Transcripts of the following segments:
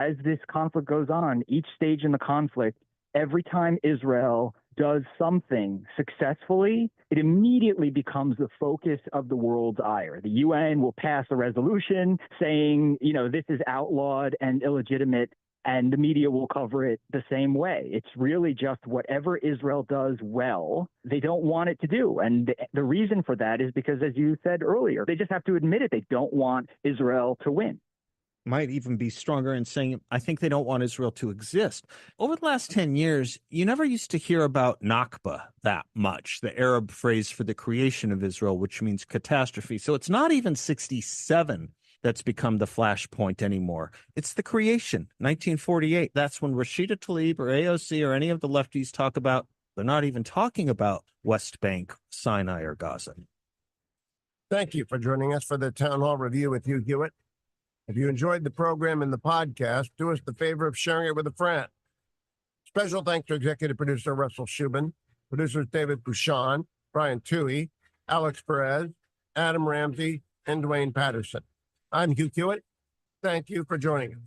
As this conflict goes on, each stage in the conflict, every time Israel does something successfully, it immediately becomes the focus of the world's ire. The UN will pass a resolution saying, this is outlawed and illegitimate, and the media will cover it the same way. It's really just whatever Israel does well, they don't want it to do. And the reason for that is because, as you said earlier, they just have to admit it. They don't want Israel to win. Might even be stronger in saying, I think they don't want Israel to exist. Over the last 10 years, you never used to hear about Nakba that much, the Arab phrase for the creation of Israel, which means catastrophe. So it's not even 67 that's become the flashpoint anymore. It's the creation, 1948. That's when Rashida Tlaib or AOC or any of the lefties talk about, they're not even talking about West Bank, Sinai, or Gaza. Thank you for joining us for the Town Hall Review with Hugh Hewitt. If you enjoyed the program and the podcast, do us the favor of sharing it with a friend. Special thanks to executive producer Russell Shubin, producers David Bouchon, Brian Toohey, Alex Perez, Adam Ramsey, and Dwayne Patterson. I'm Hugh Hewitt. Thank you for joining us.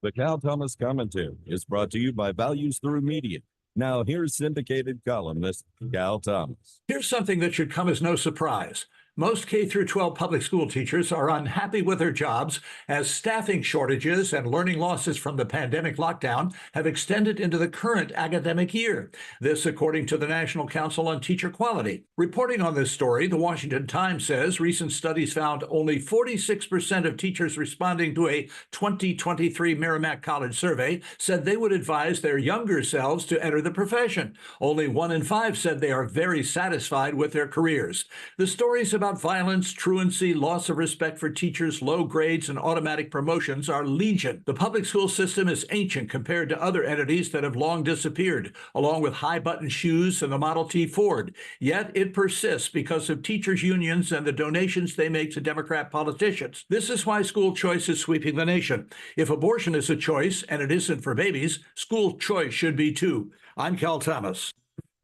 The Cal Thomas Commentary is brought to you by Values Through Media. Now, here's syndicated columnist Cal Thomas. Here's something that should come as no surprise. Most K-12 public school teachers are unhappy with their jobs as staffing shortages and learning losses from the pandemic lockdown have extended into the current academic year. This, according to the National Council on Teacher Quality. Reporting on this story, the Washington Times says recent studies found only 46% of teachers responding to a 2023 Merrimack College survey said they would advise their younger selves to enter the profession. Only 1 in 5 said they are very satisfied with their careers. The stories about violence, truancy, loss of respect for teachers, low grades, and automatic promotions are legion. The public school system is ancient compared to other entities that have long disappeared, along with high-button shoes and the Model T Ford. Yet it persists because of teachers' unions and the donations they make to Democrat politicians. This is why school choice is sweeping the nation. If abortion is a choice, and it isn't for babies, school choice should be too. I'm Cal Thomas.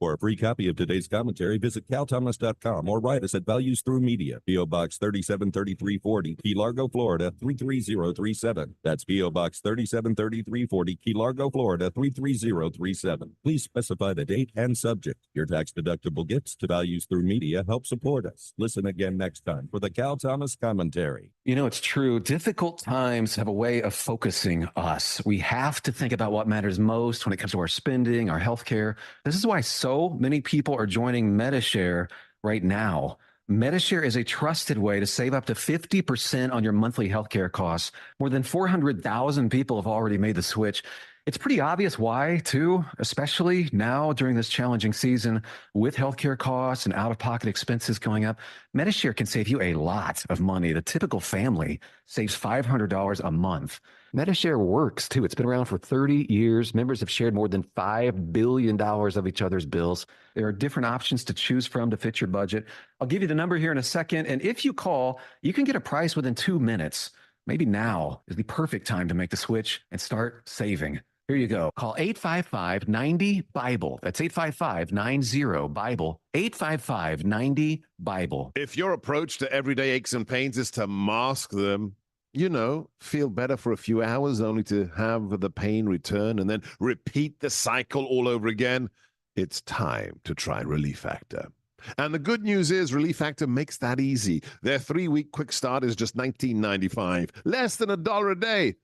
For a free copy of today's commentary, visit calthomas.com or write us at Values Through Media, P.O. Box 373340, Key Largo, Florida 33037. That's P.O. Box 373340, Key Largo, Florida 33037. Please specify the date and subject. Your tax-deductible gifts to Values Through Media help support us. Listen again next time for the Cal Thomas Commentary. You know, it's true. Difficult times have a way of focusing us. We have to think about what matters most when it comes to our spending, our healthcare. This is why so many people are joining MediShare right now. MediShare is a trusted way to save up to 50% on your monthly healthcare costs. More than 400,000 people have already made the switch. It's pretty obvious why, too, especially now during this challenging season with healthcare costs and out-of-pocket expenses going up. MediShare can save you a lot of money. The typical family saves $500 a month. MediShare works, too. It's been around for 30 years. Members have shared more than $5 billion of each other's bills. There are different options to choose from to fit your budget. I'll give you the number here in a second. And if you call, you can get a price within 2 minutes. Maybe now is the perfect time to make the switch and start saving. Here you go. Call 855-90-BIBLE. That's 855-90-BIBLE. 855-90-BIBLE. If your approach to everyday aches and pains is to mask them, feel better for a few hours only to have the pain return and then repeat the cycle all over again, it's time to try Relief Factor. And the good news is Relief Factor makes that easy. Their 3-week quick start is just $19.95, less than $1 a day.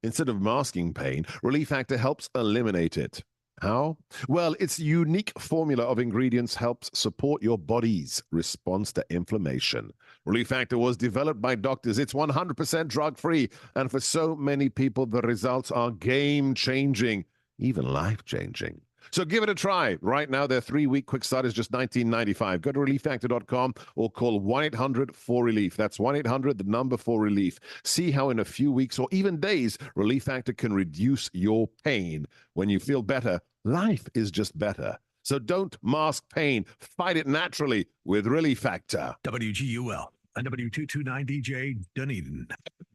Instead of masking pain, Relief Factor helps eliminate it. How? Well, its unique formula of ingredients helps support your body's response to inflammation. Relief Factor was developed by doctors. It's 100% drug-free. And for so many people, the results are game-changing, even life-changing. So give it a try. Right now, their 3-week quick start is just $19.95. Go to relieffactor.com or call 1-800-4RELIEF. That's 1-800-4RELIEF. See how in a few weeks or even days, Relief Factor can reduce your pain. When you feel better, life is just better. So don't mask pain. Fight it naturally with Relief Factor. WGUL and W229DJ Dunedin.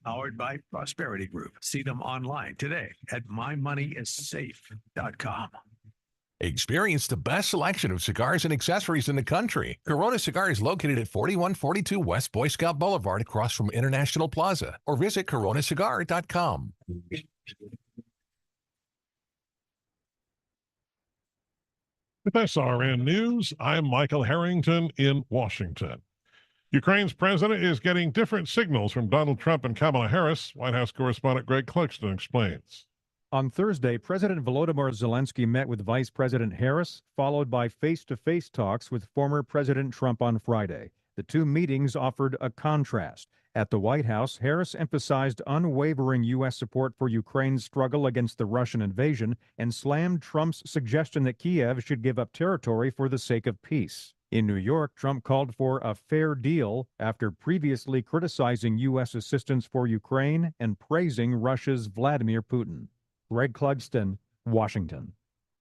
Powered by Prosperity Group. See them online today at mymoneyissafe.com. Experience the best selection of cigars and accessories in the country. Corona Cigar is located at 4142 West Boy Scout Boulevard across from International Plaza, or visit coronacigar.com. With SRN News, I'm Michael Harrington in Washington. Ukraine's president is getting different signals from Donald Trump and Kamala Harris. White House correspondent Greg Clugston explains. On Thursday, President Volodymyr Zelensky met with Vice President Harris, followed by face-to-face talks with former President Trump on Friday. The two meetings offered a contrast. At the White House, Harris emphasized unwavering U.S. support for Ukraine's struggle against the Russian invasion and slammed Trump's suggestion that Kiev should give up territory for the sake of peace. In New York, Trump called for a fair deal after previously criticizing U.S. assistance for Ukraine and praising Russia's Vladimir Putin. Greg Clugston, Washington.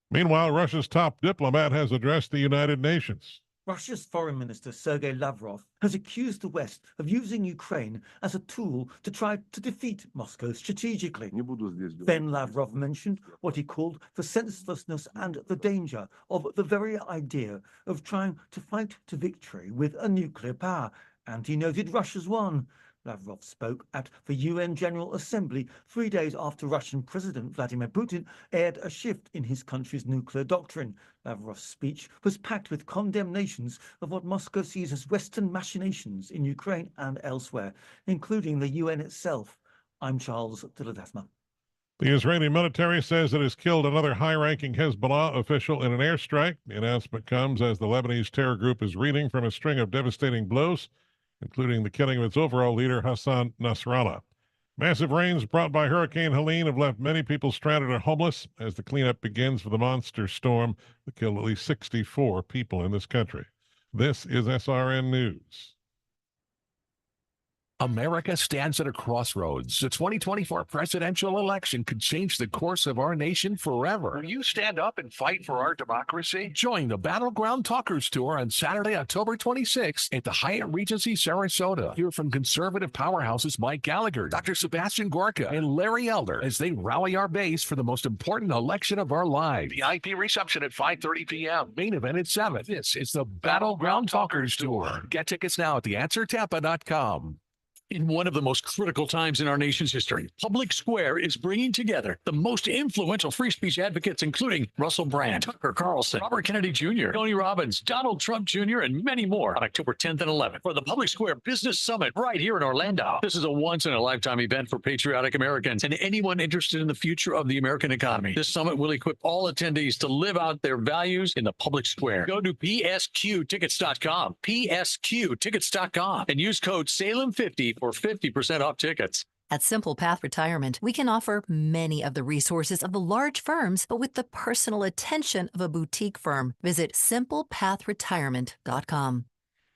Meanwhile, Russia's top diplomat has addressed the United Nations. Russia's Foreign Minister Sergei Lavrov has accused the West of using Ukraine as a tool to try to defeat Moscow strategically. Then Lavrov mentioned what he called the senselessness and the danger of the very idea of trying to fight to victory with a nuclear power, and he noted Russia's won. Lavrov spoke at the UN General Assembly 3 days after Russian President Vladimir Putin aired a shift in his country's nuclear doctrine. Lavrov's speech was packed with condemnations of what Moscow sees as Western machinations in Ukraine and elsewhere, including the UN itself. I'm Charles de Ledesma. The Israeli military says it has killed another high-ranking Hezbollah official in an airstrike. The announcement comes as the Lebanese terror group is reeling from a string of devastating blows, including the killing of its overall leader, Hassan Nasrallah. Massive rains brought by Hurricane Helene have left many people stranded or homeless as the cleanup begins for the monster storm that killed at least 64 people in this country. This is SRN News. America stands at a crossroads. The 2024 presidential election could change the course of our nation forever. Will you stand up and fight for our democracy? Join the Battleground Talkers Tour on Saturday, October 26th at the Hyatt Regency Sarasota. Hear from conservative powerhouses Mike Gallagher, Dr. Sebastian Gorka, and Larry Elder as they rally our base for the most important election of our lives. VIP reception at 5:30 p.m. Main event at 7. This is the Battleground Talkers Tour. Get tickets now at theanswertampa.com. In one of the most critical times in our nation's history, Public Square is bringing together the most influential free speech advocates, including Russell Brand, Tucker Carlson, Robert Kennedy Jr., Tony Robbins, Donald Trump Jr., and many more on October 10th and 11th for the Public Square Business Summit right here in Orlando. This is a once-in-a-lifetime event for patriotic Americans and anyone interested in the future of the American economy. This summit will equip all attendees to live out their values in the Public Square. Go to psqtickets.com, psqtickets.com, and use code SALEM50 for 50% off tickets. At Simple Path Retirement, we can offer many of the resources of the large firms, but with the personal attention of a boutique firm. Visit simplepathretirement.com.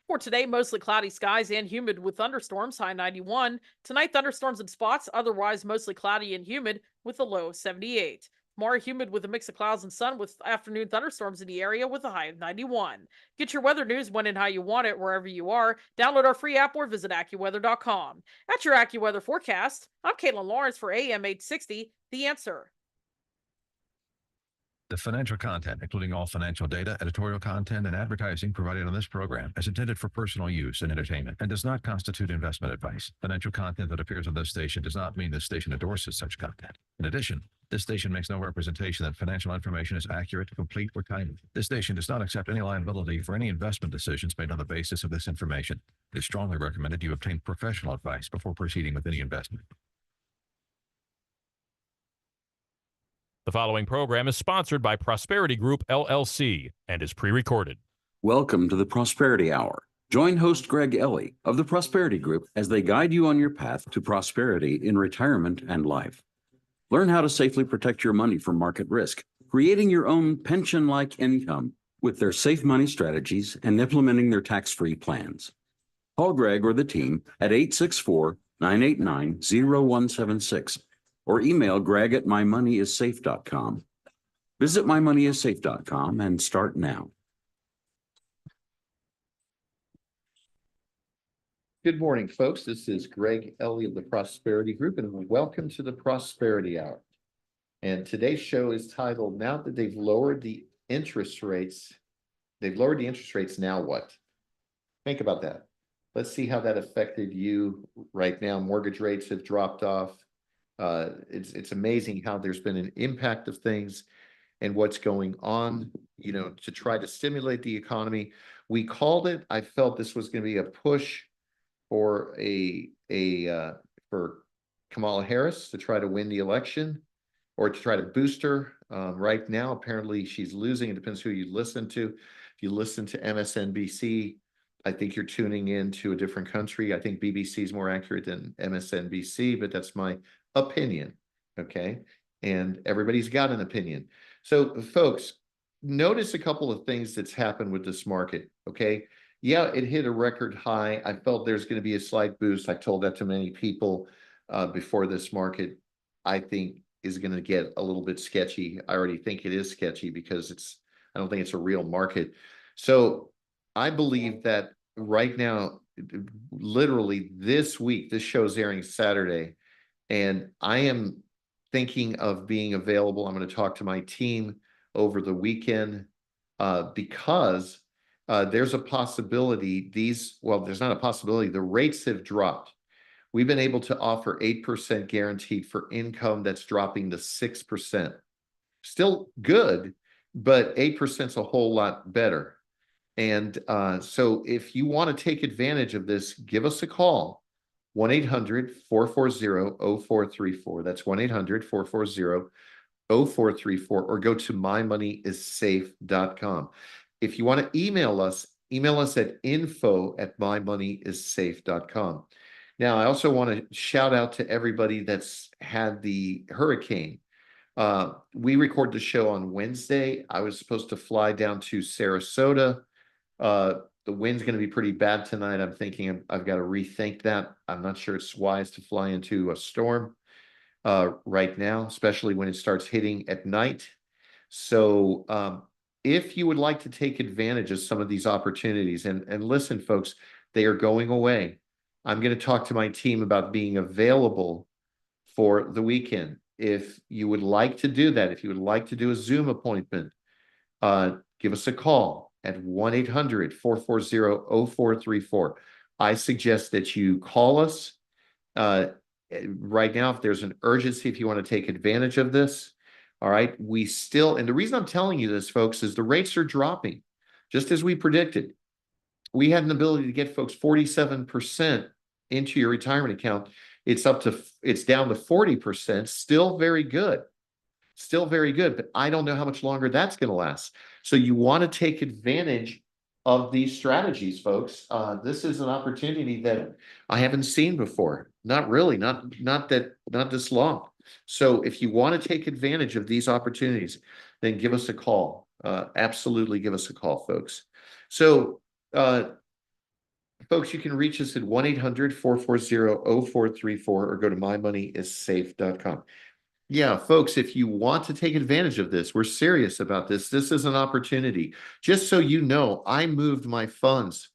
For today, mostly cloudy skies and humid with thunderstorms, high 91. Tonight, thunderstorms in spots, otherwise mostly cloudy and humid with a low of 78. More humid with a mix of clouds and sun with afternoon thunderstorms in the area with a high of 91. Get your weather news when and how you want it wherever you are. Download our free app or visit AccuWeather.com. At your AccuWeather forecast, I'm Caitlin Lawrence for AM 860, The Answer. The financial content, including all financial data, editorial content, and advertising provided on this program, is intended for personal use and entertainment and does not constitute investment advice. Financial content that appears on this station does not mean this station endorses such content. In addition, this station makes no representation that financial information is accurate, complete, or timely. This station does not accept any liability for any investment decisions made on the basis of this information. It is strongly recommended you obtain professional advice before proceeding with any investment. The following program is sponsored by Prosperity Group, LLC, and is pre-recorded. Welcome to the Prosperity Hour. Join host Greg Ellie of the Prosperity Group as they guide you on your path to prosperity in retirement and life. Learn how to safely protect your money from market risk, creating your own pension-like income with their safe money strategies and implementing their tax-free plans. Call Greg or the team at 864-989-0176 or email Greg at mymoneyissafe.com. Visit mymoneyissafe.com and start now. Good morning, folks. This is Greg Ellie of the Prosperity Group, and welcome to the Prosperity Hour. And today's show is titled, Now That They've Lowered the interest rates. They've lowered the interest rates. Now what? Think about that. Let's see how that affected you right now. Mortgage rates have dropped off. It's amazing how there's been an impact of things and what's going on, to try to stimulate the economy. We called it. I felt this was going to be a push for for Kamala Harris to try to win the election or to try to boost her. Right now, apparently she's losing. It depends who you listen to. If you listen to MSNBC, I think you're tuning in to a different country. I think BBC is more accurate than MSNBC, but that's my opinion. Okay. And everybody's got an opinion. So folks, notice a couple of things that's happened with this market. Okay. Yeah, it hit a record high. I felt there's going to be a slight boost. I told that to many people before this market, I think, is going to get a little bit sketchy. I already think it is sketchy because I don't think it's a real market. So I believe that right now, literally this week, this show's airing Saturday, and I am thinking of being available. I'm going to talk to my team over the weekend because there's a possibility there's not a possibility. The rates have dropped. We've been able to offer 8% guaranteed for income that's dropping to 6%. Still good, but 8% is a whole lot better. And so if you want to take advantage of this, give us a call, 1-800-440-0434. That's 1-800-440-0434, or go to mymoneyissafe.com. If you want to email us at info@mymoneyissafe.com. Now, I also want to shout out to everybody that's had the hurricane. We record the show on Wednesday. I was supposed to fly down to Sarasota. The wind's going to be pretty bad tonight. I'm thinking I've got to rethink that. I'm not sure it's wise to fly into a storm right now, especially when it starts hitting at night. So if you would like to take advantage of some of these opportunities, and listen, folks, they are going away. I'm going to talk to my team about being available for the weekend. If you would like to do that, if you would like to do a Zoom appointment, give us a call at 1-800-440-0434. I suggest that you call us right now if there's an urgency, if you want to take advantage of this. All right. And the reason I'm telling you this, folks, is the rates are dropping just as we predicted. We had an ability to get folks 47% into your retirement account. It's down to 40%, still very good. Still very good, but I don't know how much longer that's going to last. So you want to take advantage of these strategies, folks. This is an opportunity that I haven't seen before. Not really, not this long. So if you want to take advantage of these opportunities, then give us a call. Absolutely give us a call, folks. So folks, you can reach us at 1-800-440-0434 or go to mymoneyissafe.com. Yeah, folks, if you want to take advantage of this, we're serious about this. This is an opportunity. Just so you know, I moved my funds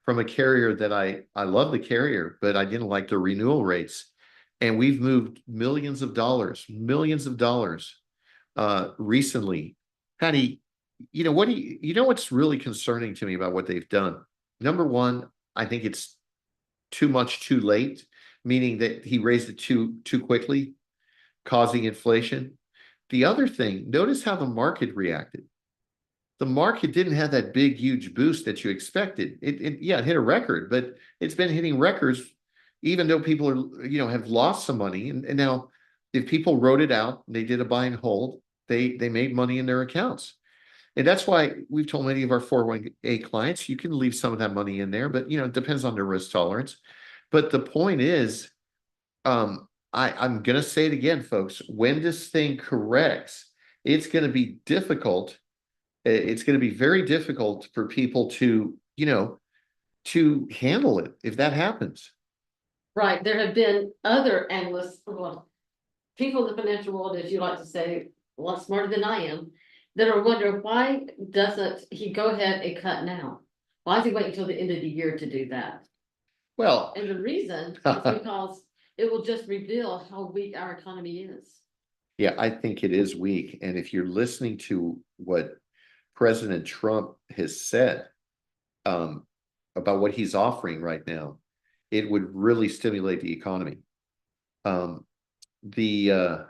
from a carrier that I love the carrier, but I didn't like the renewal rates. And we've moved millions of dollars recently. Patty, what's really concerning to me about what they've done? Number one, I think it's too much too late, meaning that he raised it too quickly, causing inflation. The other thing, notice how the market reacted. The market didn't have that big, huge boost that you expected. It hit a record, but it's been hitting records even though people are, have lost some money. And now if people wrote it out, they did a buy and hold, they made money in their accounts. And that's why we've told many of our 401k clients, you can leave some of that money in there, but it depends on their risk tolerance. But the point is, I'm going to say it again, folks, when this thing corrects, it's going to be difficult. It's going to be very difficult for people to handle it if that happens. Right. There have been other analysts, people in the financial world, as you like to say, a lot smarter than I am, that are wondering, why doesn't he go ahead and cut now? Why is he waiting until the end of the year to do that? Well, and the reason is because it will just reveal how weak our economy is. Yeah, I think it is weak. And if you're listening to what President Trump has said about what he's offering right now, it would really stimulate the economy. Wait, I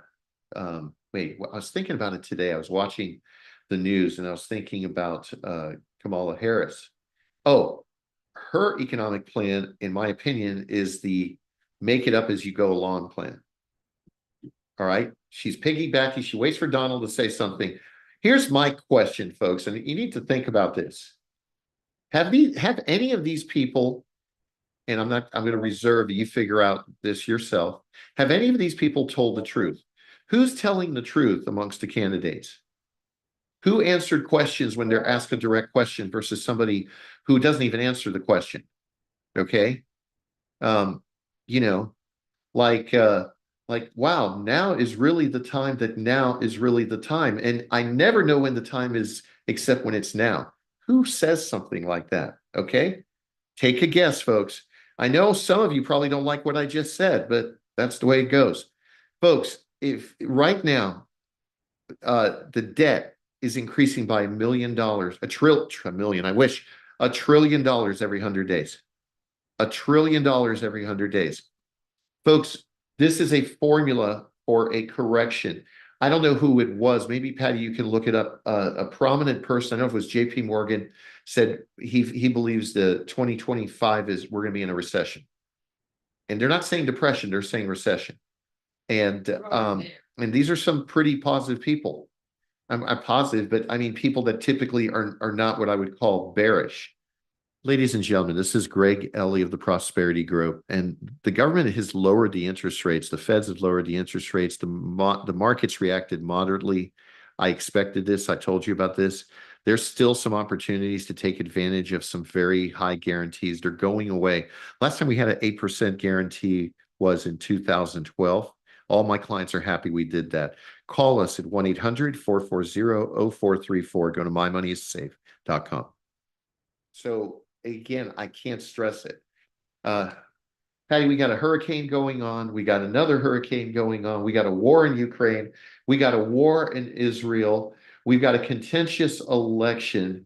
was thinking about it today. I was watching the news and I was thinking about Kamala Harris. Oh, her economic plan, in my opinion, is the make it up as you go along plan. All right. She's piggybacking. She waits for Donald to say something. Here's my question, folks, and you need to think about this. Have any of these people, and I'm going to reserve you figure out this yourself. Have any of these people told the truth? Who's telling the truth amongst the candidates? Who answered questions when they're asked a direct question versus somebody who doesn't even answer the question? Okay. You know, like, wow, now is really the time and I never know when the time is except when it's now. Who says something like that? Okay, take a guess, folks. I know some of you probably don't like what I just said, but that's the way it goes. Folks, if right now the debt is increasing by $1 million, $1 trillion every 100 days. $1 trillion every 100 days. Folks, this is a formula for a correction. I don't know who it was. Maybe, Patty, you can look it up. A prominent person, I don't know if it was JP Morgan, said he believes the 2025 we're going to be in a recession. And they're not saying depression, they're saying recession. And these are some pretty positive people. I'm positive, but I mean people that typically are not what I would call bearish. Ladies and gentlemen, this is Greg Ellie of the Prosperity Group, and the government has lowered the interest rates. The Feds have lowered the interest rates. The markets reacted moderately. I expected this. I told you about this. There's still some opportunities to take advantage of some very high guarantees. They're going away. Last time we had an 8% guarantee was in 2012. All my clients are happy we did that. Call us at 1-800-440-0434. Go to mymoneyissafe.com. So again, I can't stress it. Patty, we got a hurricane going on. We got another hurricane going on. We got a war in Ukraine. We got a war in Israel. We've got a contentious election.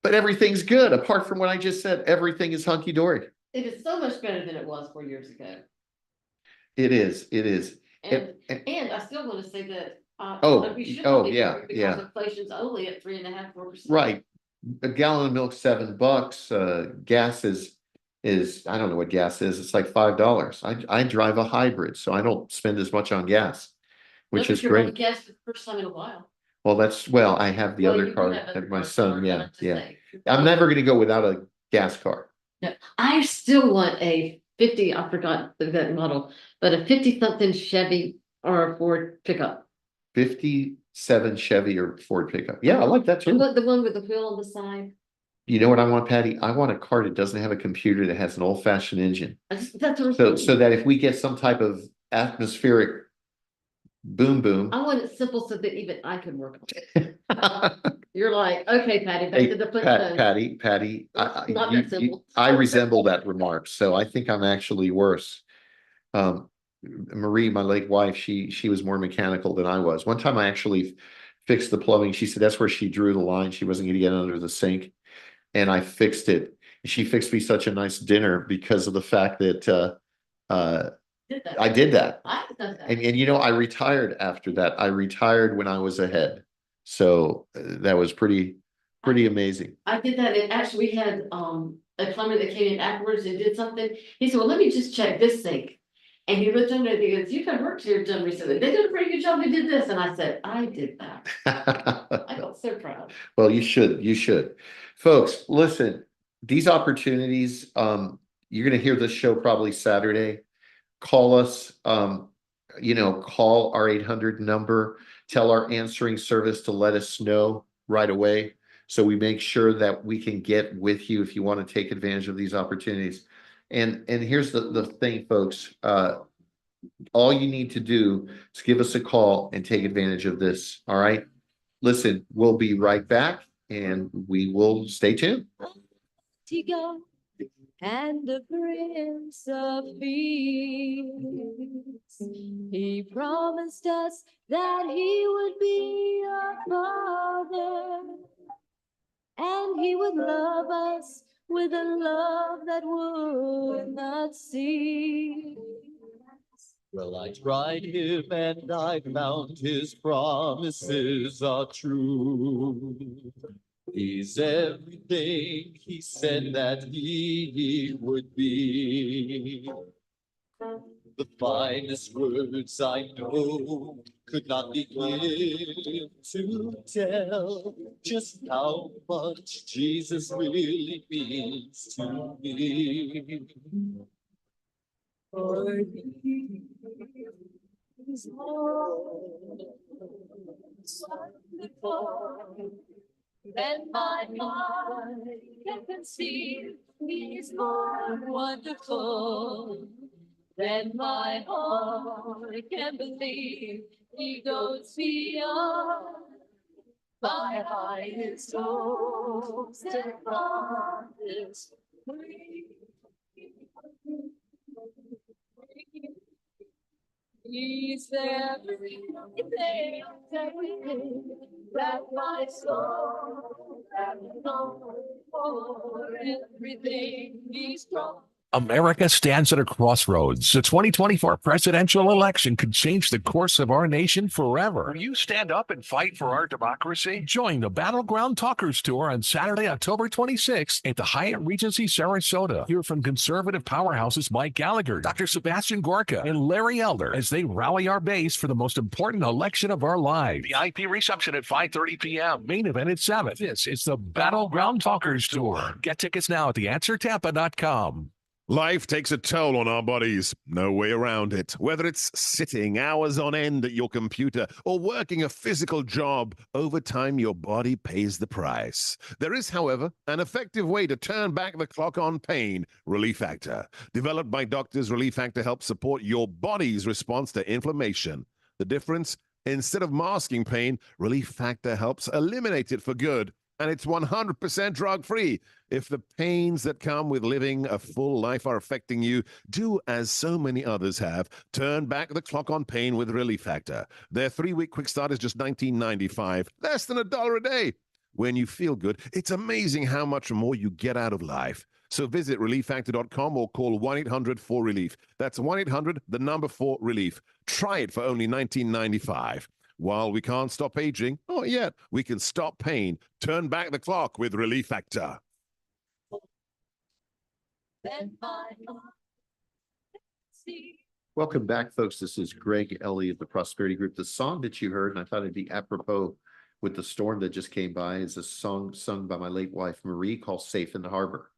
But everything's good. Apart from what I just said, everything is hunky-dory. It is so much better than it was 4 years ago. It is. It is. And I still want to say that we should yeah. Inflation's only at 3.5%, 4%. Right. A gallon of milk, $7. Gas is I don't know what gas is. It's like $5. I drive a hybrid, so I don't spend as much on gas, which is great. Gas for the first time in a while. Well, I have the other car at my son. Yeah. I'm never going to go without a gas car. No, I still want a 50. I forgot that model, but a 50-something Chevy or a Ford pickup. 57 Chevy or Ford pickup. Yeah, I like that too. The one with the wheel on the side. You know what I want, Patty? I want a car that doesn't have a computer, that has an old-fashioned engine. That's what so that if we get some type of atmospheric boom. I want it simple so that even I can work on it. You're like, okay, Patty, back to the Flintstones. Patty, Not that simple. I resemble that remark, so I think I'm actually worse. Marie, my late wife, she was more mechanical than I was. One time I actually fixed the plumbing. She said that's where she drew the line. She wasn't going to get under the sink. And I fixed it. She fixed me such a nice dinner because of the fact that I did that. And you know, I retired after that. I retired when I was ahead. So that was pretty amazing. I did that. And actually we had a plumber that came in afterwards and did something. He said, well, let me just check this sink. And he looked under and he goes, you've had work here done recently. They did a pretty good job. They did this. And I said, I did that. I felt so proud. Well, you should. Folks, listen, these opportunities, you're going to hear this show probably Saturday. Call us, call our 800 number, tell our answering service to let us know right away. So we make sure that we can get with you if you want to take advantage of these opportunities. And here's the thing, folks. All you need to do is give us a call and take advantage of this. All right. Listen, we'll be right back and we will stay tuned. and the Prince of Peace. He promised us that he would be our Father, and he would love us with a love that would not cease. Well, I tried him and I found his promises are true. He's everything he said that he would be. The finest words I know could not begin to tell just how much Jesus really means to me. For he is more wonderful than my heart can conceive. He is more wonderful than my heart can believe. He goes beyond my highest hopes and promise. He's everything that my soul has known for, everything he's strong. America stands at a crossroads. The 2024 presidential election could change the course of our nation forever. Will you stand up and fight for our democracy? Join the Battleground Talkers Tour on Saturday, October 26th at the Hyatt Regency Sarasota. Hear from conservative powerhouses Mike Gallagher, Dr. Sebastian Gorka, and Larry Elder as they rally our base for the most important election of our lives. VIP reception at 5:30 p.m. Main event at 7. This is the Battleground Talkers Tour. Get tickets now at theanswertampa.com. Life takes a toll on our bodies. No way around it. Whether it's sitting hours on end at your computer or working a physical job, over time your body pays the price. There is, however, an effective way to turn back the clock on pain, Relief Factor. Developed by doctors, Relief Factor helps support your body's response to inflammation. The difference? Instead of masking pain, Relief Factor helps eliminate it for good. And it's 100% drug-free. If the pains that come with living a full life are affecting you, do as so many others have. Turn back the clock on pain with Relief Factor. Their 3-week quick start is just $19.95, less than $1 a day. When you feel good, it's amazing how much more you get out of life. So visit relieffactor.com or call 1-800-4RELIEF. That's 1-800-4RELIEF. Try it for only $19.95. While we can't stop aging, not yet, we can stop pain. Turn back the clock with Relief Factor. Welcome back, folks. This is Greg Ellie of the Prosperity Group. The song that you heard, and I thought it'd be apropos with the storm that just came by, is a song sung by my late wife, Marie, called Safe in the Harbor.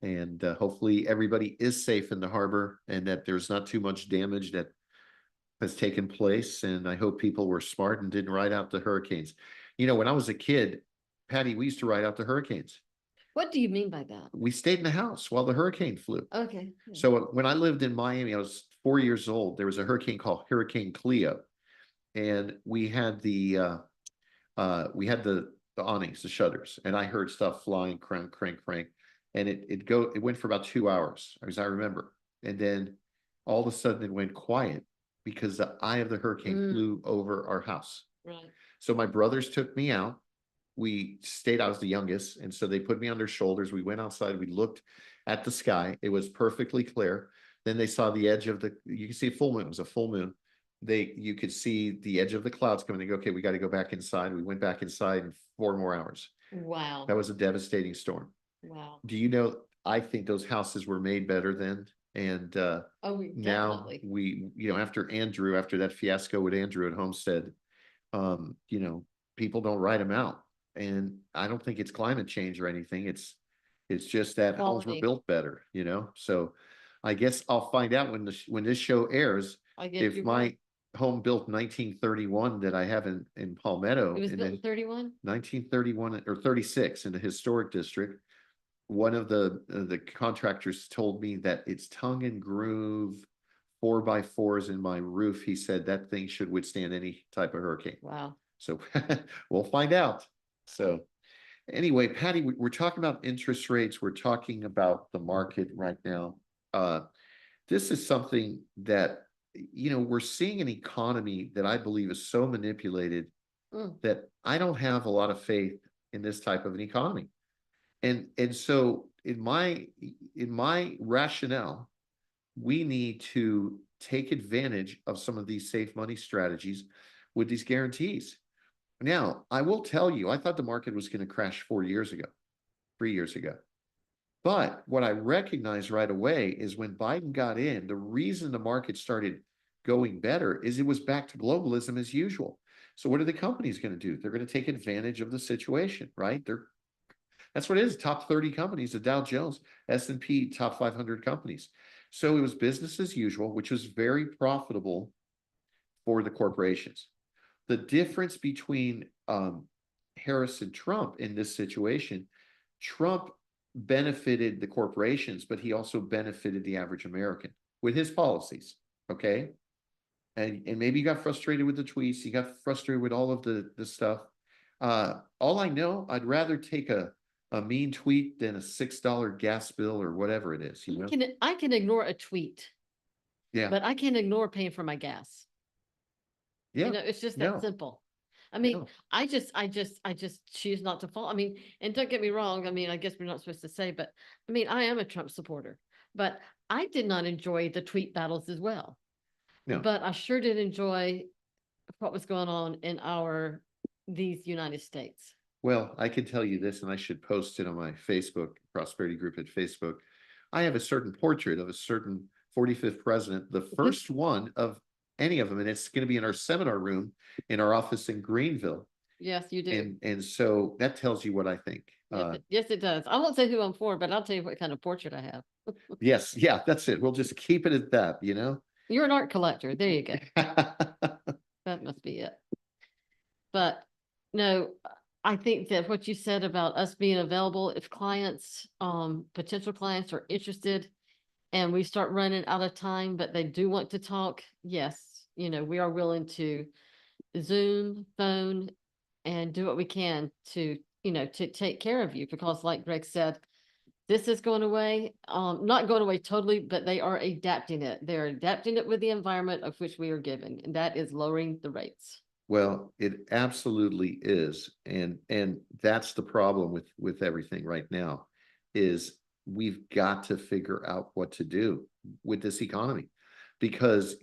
And hopefully everybody is safe in the harbor and that there's not too much damage that has taken place, and I hope people were smart and didn't ride out the hurricanes. You know, when I was a kid, Patty, we used to ride out the hurricanes. What do you mean by that? We stayed in the house while the hurricane flew. Okay. So when I lived in Miami, I was 4 years old. There was a hurricane called Hurricane Cleo, and we had the awnings, the shutters, and I heard stuff flying, crank, crank, crank, and it went for about 2 hours, as I remember, and then all of a sudden it went quiet, because the eye of the hurricane flew over our house. Right. So my brothers took me out. We stayed, I was the youngest, and so they put me on their shoulders. We went outside, we looked at the sky. It was perfectly clear. Then they saw the edge of you can see a full moon. It was a full moon. You could see the edge of the clouds coming. They go, okay, we got to go back inside. We went back inside in 4 more hours. Wow. That was a devastating storm. Wow. Do you know, I think those houses were made better then. And now after that fiasco with Andrew at Homestead, people don't write them out. And I don't think it's climate change or anything. It's just that homes were built better, So I guess I'll find out when this show airs, if my home built 1931 that I have in Palmetto. It was built in 31? 1931 or 36 in the historic district. One of the contractors told me that it's tongue and groove 4x4s in my roof. He said that thing should withstand any type of hurricane. Wow. So we'll find out. So Anyway, Patty, we're talking about interest rates. We're talking about the market right now. This is something that, we're seeing an economy that I believe is so manipulated that I don't have a lot of faith in this type of an economy. And so in my rationale, we need to take advantage of some of these safe money strategies with these guarantees. Now, I will tell you, I thought the market was going to crash 3 years ago. But what I recognized right away is when Biden got in, the reason the market started going better is it was back to globalism as usual. So what are the companies going to do? They're going to take advantage of the situation, right? That's what it is. Top 30 companies, the Dow Jones, S&P, top 500 companies. So it was business as usual, which was very profitable for the corporations. The difference between Harris and Trump in this situation, Trump benefited the corporations, but he also benefited the average American with his policies. Okay. And maybe you got frustrated with the tweets, you got frustrated with all of the stuff. All I know, I'd rather take a mean tweet than a $6 gas bill or whatever it is. I can ignore a tweet, Yeah. but I can't ignore paying for my gas. Yeah. It's just that simple. I mean, I just choose not to fall. I mean, and don't get me wrong. I mean, I guess we're not supposed to say, but I mean, I am a Trump supporter, but I did not enjoy the tweet battles as well. No. But I sure did enjoy what was going on in these United States. Well, I can tell you this, and I should post it on my Facebook prosperity group at Facebook. I have a certain portrait of a certain 45th president, the first one of any of them, and it's going to be in our seminar room in our office in Greenville. Yes, you do. And so that tells you what I think. Yes, it does. I won't say who I'm for, but I'll tell you what kind of portrait I have. Yes, yeah, that's it. We'll just keep it at that, You're an art collector. There you go. That must be it. But no, I think that what you said about us being available, if clients, potential clients are interested and we start running out of time, but they do want to talk, yes, we are willing to Zoom, phone, and do what we can to take care of you, because like Greg said, this is going away, not going away totally, but they are adapting it. They're adapting it with the environment of which we are given, and that is lowering the rates. Well, it absolutely is. And that's the problem with everything right now is we've got to figure out what to do with this economy, because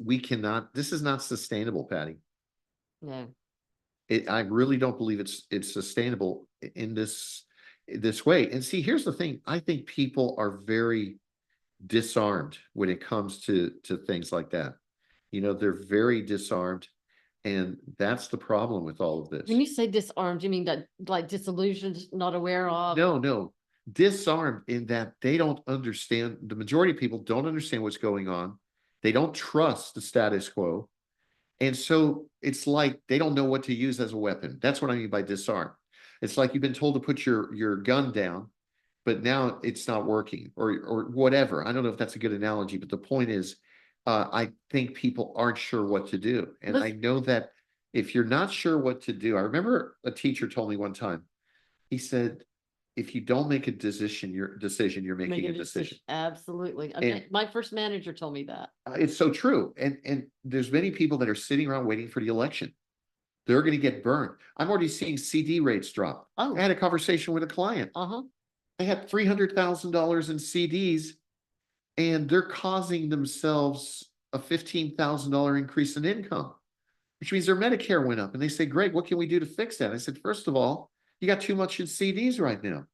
this is not sustainable, Patty. No. I really don't believe it's sustainable in this way. And see, here's the thing. I think people are very disarmed when it comes to things like that. They're very disarmed. And that's the problem with all of this. When you say disarmed, you mean that like disillusioned, not aware of? No. Disarmed in that they don't understand. The majority of people don't understand what's going on. They don't trust the status quo. And so it's like they don't know what to use as a weapon. That's what I mean by disarm. It's like you've been told to put your gun down, but now it's not working or whatever. I don't know if that's a good analogy, but the point is, I think people aren't sure what to do. And I know that if you're not sure what to do, I remember a teacher told me one time, he said, if you don't make a decision, you're making a decision. Absolutely. My first manager told me that. It's so true. And there's many people that are sitting around waiting for the election. They're going to get burned. I'm already seeing CD rates drop. Oh. I had a conversation with a client. They had $300,000 in CDs, and they're causing themselves a $15,000 increase in income, which means their Medicare went up. And they say, Greg, what can we do to fix that? I said, first of all, you got too much in CDs right now.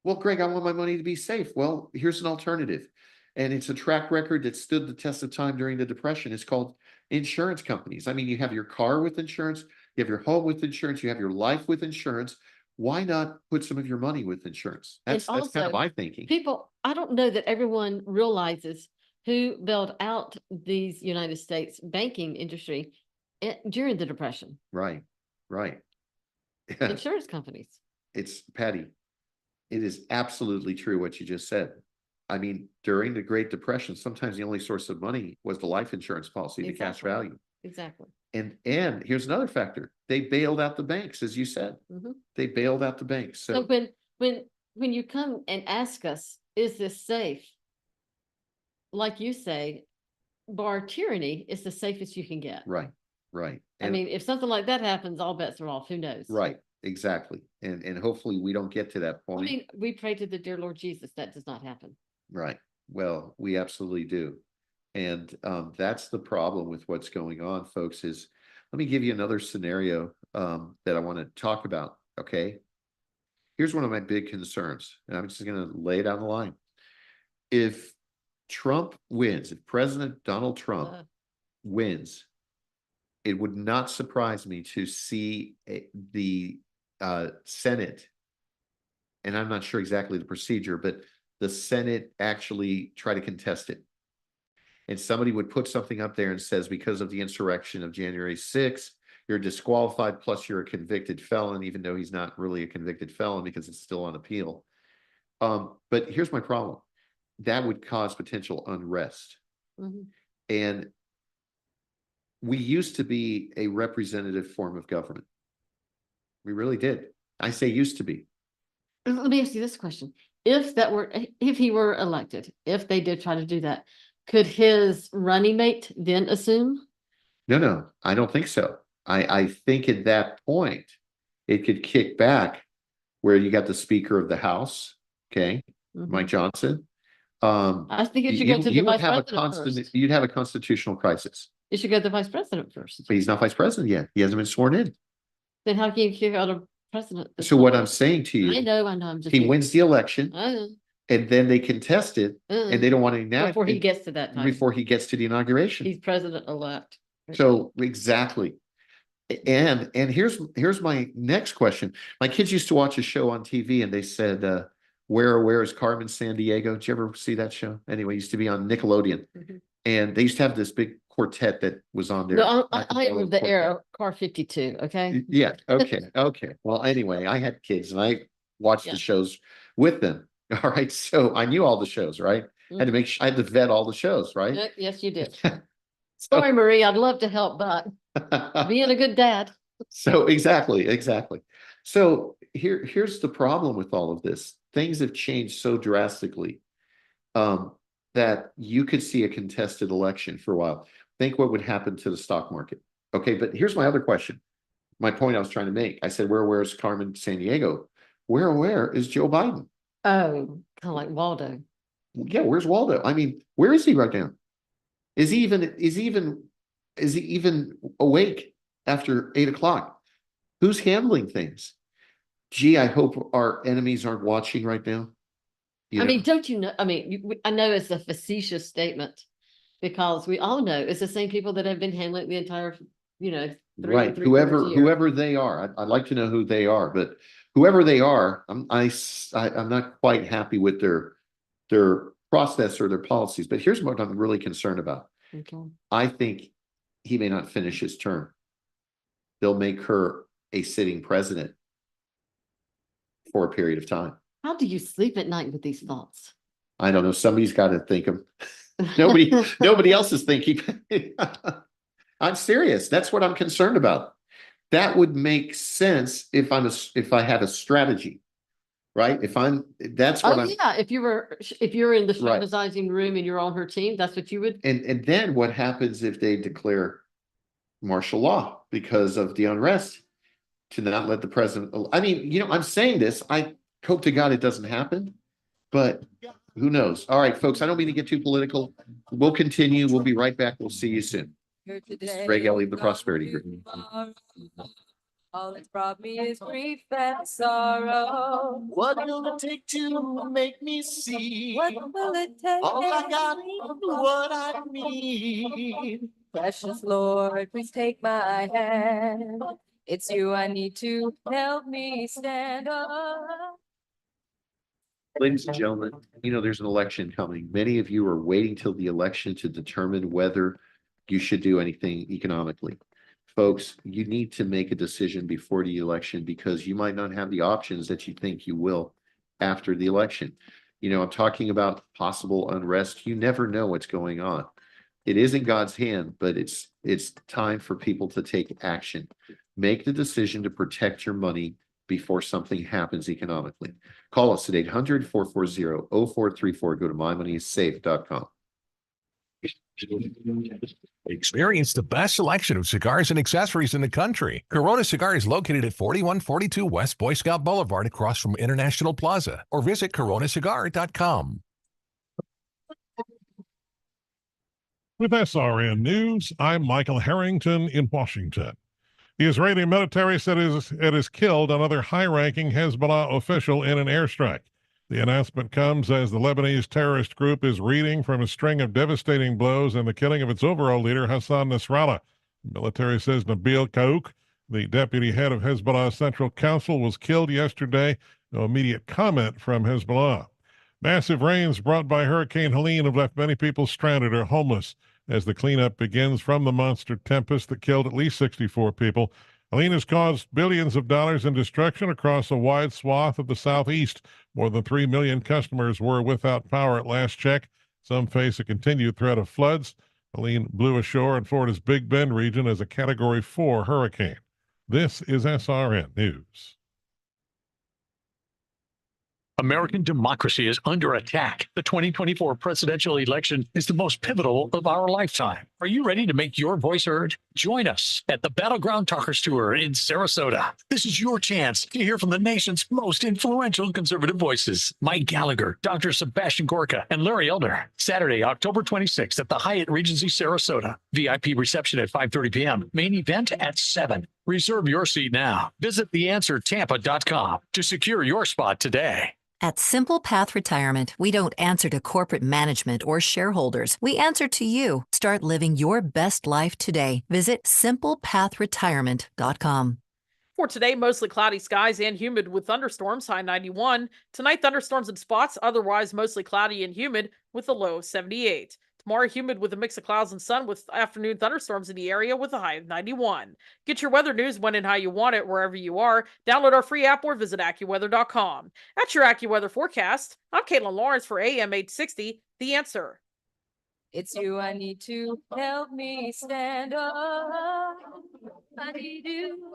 Well, Greg, I want my money to be safe. Well, here's an alternative. And it's a track record that stood the test of time during the Depression. It's called insurance companies. I mean, you have your car with insurance, you have your home with insurance, you have your life with insurance. Why not put some of your money with insurance? That's kind of my thinking. People, I don't know that everyone realizes who bailed out these United States banking industry during the Depression. Right. Insurance companies. It's Patty. It is absolutely true what you just said. I mean, during the Great Depression, sometimes the only source of money was the life insurance policy, the cash value. Exactly. And here's another factor. They bailed out the banks, as you said. Mhm. They bailed out the banks. So when you come and ask us, is this safe? Like you say, bar tyranny is the safest you can get. Right, right. I mean, if something like that happens, all bets are off. Who knows? Right, exactly. And hopefully we don't get to that I point. mean, we pray to the dear Lord Jesus that does not happen. Right. Well, we absolutely do. And that's the problem with what's going on, folks, is let me give you another scenario that I want to talk about. Okay. Here's one of my big concerns, and I'm just going to lay it down the line. If Trump wins, if President Donald Trump wins, it would not surprise me to see the Senate, and I'm not sure exactly the procedure, but the Senate actually try to contest it. And somebody would put something up there and says, because of the insurrection of January 6th, you're disqualified, plus you're a convicted felon, even though he's not really a convicted felon because it's still on appeal. But here's my problem. That would cause potential unrest. Mhm. And we used to be a representative form of government. We really did. I say used to be. Let me ask you this question. If he were elected, if they did try to do that, could his running mate then assume? No, I don't think so. I think at that point, it could kick back where you got the Speaker of the House, okay, Mike Johnson. I think it should go to the you would vice have a president first. you'd have a constitutional crisis. It should go to the vice president first. But he's not vice president yet. He hasn't been sworn in. Then how can you kick out a president? So what I'm saying to you, I know, I'm just. he wins the election, I know. and then they contest it, and they don't want to Before he gets to that time. before he gets to the inauguration. He's president-elect. So exactly. And here's my next question. My kids used to watch a show on TV, and they said, where is Carmen Sandiego? Did you ever see that show? Anyway, it used to be on Nickelodeon. And they used to have this big quartet that was on there. No, I am the era car 52. Okay. Yeah. Okay. Okay. Well, anyway, I had kids and I watched the shows with them. All right. So I knew all the shows, right? I had to make sure I had to vet all the shows, right? Yes, you did. Sorry, Marie. I'd love to help, but being a good dad. So exactly. So here's the problem with all of this. Things have changed so drastically that you could see a contested election for a while. Think what would happen to the stock market. Okay, but here's my other question. My point I was trying to make. I said, where's Carmen Sandiego? Where is Joe Biden? Oh, kind of like Waldo. Yeah, where's Waldo? I mean, where is he right now? Is he even awake after 8 o'clock? Who's handling things? Gee, I hope our enemies aren't watching right now. I mean, don't you know? I mean, I know it's a facetious statement because we all know it's the same people that have been handling the entire, right. Whoever they are, I'd like to know who they are, but whoever they are, I'm not quite happy with their process or their policies. But here's what I'm really concerned about. Okay. I think he may not finish his term. They'll make her a sitting president for a period of time. How do you sleep at night with these thoughts? I don't know. Somebody's got to think them. Nobody else is thinking. I'm serious. That's what I'm concerned about. That would make sense if I had a strategy, right? That's what I'm. Yeah. If you were in the strategizing room and you're on her team, that's what you would. And then what happens if they declare martial law because of the unrest to not let the president? I mean, I'm saying this. I hope to God it doesn't happen, but who knows? All right, folks, I don't mean to get too political. We'll continue. We'll be right back. We'll see you soon. This is Greg Ellie of the Prosperity Group. All it's brought me is grief and sorrow. What will it take to make me see? What will it take? All I got, what I need. Precious Lord, please take my hand. It's you I need to help me stand up. Ladies and gentlemen, there's an election coming. Many of you are waiting till the election to determine whether you should do anything economically. Folks, you need to make a decision before the election because you might not have the options that you think you will after the election. I'm talking about possible unrest. You never know what's going on. It is in God's hand, but it's time for people to take action. Make the decision to protect your money before something happens economically. Call us at 800-440-0434. Go to mymoneyissafe.com. Experience the best selection of cigars and accessories in the country. Corona Cigar is located at 4142 West Boy Scout Boulevard across from International Plaza, or visit coronacigar.com. With SRN News, I'm Michael Harrington in Washington. The Israeli military said it has killed another high-ranking Hezbollah official in an airstrike. The announcement comes as the Lebanese terrorist group is reeling from a string of devastating blows and the killing of its overall leader, Hassan Nasrallah. The military says Nabil Kaouk, the deputy head of Hezbollah's Central Council, was killed yesterday. No immediate comment from Hezbollah. Massive rains brought by Hurricane Helene have left many people stranded or homeless as the cleanup begins from the monster tempest that killed at least 64 people. Helene has caused billions of dollars in destruction across a wide swath of the southeast. More than 3 million customers were without power at last check. Some face a continued threat of floods. Helene blew ashore in Florida's Big Bend region as a Category 4 hurricane. This is SRN News. American democracy is under attack. The 2024 presidential election is the most pivotal of our lifetime. Are you ready to make your voice heard? Join us at the Battleground Talkers Tour in Sarasota. This is your chance to hear from the nation's most influential conservative voices. Mike Gallagher, Dr. Sebastian Gorka, and Larry Elder. Saturday, October 26th at the Hyatt Regency Sarasota. VIP reception at 5:30 p.m. Main event at 7. Reserve your seat now. Visit theanswertampa.com to secure your spot today. At Simple Path Retirement, we don't answer to corporate management or shareholders. We answer to you. Start living your best life today. Visit simplepathretirement.com. For today, mostly cloudy skies and humid with thunderstorms, high 91. Tonight, thunderstorms and spots, otherwise mostly cloudy and humid with a low of 78. Tomorrow, humid with a mix of clouds and sun with afternoon thunderstorms in the area with a high of 91. Get your weather news when and how you want it wherever you are. Download our free app or visit AccuWeather.com. That's your AccuWeather forecast. I'm Caitlin Lawrence for AM 860, The Answer. It's you I need to help me stand up. I need you.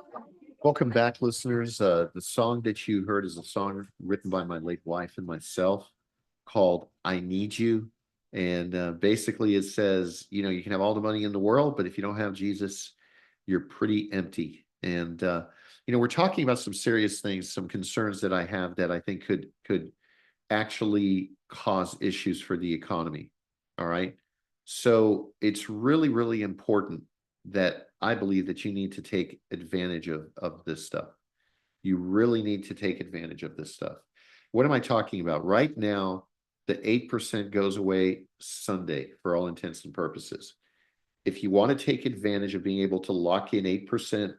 Welcome back, listeners. The song that you heard is a song written by my late wife and myself called I Need You. And basically it says, you know, you can have all the money in the world, but if you don't have Jesus, you're pretty empty. And, you know, we're talking about some serious things, some concerns that I have that I think could actually cause issues for the economy. All right. So it's really, really important that I believe that you need to take advantage of this stuff. You really need to take advantage of this stuff. What am I talking about? Right now, the 8% goes away Sunday for all intents and purposes. If you want to take advantage of being able to lock in 8%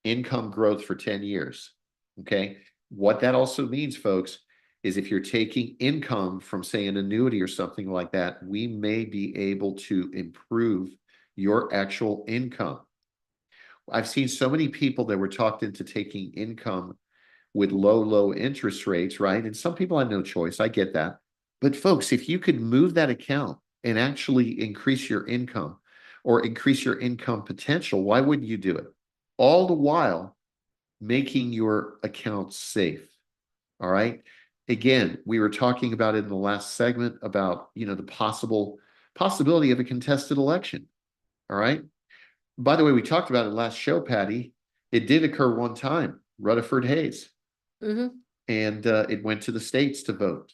income growth for 10 years, okay, what that also means, folks, is if you're taking income from, say, an annuity or something like that, we may be able to improve your actual income. I've seen so many people that were talked into taking income with low interest rates, right? And some people had no choice. I get that. But folks, if you could move that account and actually increase your income or increase your income potential, why wouldn't you do it? All the while making your account safe. All right. Again, we were talking about it in the last segment about, you know, the possibility of a contested election. All right. By the way, we talked about it last show, Patty. It did occur one time, Rutherford Hayes. Mm-hmm. And it went to the states to vote,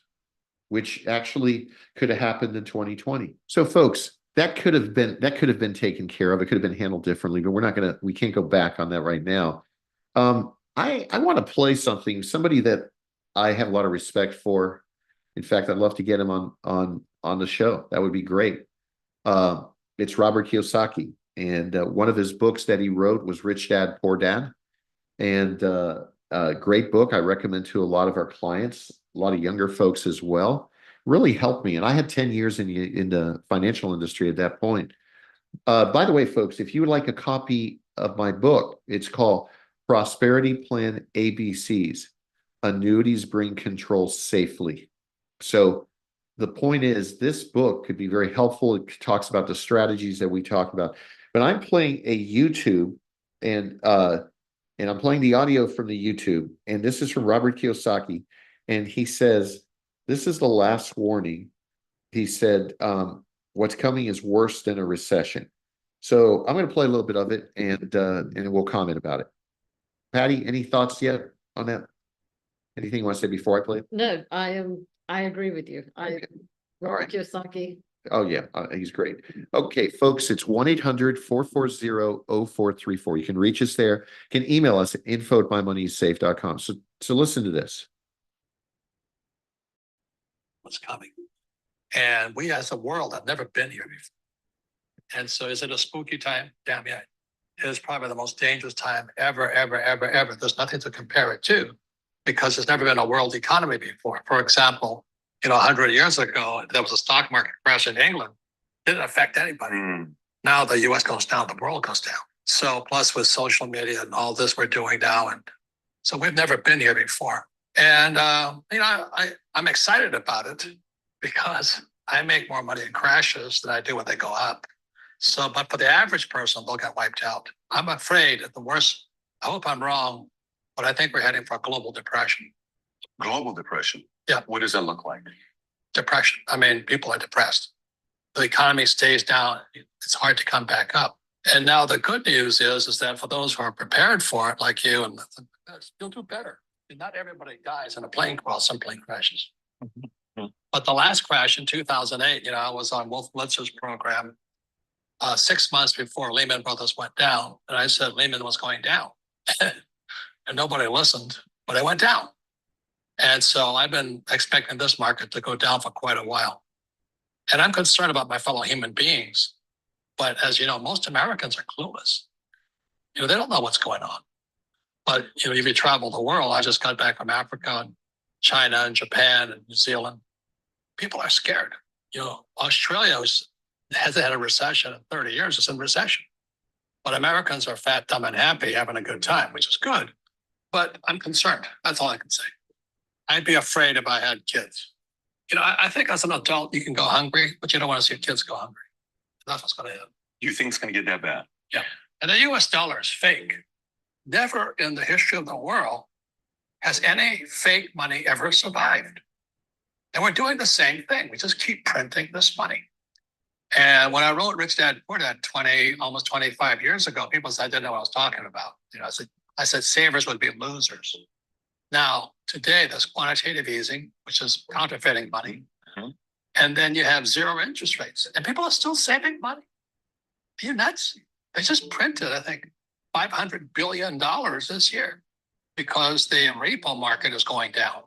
which actually could have happened in 2020. So folks, that could have been taken care of. It could have been handled differently, but we can't go back on that right now. I want to play somebody that I have a lot of respect for. In fact, I'd love to get him on the show. That would be great. It's Robert Kiyosaki. And one of his books that he wrote was Rich Dad, Poor Dad. And great book. I recommend to a lot of our clients, a lot of younger folks as well. Really helped me. And I had 10 years in the financial industry at that point. By the way, folks, if you would like a copy of my book, it's called Prosperity Plan ABCs. Annuities Bring Control Safely. So the point is, this book could be very helpful. It talks about the strategies that we talk about. But I'm playing a YouTube, and I'm playing the audio from the YouTube, and this is from Robert Kiyosaki, and he says, "This is the last warning." He said, "What's coming is worse than a recession." So I'm going to play a little bit of it, and we'll comment about it. Patty, any thoughts yet on that? Anything you want to say before I play it? No, I agree with you. Robert Kiyosaki. Oh, yeah, he's great. Okay, folks, it's 1-800-440-0434. You can reach us there. You can email us at info@mymoneyissafe.com. So listen to this. What's coming. And we as a world have never been here before. And so is it a spooky time? Damn yeah. It is probably the most dangerous time ever, ever, ever, ever. There's nothing to compare it to because there's never been a world economy before. For example, 100 years ago, there was a stock market crash in England. It didn't affect anybody. Now the US goes down, the world goes down. So plus with social media and all this we're doing now. And so we've never been here before. And, I'm excited about it because I make more money in crashes than I do when they go up. So, but for the average person, they'll get wiped out. I'm afraid at the worst, I hope I'm wrong, but I think we're heading for a global depression. Global depression? Yeah. What does that look like? Depression. I mean, people are depressed. The economy stays down. It's hard to come back up. And now the good news is that for those who are prepared for it, like you, and you'll do better. Not everybody dies in a plane crash. Some plane crashes. But the last crash in 2008, I was on Wolf Blitzer's program 6 months before Lehman Brothers went down. And I said Lehman was going down. And nobody listened, but it went down. And so I've been expecting this market to go down for quite a while. And I'm concerned about my fellow human beings. But as you know, most Americans are clueless. They don't know what's going on. But, if you travel the world, I just got back from Africa and China and Japan and New Zealand. People are scared. Australia hasn't had a recession in 30 years. It's in recession. But Americans are fat, dumb, and happy, having a good time, which is good. But I'm concerned. That's all I can say. I'd be afraid if I had kids. I think as an adult, you can go hungry, but you don't want to see your kids go hungry. That's what's going to happen. You think it's going to get that bad? Yeah. And the US dollar is fake. Never in the history of the world has any fake money ever survived. And we're doing the same thing. We just keep printing this money. And when I wrote Rich Dad Poor Dad almost 25 years ago, people said I didn't know what I was talking about. I said savers would be losers. Now, today, there's quantitative easing, which is counterfeiting money. And then you have zero interest rates. And people are still saving money. Are you nuts? They just printed, I think, $500 billion this year because the repo market is going down.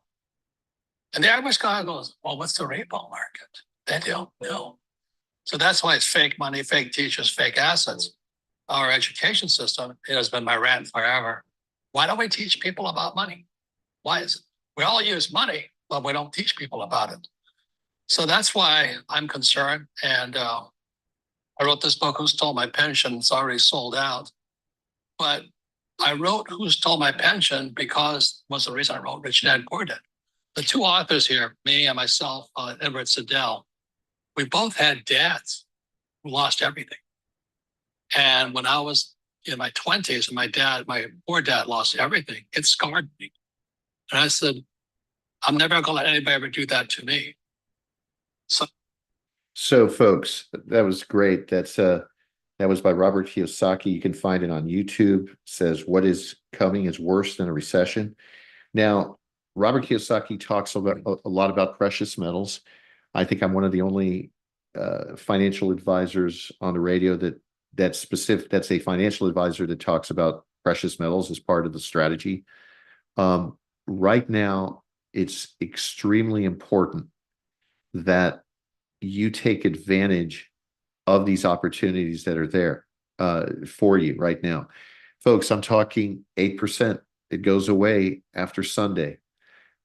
And the average guy goes, well, what's the repo market? They don't know. So that's why it's fake money, fake teachers, fake assets. Our education system, it has been my rant forever. Why don't we teach people about money? Why is it? We all use money, but we don't teach people about it. So that's why I'm concerned. And I wrote this book, Who Stole My Pension? It's already sold out. But I wrote Who Stole My Pension because was the reason I wrote Rich Dad Poor Dad. The two authors here, me and myself, Edward Siddell, we both had dads who lost everything. And when I was in my 20s, and my poor dad lost everything, it scarred me. And I said, I'm never going to let anybody ever do that to me. So folks, that was great. That was by Robert Kiyosaki. You can find it on YouTube. It says, what is coming is worse than a recession. Now, Robert Kiyosaki talks about a lot about precious metals. I think I'm one of the only financial advisors on the radio that's a financial advisor that talks about precious metals as part of the strategy. Right now, it's extremely important that you take advantage of these opportunities that are there for you right now. Folks, I'm talking 8%. It goes away after Sunday.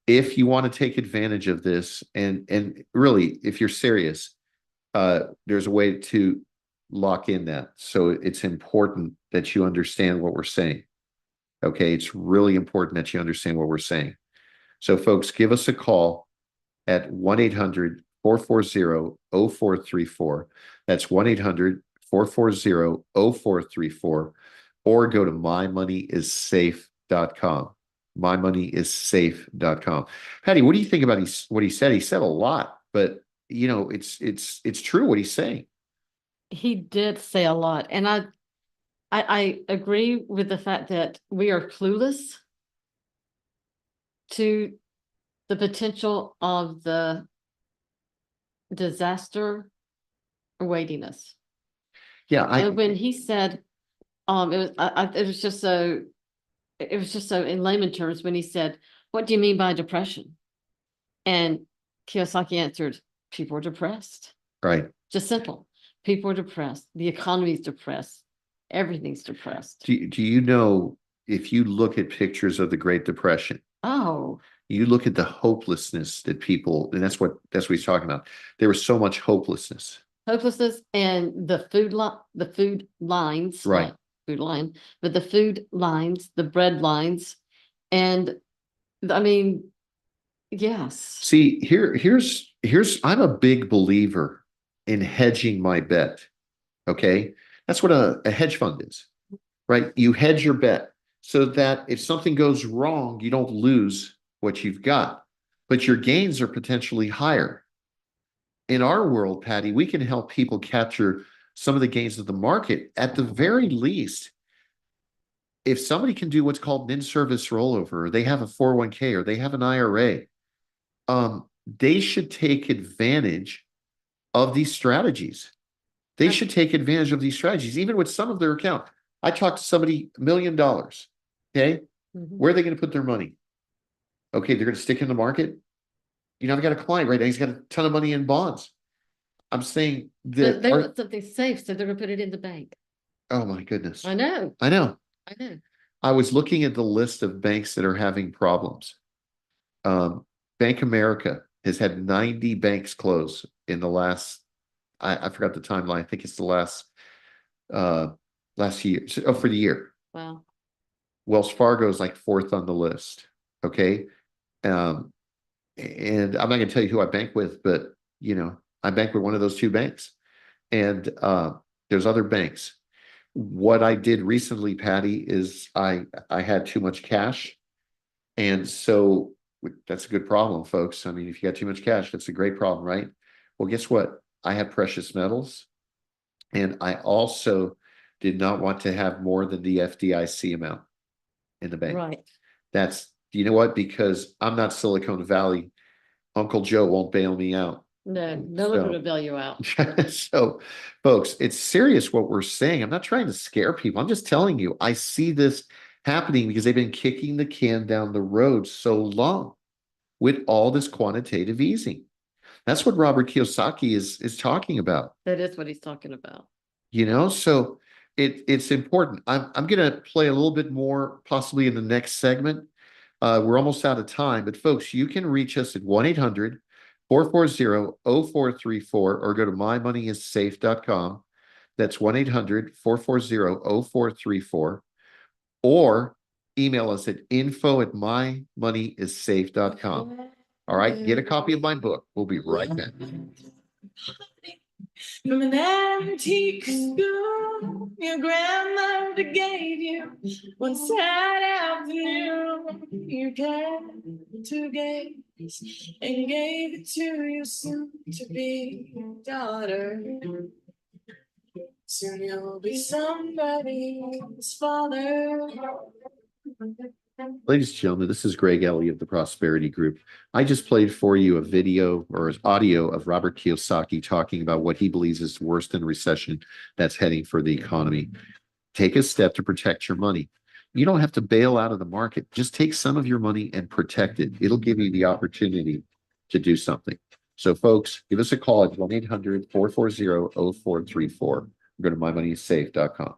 If you want to take advantage of this, and really, if you're serious, there's a way to lock in that. So it's important that you understand what we're saying. Okay, it's really important that you understand what we're saying. So folks, give us a call at 1-800-440-0434. That's 1-800-440-0434. Or go to mymoneyissafe.com. Mymoneyissafe.com. Patty, what do you think about what he said? He said a lot, but you know, it's true what he's saying. He did say a lot, and I agree with the fact that we are clueless to the potential of the disaster awaiting us. Yeah, And when he said, it was just so in layman terms when he said, "What do you mean by depression?" And Kiyosaki answered, "People are depressed." Right. Just simple. People are depressed. The economy's depressed. Everything's depressed. Do you know, if you look at pictures of the Great Depression, Oh, you look at the hopelessness that people, and that's what he's talking about. There was so much hopelessness. hopelessness and the food lines, Right. not food line, but the food lines, the bread lines, and I mean, yes. See, here's I'm a big believer in hedging my bet. Okay. That's what a hedge fund is, right? You hedge your bet so that if something goes wrong, you don't lose what you've got, but your gains are potentially higher. In our world, Patty, we can help people capture some of the gains of the market. At the very least, if somebody can do what's called an in-service rollover, or they have a 401k, or they have an IRA, they should take advantage of these strategies. They should take advantage of these strategies, even with some of their account. I talked to somebody, $1 million. Okay. Where are they going to put their money? Okay. They're going to stick in the market. You know, I've got a client right now. He's got a ton of money in bonds. I'm saying that They want something safe, so they're gonna put it in the bank. oh my goodness. I know. I know. I know. I was looking at the list of banks that are having problems. Bank America has had 90 banks close in the last, I forgot the timeline. I think it's the last year. Oh, for the year. Wow. Wells Fargo is like 4th on the list. Okay. And I'm not gonna tell you who I bank with, but you know, I bank with one of those 2 banks. And there's other banks. What I did recently, Patty, is I had too much cash. And so that's a good problem, folks. I mean, if you got too much cash, that's a great problem, right? Well, guess what? I have precious metals. And I also did not want to have more than the FDIC amount in the bank. Right. That's, you know what? Because I'm not Silicon Valley. Uncle Joe won't bail me out. No one's gonna bail you out. So, folks, it's serious what we're saying. I'm not trying to scare people. I'm just telling you, I see this happening because they've been kicking the can down the road so long with all this quantitative easing. That's what Robert Kiyosaki is talking about. That is what he's talking about. You know, so it's important. I'm going to play a little bit more possibly in the next segment. We're almost out of time, but folks, you can reach us at 1-800-440-0434 or go to mymoneyissafe.com. That's 1-800-440-0434 or email us at info@mymoneyissafe.com. All right, get a copy of my book. We'll be right back. From an antique school your grandmother gave you one sad afternoon. You came to gaze and gave it to your soon-to-be daughter. Soon you'll be somebody's father. Ladies and gentlemen, this is Greg Ellie of the Prosperity Group. I just played for you a video or audio of Robert Kiyosaki talking about what he believes is worse than recession that's heading for the economy. Take a step to protect your money. You don't have to bail out of the market. Just take some of your money and protect it. It'll give you the opportunity to do something. So, folks, give us a call at 1-800-440-0434. Go to mymoneysafe.com.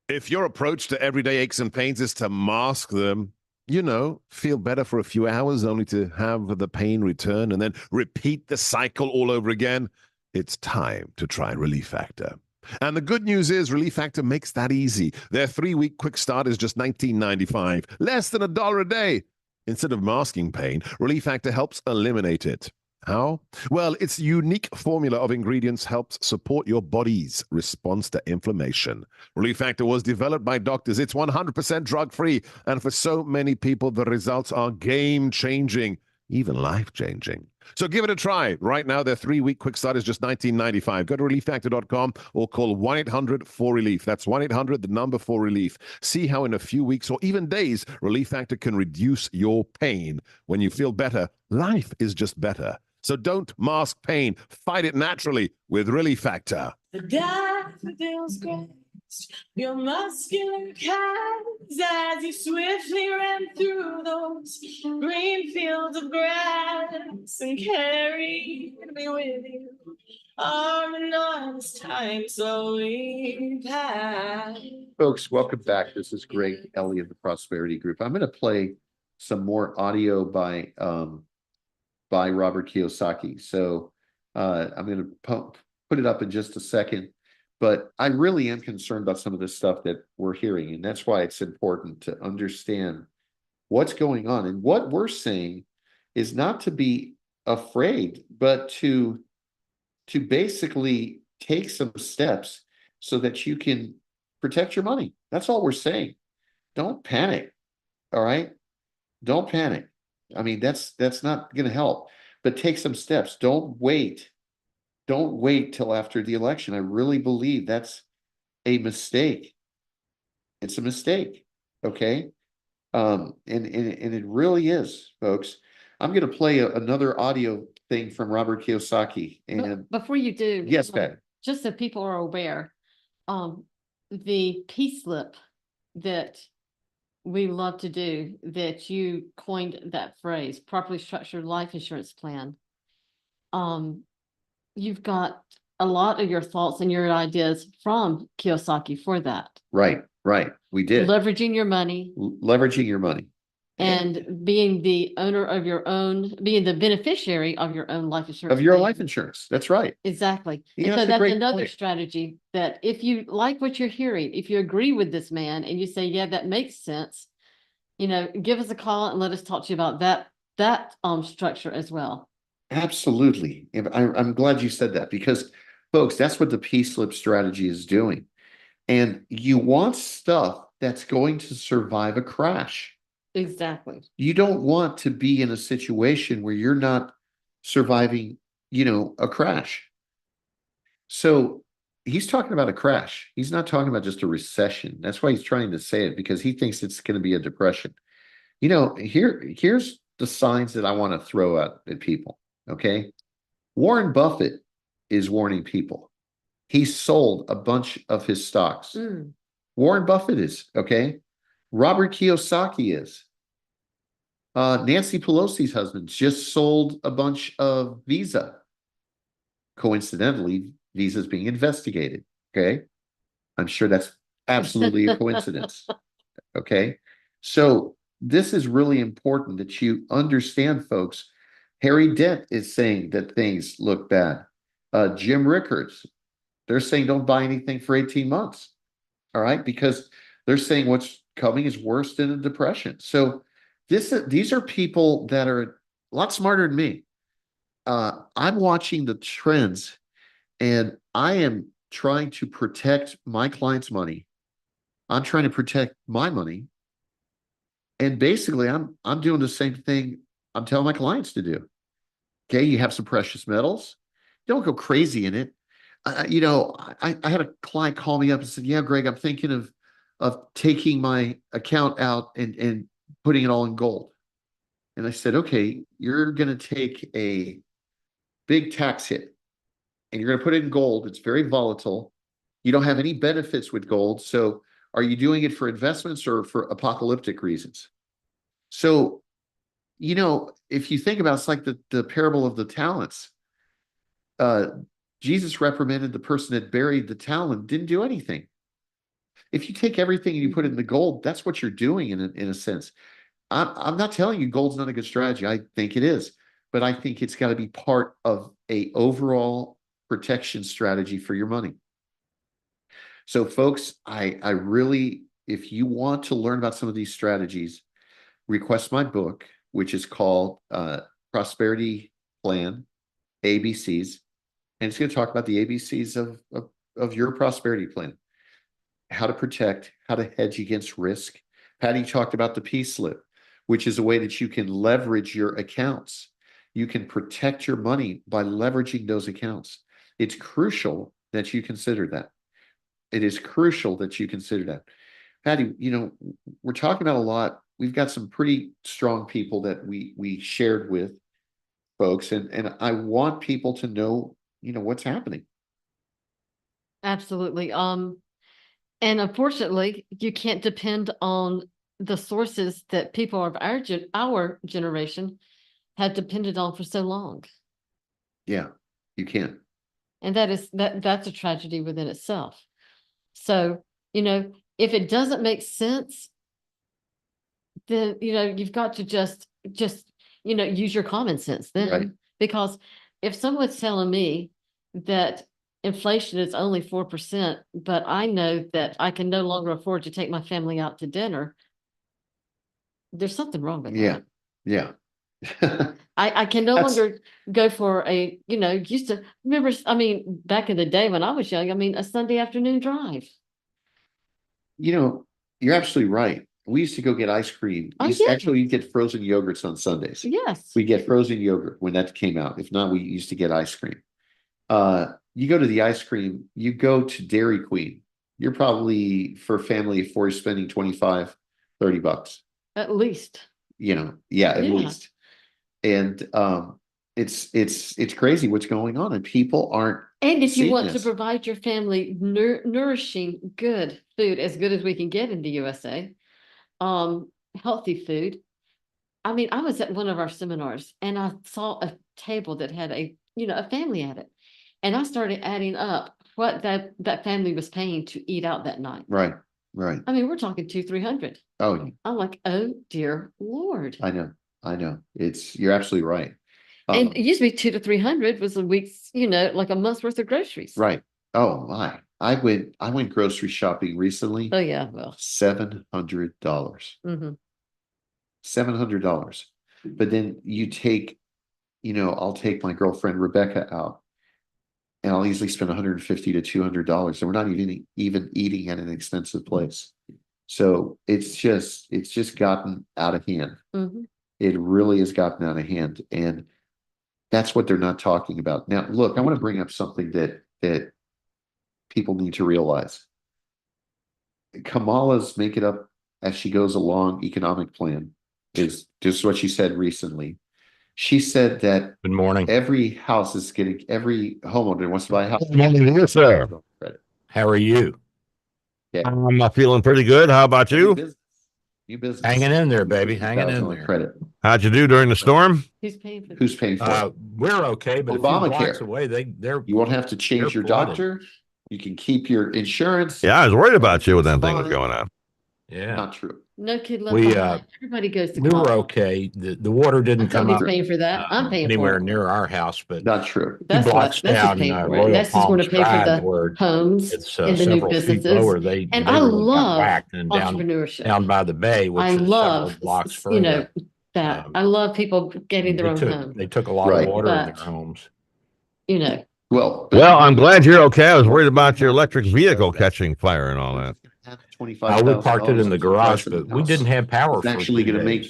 If your approach to everyday aches and pains is to mask them, you know, feel better for a few hours only to have the pain return and then repeat the cycle all over again, it's time to try Relief Factor. And the good news is Relief Factor makes that easy. Their 3-week quick start is just $19.95, less than $1 a day. Instead of masking pain, Relief Factor helps eliminate it. How? Well, its unique formula of ingredients helps support your body's response to inflammation. Relief Factor was developed by doctors. It's 100% drug-free, and for so many people, the results are game-changing, even life-changing. So give it a try. Right now, their 3-week quick start is just $19.95. Go to relieffactor.com or call 1-800-4RELIEF. That's 1-800, the number 4RELIEF. See how in a few weeks or even days, Relief Factor can reduce your pain. When you feel better, life is just better. So don't mask pain. Fight it naturally with Relief Factor. The daffodils grace your muscular calves as you swiftly ran through those green fields of grass and carried me with you. Arm in arm as time slowly passed. Folks, welcome back. This is Greg Ellie of the Prosperity Group. I'm going to play some more audio by Robert Kiyosaki. So I'm going to put it up in just a second. But I really am concerned about some of the stuff that we're hearing. And that's why it's important to understand what's going on. And what we're saying is not to be afraid, but to basically take some steps so that you can protect your money. That's all we're saying. Don't panic. All right? Don't panic. I mean, that's not going to help, but take some steps. Don't wait. Don't wait till after the election. I really believe that's a mistake. It's a mistake. Okay. And it really is, folks. I'm going to play another audio thing from Robert Kiyosaki. And before you do, yes, Pat. just so people are aware, the P-slip that we love to do, that you coined that phrase, properly structured life insurance plan. You've got a lot of your thoughts and your ideas from Kiyosaki for that. Right. We did. Leveraging your money. Leveraging your money. And being the owner of your own, being the beneficiary of your own life insurance. Of your plan. life insurance. That's right. Exactly. Yeah, And so that's a that's great another point. strategy that if you like what you're hearing, if you agree with this man and you say, yeah, that makes sense, give us a call and let us talk to you about that structure as well. Absolutely. And I'm glad you said that because, folks, that's what the P-slip strategy is doing. And you want stuff that's going to survive a crash. Exactly. You don't want to be in a situation where you're not surviving, a crash. So he's talking about a crash. He's not talking about just a recession. That's why he's trying to say it, because he thinks it's going to be a depression. Here's the signs that I want to throw out at people. Okay. Warren Buffett is warning people. He sold a bunch of his stocks. Warren Buffett is, okay. Robert Kiyosaki is. Nancy Pelosi's husband just sold a bunch of Visa. Coincidentally, Visa's being investigated. Okay. I'm sure that's absolutely a coincidence. Okay. So this is really important that you understand, folks. Harry Dent is saying that things look bad. Jim Rickards, they're saying don't buy anything for 18 months. All right. Because they're saying what's coming is worse than a depression. So these are people that are a lot smarter than me. I'm watching the trends and I am trying to protect my clients' money. I'm trying to protect my money. And basically I'm doing the same thing I'm telling my clients to do. Okay, you have some precious metals. Don't go crazy in it. I had a client call me up and said, "Yeah, Greg, I'm thinking of taking my account out and putting it all in gold." And I said, "Okay, you're going to take a big tax hit, and you're going to put it in gold. It's very volatile. You don't have any benefits with gold. So, are you doing it for investments or for apocalyptic reasons?" So, if you think about it, it's like the parable of the talents. Jesus reprimanded the person that buried the talent, didn't do anything. If you take everything and you put it in the gold, that's what you're doing in a sense. I'm not telling you gold's not a good strategy. I think it is, but I think it's got to be part of a overall protection strategy for your money. So, folks, I really, if you want to learn about some of these strategies, request my book, which is called Prosperity Plan, ABCs, and it's going to talk about the ABCs of your prosperity plan. How to protect, how to hedge against risk. Patty talked about the P-slip, which is a way that you can leverage your accounts. You can protect your money by leveraging those accounts. It's crucial that you consider that. It is crucial that you consider that. Patty, you know, we're talking about a lot. We've got some pretty strong people that we shared with folks, and I want people to know, you know, what's happening. Absolutely. And unfortunately, you can't depend on the sources that people of our generation have depended on for so long. Yeah, you can't. And that's a tragedy within itself. So, you know, if it doesn't make sense, then, you know, you've got to just, you know, use your common sense then. Right. Because if someone's telling me that inflation is only 4%, but I know that I can no longer afford to take my family out to dinner, there's something wrong with Yeah, that. yeah. I can no That's- longer go for a, you know, used to remember, I mean, back in the day when I was young, I mean, a Sunday afternoon drive. You know, you're absolutely right. We used to go get ice cream. Oh, yeah. Actually, you get frozen yogurts on Sundays. Yes. We get frozen yogurt when that came out. If not, we used to get ice cream. You go to the ice cream, you go to Dairy Queen. You're probably, for a family of four, spending $25, $30. At least. You know, yeah, at least. And it's crazy what's going on, and people aren't. And if you seeing want to this. provide your family nourishing, good food, as good as we can get in the USA, healthy food. I mean, I was at one of our seminars and I saw a table that had a family at it. And I started adding up what that family was paying to eat out that night. Right, right. I mean, we're talking $200-300. Oh, I'm like, oh dear Lord. I know. You're absolutely right. And it used to be $200-300 was a week's, like a month's worth of groceries. Right. Oh my. I went grocery shopping recently. Oh yeah, well. $700. Mm-hmm. $700. But then you take, I'll take my girlfriend Rebecca out and I'll easily spend $150 to $200. And we're not even eating at an expensive place. So it's just gotten out of hand. Mm-hmm. It really has gotten out of hand. And that's what they're not talking about. Now, look, I want to bring up something that people need to realize. Kamala's make it up as she goes along economic plan is just what she said recently. She said that good morning. Every homeowner wants to buy a house. Good morning to you, sir. How are you? Yeah. I'm feeling pretty good. How about you? New business. Hanging in there, baby. Hanging in there. Credit. How'd you do during the storm? Who's paying for Who's paying for it? We're okay, but a few blocks away, they're you won't have to change your flooded. doctor. You can keep your insurance. Yeah, I was worried about you when that thing was going on. Yeah. Not true. No kid left We, behind. Everybody goes to We were college. okay. The water didn't come Nobody's up paying for that. I'm paying anywhere for it. near our house, but not true. That's blocks just down paying for it. Royal That's just going to Palms pay for Drive, where the homes it's and the new several feet businesses. lower. They And they I really got love whacked and entrepreneurship. down by the bay, which I is love, several blocks further. that. I love people getting their own home. They took a lot of water in their homes. Well, I'm glad you're okay. I was worried about your electric vehicle catching fire and all that. We parked it in the garage, but we didn't have power. It's actually going to make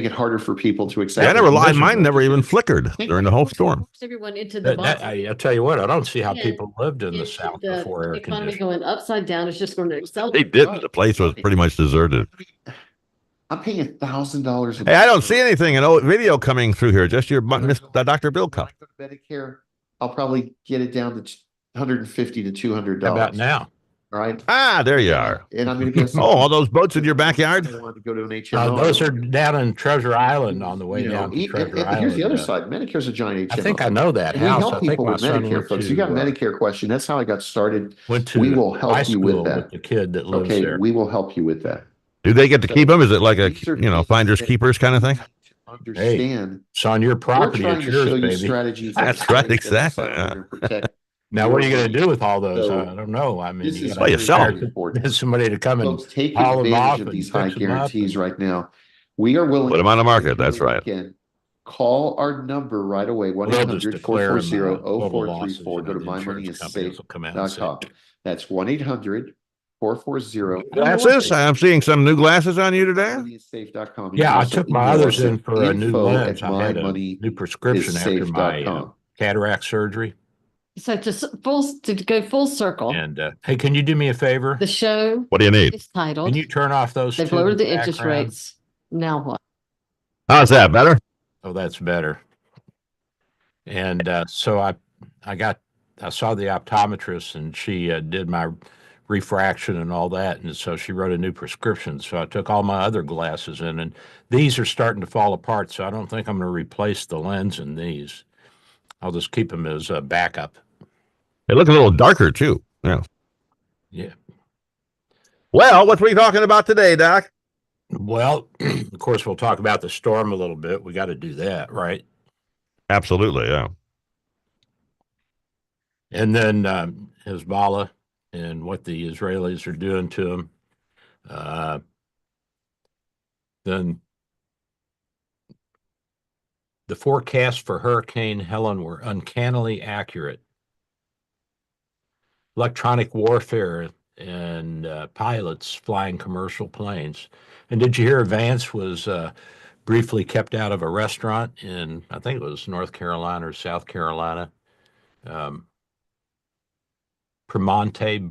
it harder for people to accept. Yeah, I never lied. Mine never even flickered during the whole storm. Everyone into the box. I'll tell you what, I don't see how Yeah. people lived in the South before air economy conditioning. going upside down is just going to They accelerate. didn't. The place was pretty much deserted. I'm paying $1,000. Hey, I don't see anything in video coming through here. Just your Dr. Bill cup. Medicare, I'll probably get it down to $150 to $200. How about now? All right. Ah, there you are. And I'm going to go. All those boats in your backyard? I want to go to an HMO. Those are down in Treasure Island on the way down to Treasure Island. Here's the other side. Medicare's a giant HMO. I think I know that And we house. help I think people my with son Medicare, went folks. to, You got a Medicare question. That's how I got started. Went to we will high help you with school that. the kid that lives Okay, there. we will help you with that. Do they get to keep them? Is it like a finders keepers kind of thing? Understand? It's on your property. We're trying It's to yours, show you baby. strategies. That's right, exactly. Now, what are you going to do with all those? I don't know. I mean, you sell them. Somebody to come and take haul them off advantage of and these fix high them up. guarantees right now. We are willing Put them on the market. That's right. Call our number right away, We'll just declare them, total 1-800-440-0434. losses, Go to the insurance companies will come out and say, mymoneyisssafe.com. That's 1-800-440. Glasses? I'm seeing some new glasses on you today. mymoneyisssafe.com. yeah, I took my others in for a new lens. I had a info@mymoneyissafe.com. new prescription after my cataract surgery. So to go full circle, And hey, can you do me a favor? the show What do you need? is titled, Can you turn off those they've two in lowered the the interest background? rates. Now what? How's that, better? Oh, that's better. And so I saw the optometrist, and she did my refraction and all that, and so she wrote a new prescription. So I took all my other glasses in, and these are starting to fall apart. So I don't think I'm going to replace the lens in these. I'll just keep them as a backup. They look a little darker too. Yeah. Yeah. Well, what are we talking about today, Doc? Well, of course, we'll talk about the storm a little bit. We got to do that, right? Absolutely, yeah. And then Hezbollah and what the Israelis are doing to them. Then the forecasts for Hurricane Helen were uncannily accurate. Electronic warfare and pilots flying commercial planes. And did you hear Vance was briefly kept out of a restaurant in, I think it was North Carolina or South Carolina? Permonte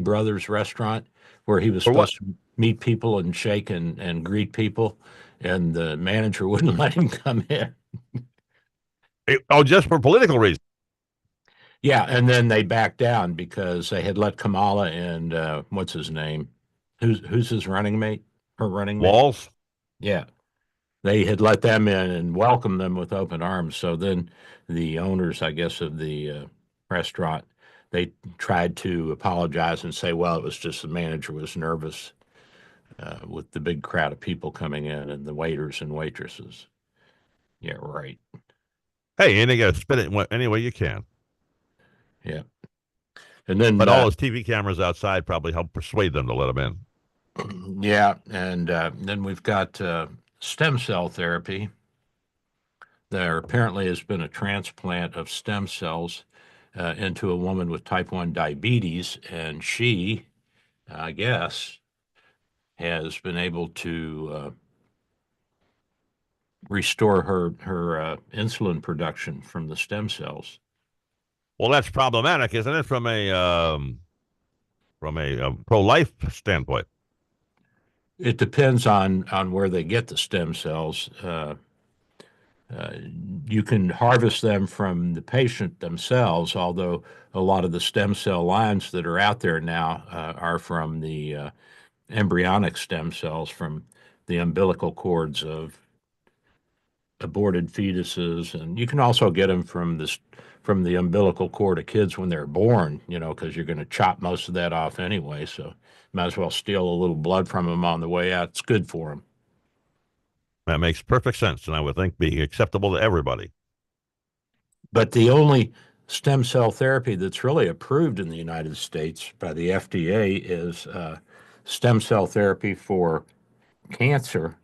Brothers restaurant, where he was supposed to meet people and shake and greet people, and the manager wouldn't let him come in. Oh, just for political reasons. Yeah, and then they backed down because they had let Kamala and what's his name? Who's his running mate? Her running mate? Walls? Yeah. They had let them in and welcomed them with open arms. So then the owners, I guess, of the restaurant, they tried to apologize and say, well, it was just the manager was nervous with the big crowd of people coming in and the waiters and waitresses. Yeah, right. Hey, and they got to spin it any way you can. Yeah. And then, but all those TV cameras outside probably help persuade them to let them in. Yeah, and then we've got stem cell therapy. There apparently has been a transplant of stem cells into a woman with type 1 diabetes, and she, I guess, has been able to restore her insulin production from the stem cells. Well, that's problematic, isn't it, from a pro-life standpoint? It depends on where they get the stem cells. You can harvest them from the patient themselves, although a lot of the stem cell lines that are out there now are from the embryonic stem cells from the umbilical cords of aborted fetuses, and you can also get them from the umbilical cord of kids when they're born, because you're going to chop most of that off anyway, so might as well steal a little blood from them on the way out. It's good for them. That makes perfect sense, and I would think being acceptable to everybody. But the only stem cell therapy that's really approved in the United States by the FDA is stem cell therapy for cancer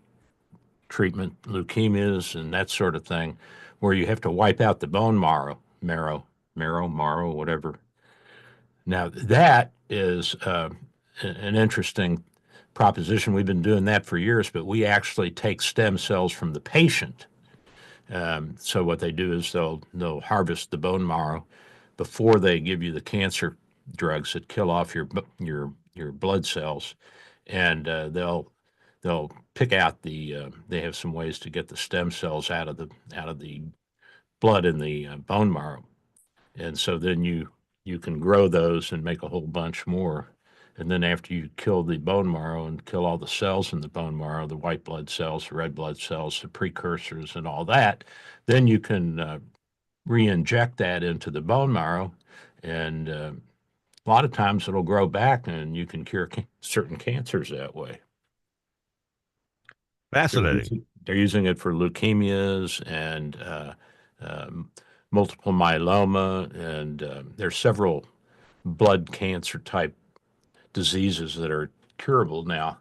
treatment, leukemias, and that sort of thing, where you have to wipe out the bone marrow, whatever. Now, that is an interesting proposition. We've been doing that for years, but we actually take stem cells from the patient. So what they do is they'll harvest the bone marrow before they give you the cancer drugs that kill off your blood cells, and they'll pick out they have some ways to get the stem cells out of the blood in the bone marrow, and so then you can grow those and make a whole bunch more. And then after you kill the bone marrow and kill all the cells in the bone marrow, the white blood cells, the red blood cells, the precursors and all that, then you can re-inject that into the bone marrow, and a lot of times it'll grow back and you can cure certain cancers that way. Fascinating. They're using it for leukemias and multiple myeloma, and there's several blood cancer type diseases that are curable now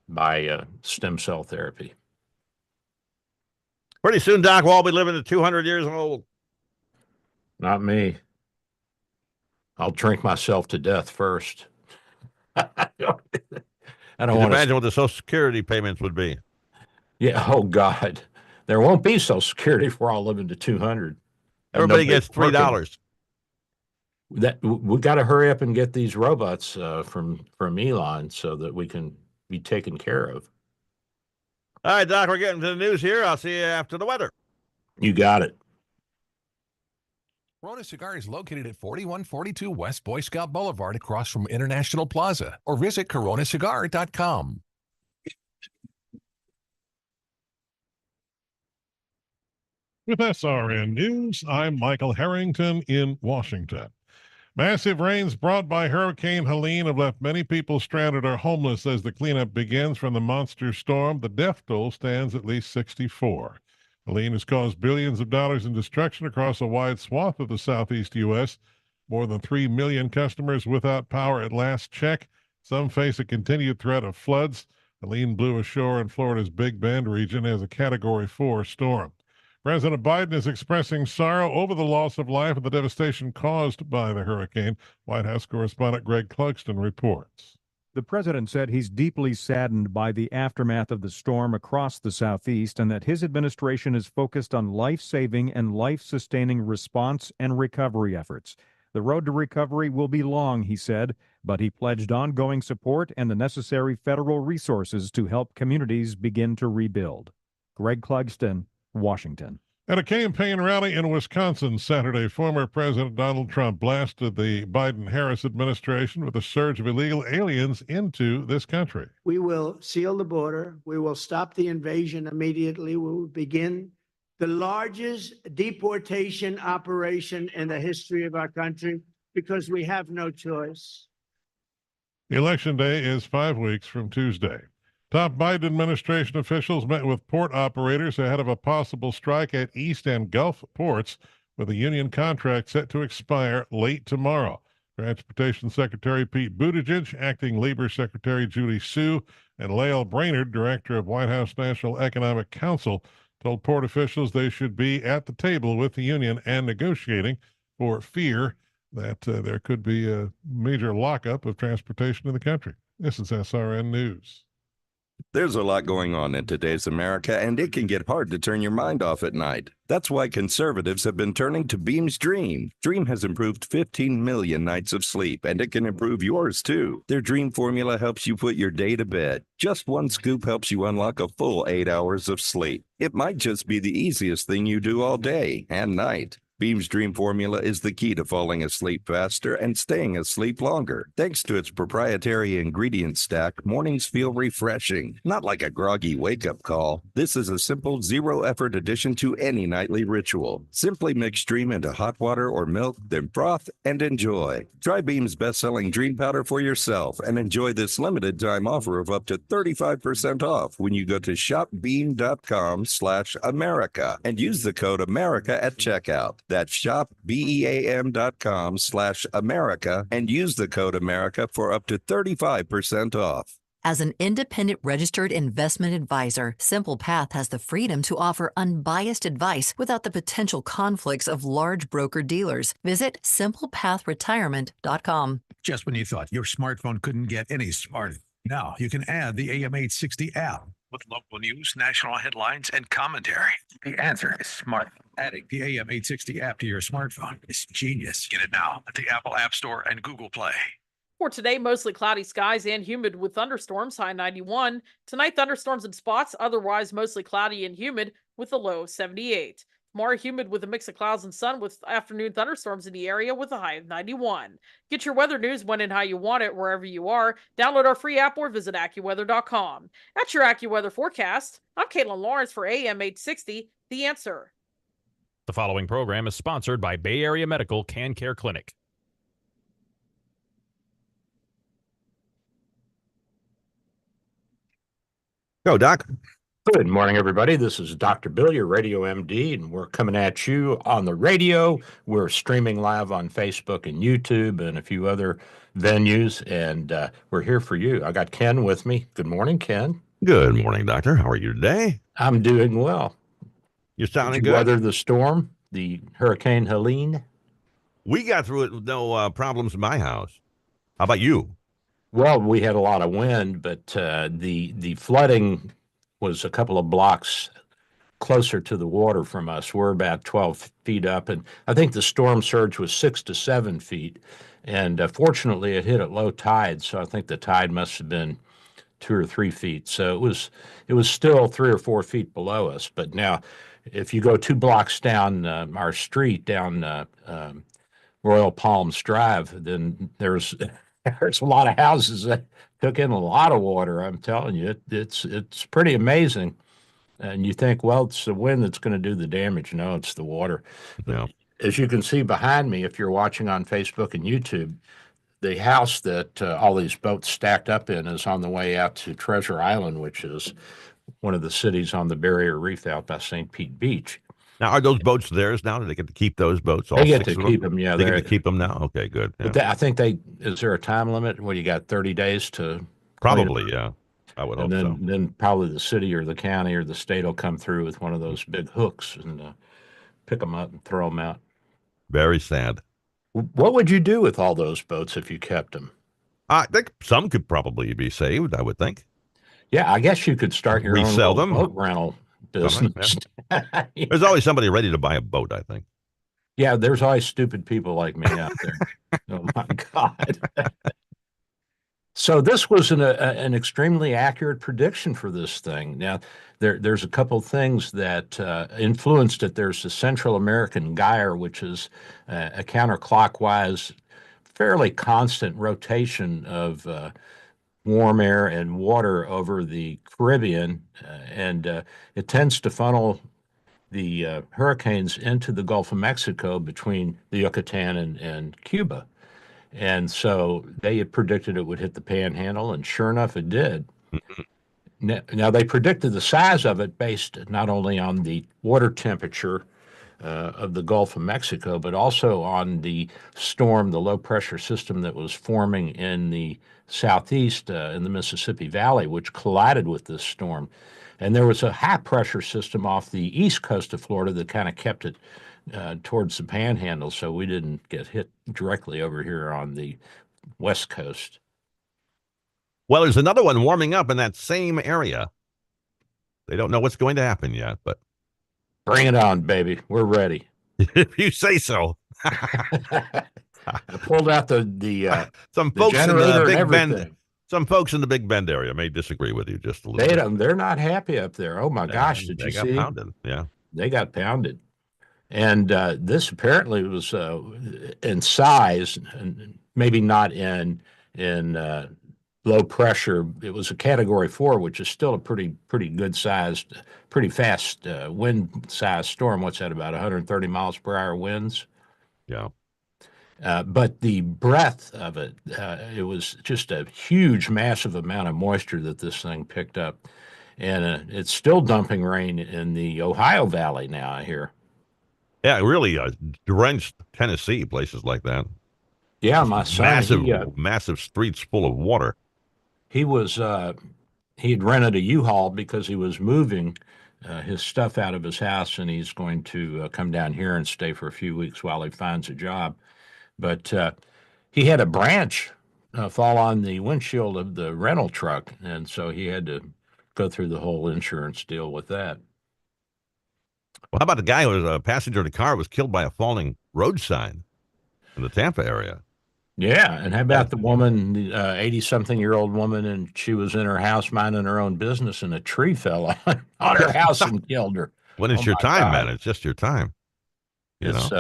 by stem cell therapy. Pretty soon, Doc, we'll all be living to 200 years old. Not me. I'll drink myself to death first. I don't Can you want imagine what the Social Security payments would be? Yeah. Oh God, there won't be Social Security if we're all living to 200. Everybody gets $3. That we got to hurry up and get these robots from Elon so that we can be taken care of. All right, Doc, we're getting to the news here. I'll see you after the weather. You got it. Corona Cigar is located at 4142 West Boy Scout Boulevard across from International Plaza, or visit coronacigar.com. With SRN News, I'm Michael Harrington in Washington. Massive rains brought by Hurricane Helene have left many people stranded or homeless as the cleanup begins from the monster storm. The death toll stands at least 64. Helene has caused billions of dollars in destruction across a wide swath of the southeast U.S. More than 3 million customers without power at last check. Some face a continued threat of floods. Helene blew ashore in Florida's Big Bend region as a Category 4 storm. President Biden is expressing sorrow over the loss of life and the devastation caused by the hurricane. White House correspondent Greg Clugston reports. The president said he's deeply saddened by the aftermath of the storm across the Southeast and that his administration is focused on life-saving and life-sustaining response and recovery efforts. The road to recovery will be long, he said, but he pledged ongoing support and the necessary federal resources to help communities begin to rebuild. Greg Clugston, Washington. At a campaign rally in Wisconsin Saturday, former President Donald Trump blasted the Biden-Harris administration with a surge of illegal aliens into this country. We will seal the border. We will stop the invasion immediately. We will begin the largest deportation operation in the history of our country because we have no choice. Election day is 5 weeks from Tuesday. Top Biden administration officials met with port operators ahead of a possible strike at East and Gulf ports, with a union contract set to expire late tomorrow. Transportation Secretary Pete Buttigieg, Acting Labor Secretary Julie Su, and Lael Brainerd, Director of White House National Economic Council, told port officials they should be at the table with the union and negotiating for fear that there could be a major lockup of transportation in the country. This is SRN News. There's a lot going on in today's America, and it can get hard to turn your mind off at night. That's why conservatives have been turning to Beam's Dream. Dream has improved 15 million nights of sleep, and it can improve yours too. Their Dream formula helps you put your day to bed. Just one scoop helps you unlock a full 8 hours of sleep. It might just be the easiest thing you do all day and night. Beam's Dream formula is the key to falling asleep faster and staying asleep longer. Thanks to its proprietary ingredient stack, mornings feel refreshing, not like a groggy wake-up call. This is a simple, zero-effort addition to any nightly ritual. Simply mix Dream into hot water or milk, then froth and enjoy. Try Beam's best-selling Dream Powder for yourself and enjoy this limited-time offer of up to 35% off when you go to shopbeam.com/America and use the code America at checkout. That's shopbeam.com/America and use the code America for up to 35% off. As an independent registered investment advisor, Simple Path has the freedom to offer unbiased advice without the potential conflicts of large broker-dealers. Visit simplepathretirement.com. Just when you thought your smartphone couldn't get any smarter, now you can add the AM860 app. With local news, national headlines, and commentary. The answer is smart. Adding the AM860 app to your smartphone is genius. Get it now at the Apple App Store and Google Play. For today, mostly cloudy skies and humid with thunderstorms, high 91. Tonight, thunderstorms in spots, otherwise mostly cloudy and humid with a low 78. More humid with a mix of clouds and sun with afternoon thunderstorms in the area with a high of 91. Get your weather news when and how you want it wherever you are. Download our free app or visit AccuWeather.com. That's your AccuWeather forecast. I'm Caitlin Lawrence for AM 860, The Answer. The following program is sponsored by Bay Area Medical Can Care Clinic. Go, Doc. Good morning, everybody. This is Dr. Bill, your radio MD, and we're coming at you on the radio. We're streaming live on Facebook and YouTube and a few other venues, and we're here for you. I got Ken with me. Good morning, Ken. Good morning, Doctor. How are you today? I'm doing well. You're sounding Did you good. weather the storm, the Hurricane Helene? We got through it with no problems in my house. How about you? Well, we had a lot of wind, but the flooding was a couple of blocks closer to the water from us. We're about 12 feet up, and I think the storm surge was 6 to 7 feet. And fortunately, it hit at low tide, so I think the tide must have been 2 or 3 feet. So it was still 3 or 4 feet below us. But now, if you go 2 blocks down our street, down Royal Palms Drive, then there's a lot of houses that took in a lot of water. I'm telling you, it's pretty amazing. And you think, well, it's the wind that's going to do the damage. No, it's the water. Yeah. As you can see behind me, if you're watching on Facebook and YouTube, the house that all these boats stacked up in is on the way out to Treasure Island, which is one of the cities on the Barrier Reef out by St. Pete Beach. Now, are those boats theirs now? Do they get to keep those boats? All They get 6 to of keep them, yeah. They get to keep them now? Okay, good. Yeah. But I think is there a time limit? Well, you got 30 days to Probably, yeah. I would and hope so. then probably the city or the county or the state will come through with one of those big hooks and pick them up and throw them out. Very sad. What would you do with all those boats if you kept them? I think some could probably be saved, I would think. Yeah, I guess you could start your Resell own them. boat rental business. Yeah. There's always somebody ready to buy a boat, I think. Yeah, there's always stupid people like me out there. Oh my God. So this was an extremely accurate prediction for this thing. Now, there's a couple things that influenced it. There's the Central American gyre, which is a counterclockwise, fairly constant rotation of warm air and water over the Caribbean, and it tends to funnel the hurricanes into the Gulf of Mexico between the Yucatan and Cuba. And so they had predicted it would hit the Panhandle, and sure enough, it did. Now, they predicted the size of it based not only on the water temperature of the Gulf of Mexico, but also on the storm, the low pressure system that was forming in the southeast in the Mississippi Valley, which collided with this storm. And there was a high pressure system off the east coast of Florida that kind of kept it towards the Panhandle, so we didn't get hit directly over here on the west coast. Well, there's another one warming up in that same area. They don't know what's going to happen yet, but bring it on, baby. We're ready. If you say so. I pulled out the some the folks in the Big everything. Bend. Some folks in the Big Bend area may disagree with you just a little bit. They're not happy up there. Oh my gosh, did you see? They got pounded. Yeah, they got pounded. And this apparently was in size, and maybe not in low pressure. It was a Category 4, which is still a pretty good sized, pretty fast wind size storm. What's that, about 130 miles per hour winds? Yeah. But the breadth of it, it was just a huge, massive amount of moisture that this thing picked up. And it's still dumping rain in the Ohio Valley now, I hear. Yeah, really drenched Tennessee, places like that. Yeah, my son. Massive streets full of water. He was, he'd rented a U-Haul because he was moving his stuff out of his house, and he's going to come down here and stay for a few weeks while he finds a job. But he had a branch fall on the windshield of the rental truck, and so he had to go through the whole insurance deal with that. Well, how about the guy who was a passenger in the car was killed by a falling road sign in the Tampa area? Yeah, and how about the woman, the 80-something-year-old woman, and she was in her house minding her own business, and a tree fell on her house and killed her. When it's your time, man. It's just your time. It's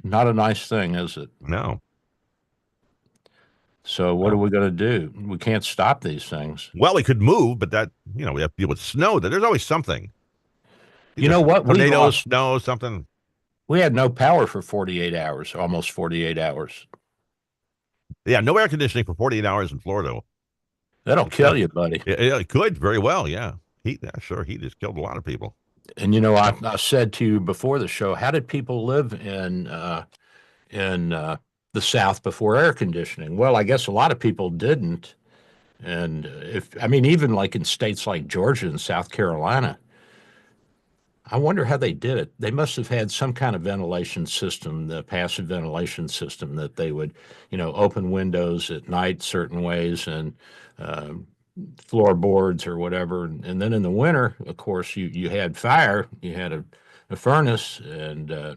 not a nice thing, is it? No. So what are we going to do? We can't stop these things. Well, we could move, but that, we have to deal with snow. There's always something. You know what? Tornadoes, snow, something. We had no power for 48 hours, almost 48 hours. Yeah, no air conditioning for 48 hours in Florida. That'll kill you, buddy. It could, very well, yeah. Heat has killed a lot of people. And I said to you before the show, how did people live in the South before air conditioning? Well, I guess a lot of people didn't. And even like in states like Georgia and South Carolina, I wonder how they did it. They must have had some kind of ventilation system, the passive ventilation system that they would, open windows at night certain ways and uh, floorboards or whatever. And then in the winter, of course, you had fire, you had a furnace, and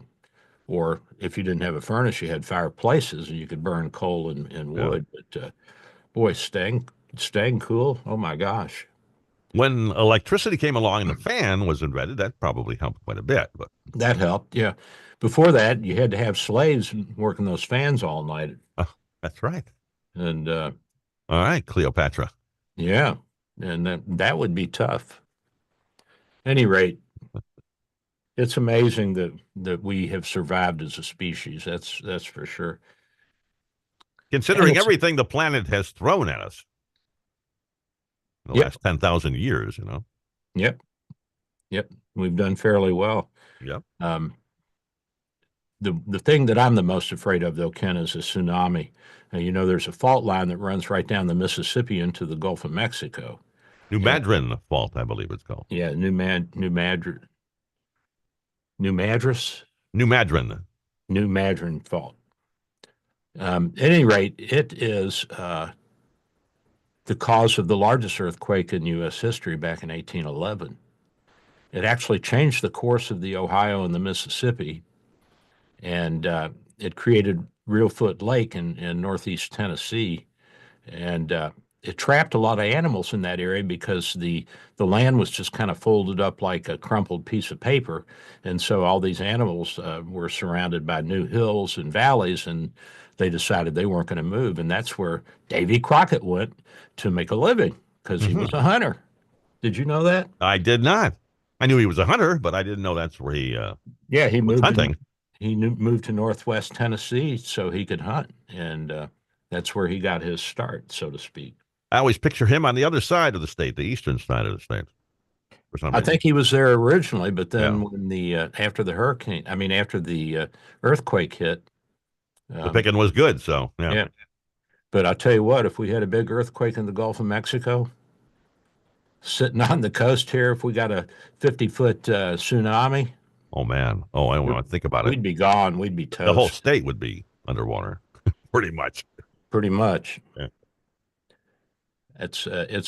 or if you didn't have a furnace, you had fireplaces and you could burn coal and Yeah. wood. But boy, staying cool. Oh my gosh. When electricity came along and the fan was invented, that probably helped quite a bit. But That helped, yeah. Before that, you had to have slaves working those fans all night. That's right. And all right, Cleopatra. yeah, and that would be tough. Any rate, it's amazing that we have survived as a species. That's for sure. Considering everything the planet has thrown at us in the last 10,000 years, Yep. We've done fairly well. Yep. The thing that I'm the most afraid of, though, Ken, is a tsunami. There's a fault line that runs right down the Mississippi into the Gulf of Mexico. New Madrid Fault, I believe it's called. Yeah, New Madrid Fault. At any rate, it is the cause of the largest earthquake in U.S. history back in 1811. It actually changed the course of the Ohio and the Mississippi, and it created Reelfoot Lake in northeast Tennessee, and it trapped a lot of animals in that area because the land was just kind of folded up like a crumpled piece of paper, and so all these animals were surrounded by new hills and valleys, and they decided they weren't going to move, and that's where Davy Crockett went to make a living because he was a hunter. Did you know that? I did not. I knew he was a hunter, but I didn't know that's where he he was moved hunting. Moved to northwest Tennessee so he could hunt, and that's where he got his start, so to speak. I always picture him on the other side of the state, the eastern side of the state. For some I reason. think he was there originally, but then when after the earthquake hit, the picking was good. So yeah. But I'll tell you what, if we had a big earthquake in the Gulf of Mexico, sitting on the coast here, if we got a 50-foot tsunami, oh man, I don't want to think about it. We'd be gone. We'd be toast. The whole state would be underwater, pretty much. Pretty much. Yeah. It's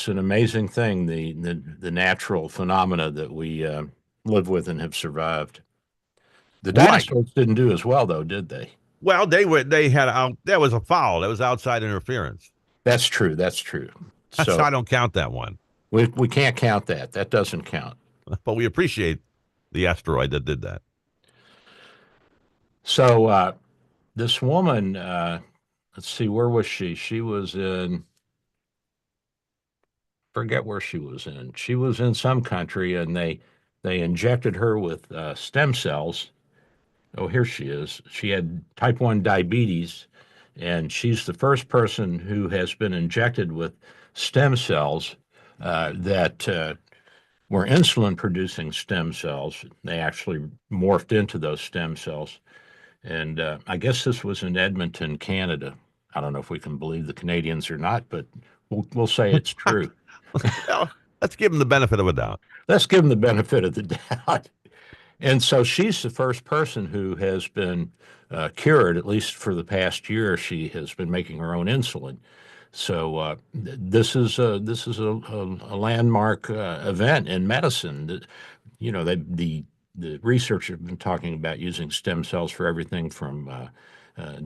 an amazing thing, the natural phenomena that we live with and have survived. The dinosaurs didn't do as well, though, did they? Well, that was a foul. That was outside interference. That's true. So I don't count that one. We can't count that. That doesn't count. But we appreciate the asteroid that did that. So this woman, let's see, where was she? She was in, forget where she was in. She was in some country, and they injected her with stem cells. Oh, here she is. She had type 1 diabetes, and she's the first person who has been injected with stem cells that were insulin-producing stem cells. They actually morphed into those stem cells. And I guess this was in Edmonton, Canada. I don't know if we can believe the Canadians or not, but we'll say it's true. Well, let's give them the benefit of a doubt. Let's give them the benefit of the doubt. And so she's the first person who has been cured, at least for the past year. She has been making her own insulin. So this is a landmark event in medicine. The researchers have been talking about using stem cells for everything from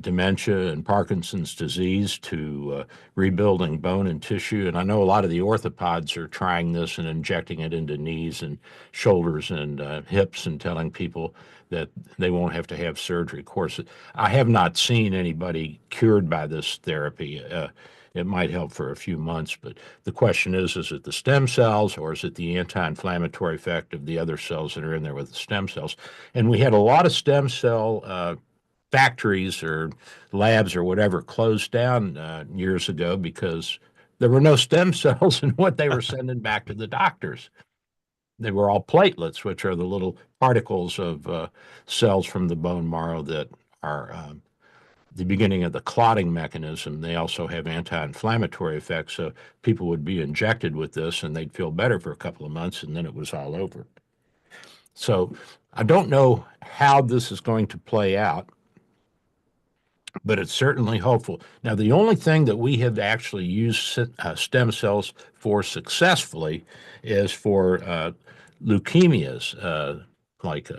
dementia and Parkinson's disease to rebuilding bone and tissue. And I know a lot of the orthopods are trying this and injecting it into knees and shoulders and hips and telling people that they won't have to have surgery. Of course, I have not seen anybody cured by this therapy. It might help for a few months, but the question is it the stem cells or is it the anti-inflammatory effect of the other cells that are in there with the stem cells? And we had a lot of stem cell factories or labs or whatever closed down years ago because there were no stem cells in what they were sending back to the doctors. They were all platelets, which are the little particles of cells from the bone marrow that are the beginning of the clotting mechanism. They also have anti-inflammatory effects. So people would be injected with this and they'd feel better for a couple of months and then it was all over. So I don't know how this is going to play out, but it's certainly hopeful. Now, the only thing that we have actually used stem cells for successfully is for leukemias, like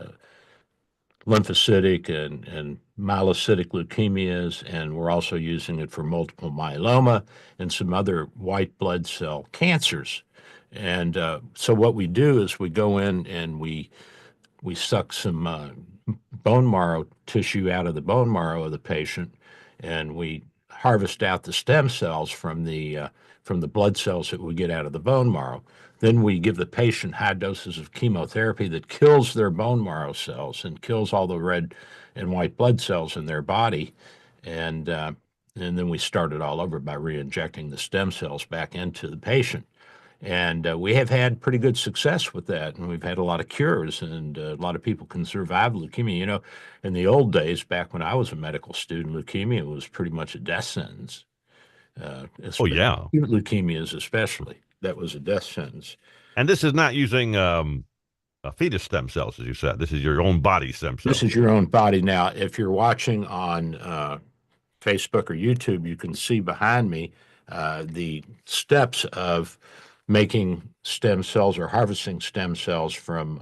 lymphocytic and myelocytic leukemias, and we're also using it for multiple myeloma and some other white blood cell cancers. And so what we do is we go in and we suck some bone marrow tissue out of the bone marrow of the patient, and we harvest out the stem cells from the blood cells that we get out of the bone marrow. Then we give the patient high doses of chemotherapy that kills their bone marrow cells and kills all the red and white blood cells in their body, and then we start it all over by re-injecting the stem cells back into the patient. And we have had pretty good success with that, and we've had a lot of cures, and a lot of people can survive leukemia. You know, in the old days, back when I was a medical student, leukemia was pretty much a death sentence. Oh, yeah. Leukemias especially, that was a death sentence. And this is not using fetus stem cells, as you said. This is your own body stem cells. This is your own body. Now, if you're watching on Facebook or YouTube, you can see behind me the steps of making stem cells or harvesting stem cells from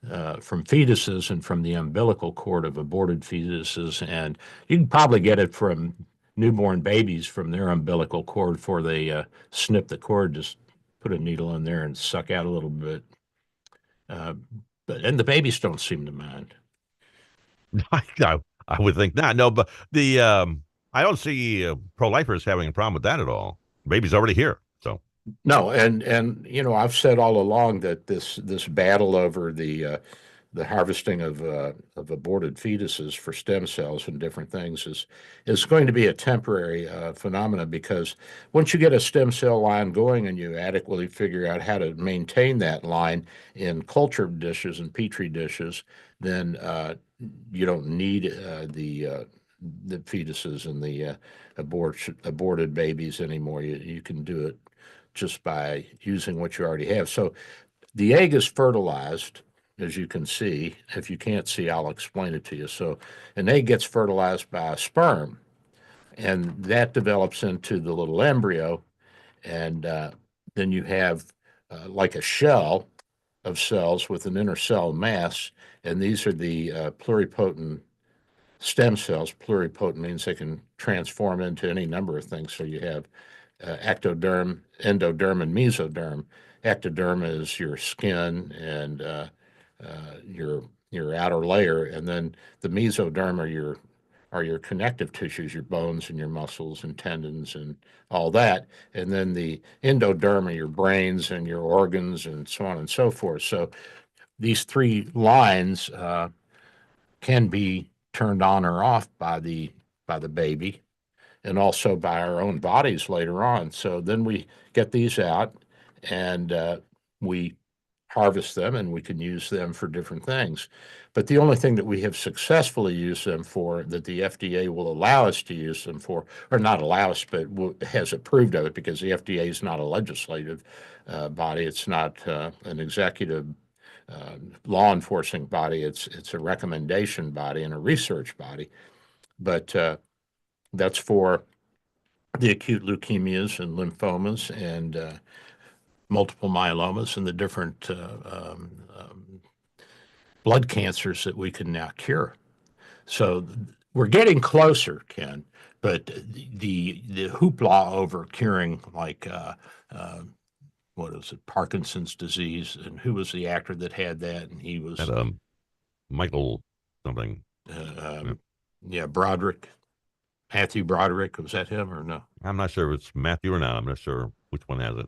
fetuses and from the umbilical cord of aborted fetuses. And you can probably get it from newborn babies from their umbilical cord before they snip the cord. Just put a needle in there and suck out a little bit. And the babies don't seem to mind. I would think not. No, but I don't see pro-lifers having a problem with that at all. Baby's already here, so. No, and you know, I've said all along that this battle over the harvesting of aborted fetuses for stem cells and different things is going to be a temporary phenomenon, because once you get a stem cell line going and you adequately figure out how to maintain that line in culture dishes and petri dishes, then you don't need the fetuses and the aborted babies anymore. You can do it just by using what you already have. So the egg is fertilized, as you can see. If you can't see, I'll explain it to you. So an egg gets fertilized by a sperm, and that develops into the little embryo, and then you have like a shell of cells with an inner cell mass, and these are the pluripotent stem cells. Pluripotent means they can transform into any number of things. So you have ectoderm, endoderm, and mesoderm. Ectoderm is your skin and your outer layer, and then the mesoderm are your connective tissues, your bones and your muscles and tendons and all that, and then the endoderm are your brains and your organs and so on and so forth. So these three lines can be turned on or off by the baby, and also by our own bodies later on. So then we get these out, and we harvest them, and we can use them for different things. But the only thing that we have successfully used them for, that the FDA will allow us to use them for, or not allow us, but has approved of it, because the FDA is not a legislative body. It's not an executive law enforcing body. It's a recommendation body and a research body. But that's for the acute leukemias and lymphomas and multiple myelomas and the different blood cancers that we can now cure. So we're getting closer, Ken, but the hoopla over curing, like what is it, Parkinson's disease, and who was the actor that had that? And he was Michael something. Yeah, Broderick. Matthew Broderick, was that him or no? I'm not sure if it's Matthew or not. I'm not sure which one has it.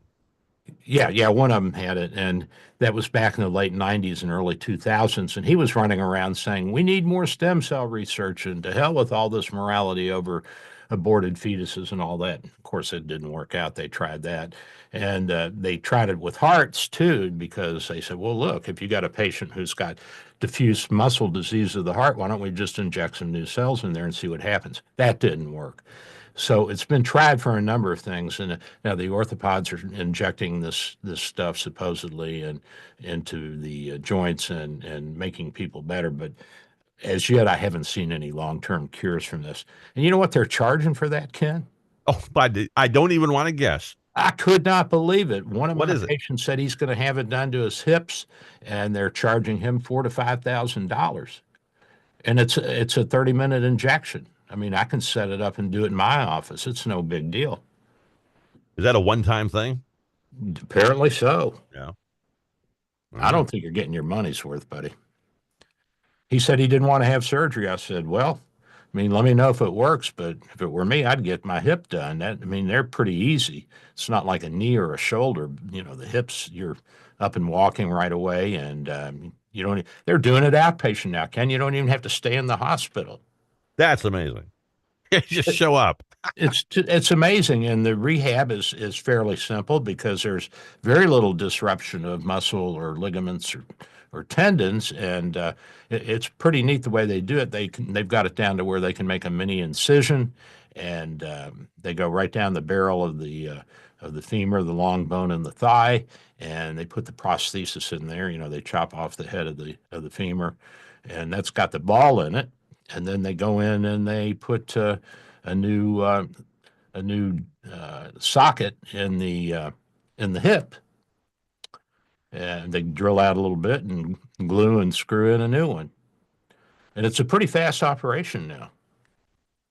Yeah, one of them had it, and that was back in the late 90s and early 2000s, and he was running around saying, we need more stem cell research, and to hell with all this morality over aborted fetuses and all that. Of course, it didn't work out. They tried that, and they tried it with hearts, too, because they said, well, look, if you got a patient who's got diffuse muscle disease of the heart, why don't we just inject some new cells in there and see what happens? That didn't work. So it's been tried for a number of things, and now the orthopods are injecting this stuff supposedly and into the joints and making people better. But as yet, I haven't seen any long-term cures from this. And you know what they're charging for that, Ken? Oh, I don't even want to guess. I could not believe it. One of What my is it? patients said he's going to have it done to his hips, and they're charging him $4,000 to $5,000. And it's a 30-minute injection. I mean, I can set it up and do it in my office. It's no big deal. Is that a one-time thing? Apparently so. Yeah. I don't think you're getting your money's worth, buddy. He said he didn't want to have surgery. I said, well, I mean, let me know if it works, but if it were me, I'd get my hip done. I mean, they're pretty easy. It's not like a knee or a shoulder. You know, the hips, you're up and walking right away, and you don't. They're doing it outpatient now, Ken. You don't even have to stay in the hospital. That's amazing. Just show up. It's amazing, and the rehab is fairly simple because there's very little disruption of muscle or ligaments or tendons, and it's pretty neat the way they do it. They've got it down to where they can make a mini incision, and they go right down the barrel of the femur, the long bone in the thigh, and they put the prosthesis in there. You know, they chop off the head of the femur, and that's got the ball in it, and then they go in and they put a new socket in the hip, and they drill out a little bit and glue and screw in a new one. And it's a pretty fast operation now.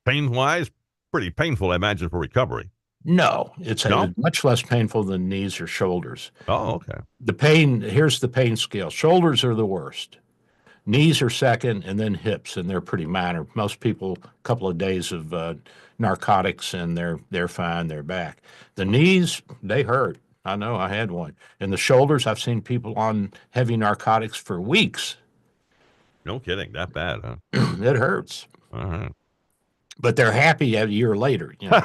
Pain-wise, pretty painful, I imagine, for recovery. No, it's much less painful than knees or shoulders. Oh, okay. The pain, here's the pain scale. Shoulders are the worst. Knees are second, and then hips, and they're pretty minor. Most people, a couple of days of narcotics, and they're fine. They're back. The knees, they hurt. I know, I had one. And the shoulders, I've seen people on heavy narcotics for weeks. No kidding, that bad, huh? It hurts. All right. But they're happy a year later. You know?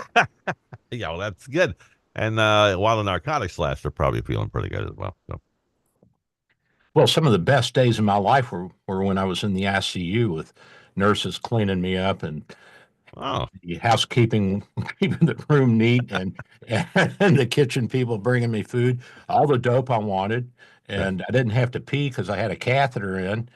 Yeah, well, that's good. And while the narcotics last, they're probably feeling pretty good as well. So. Well, some of the best days of my life were when I was in the ICU with nurses cleaning me up and the housekeeping, keeping the room neat, and the kitchen people bringing me food, all the dope I wanted, and I didn't have to pee because I had a catheter in.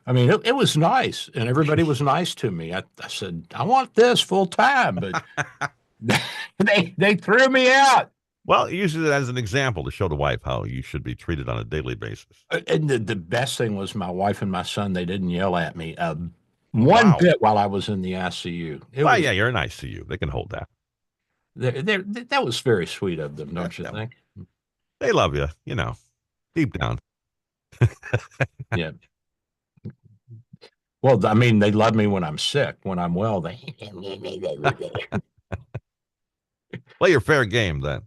I mean, it was nice, and everybody was nice to me. I said, I want this full time, but they threw me out. Well, use it as an example to show the wife how you should be treated on a daily basis. And the best thing was my wife and my son, they didn't yell at me one bit while I was in the ICU. Yeah, you're an ICU. They can hold that. That was very sweet of them, don't you think? They love you, you know, deep down. Yeah. Well, I mean, they love me when I'm sick. When I'm well, they... Well, you're fair game then.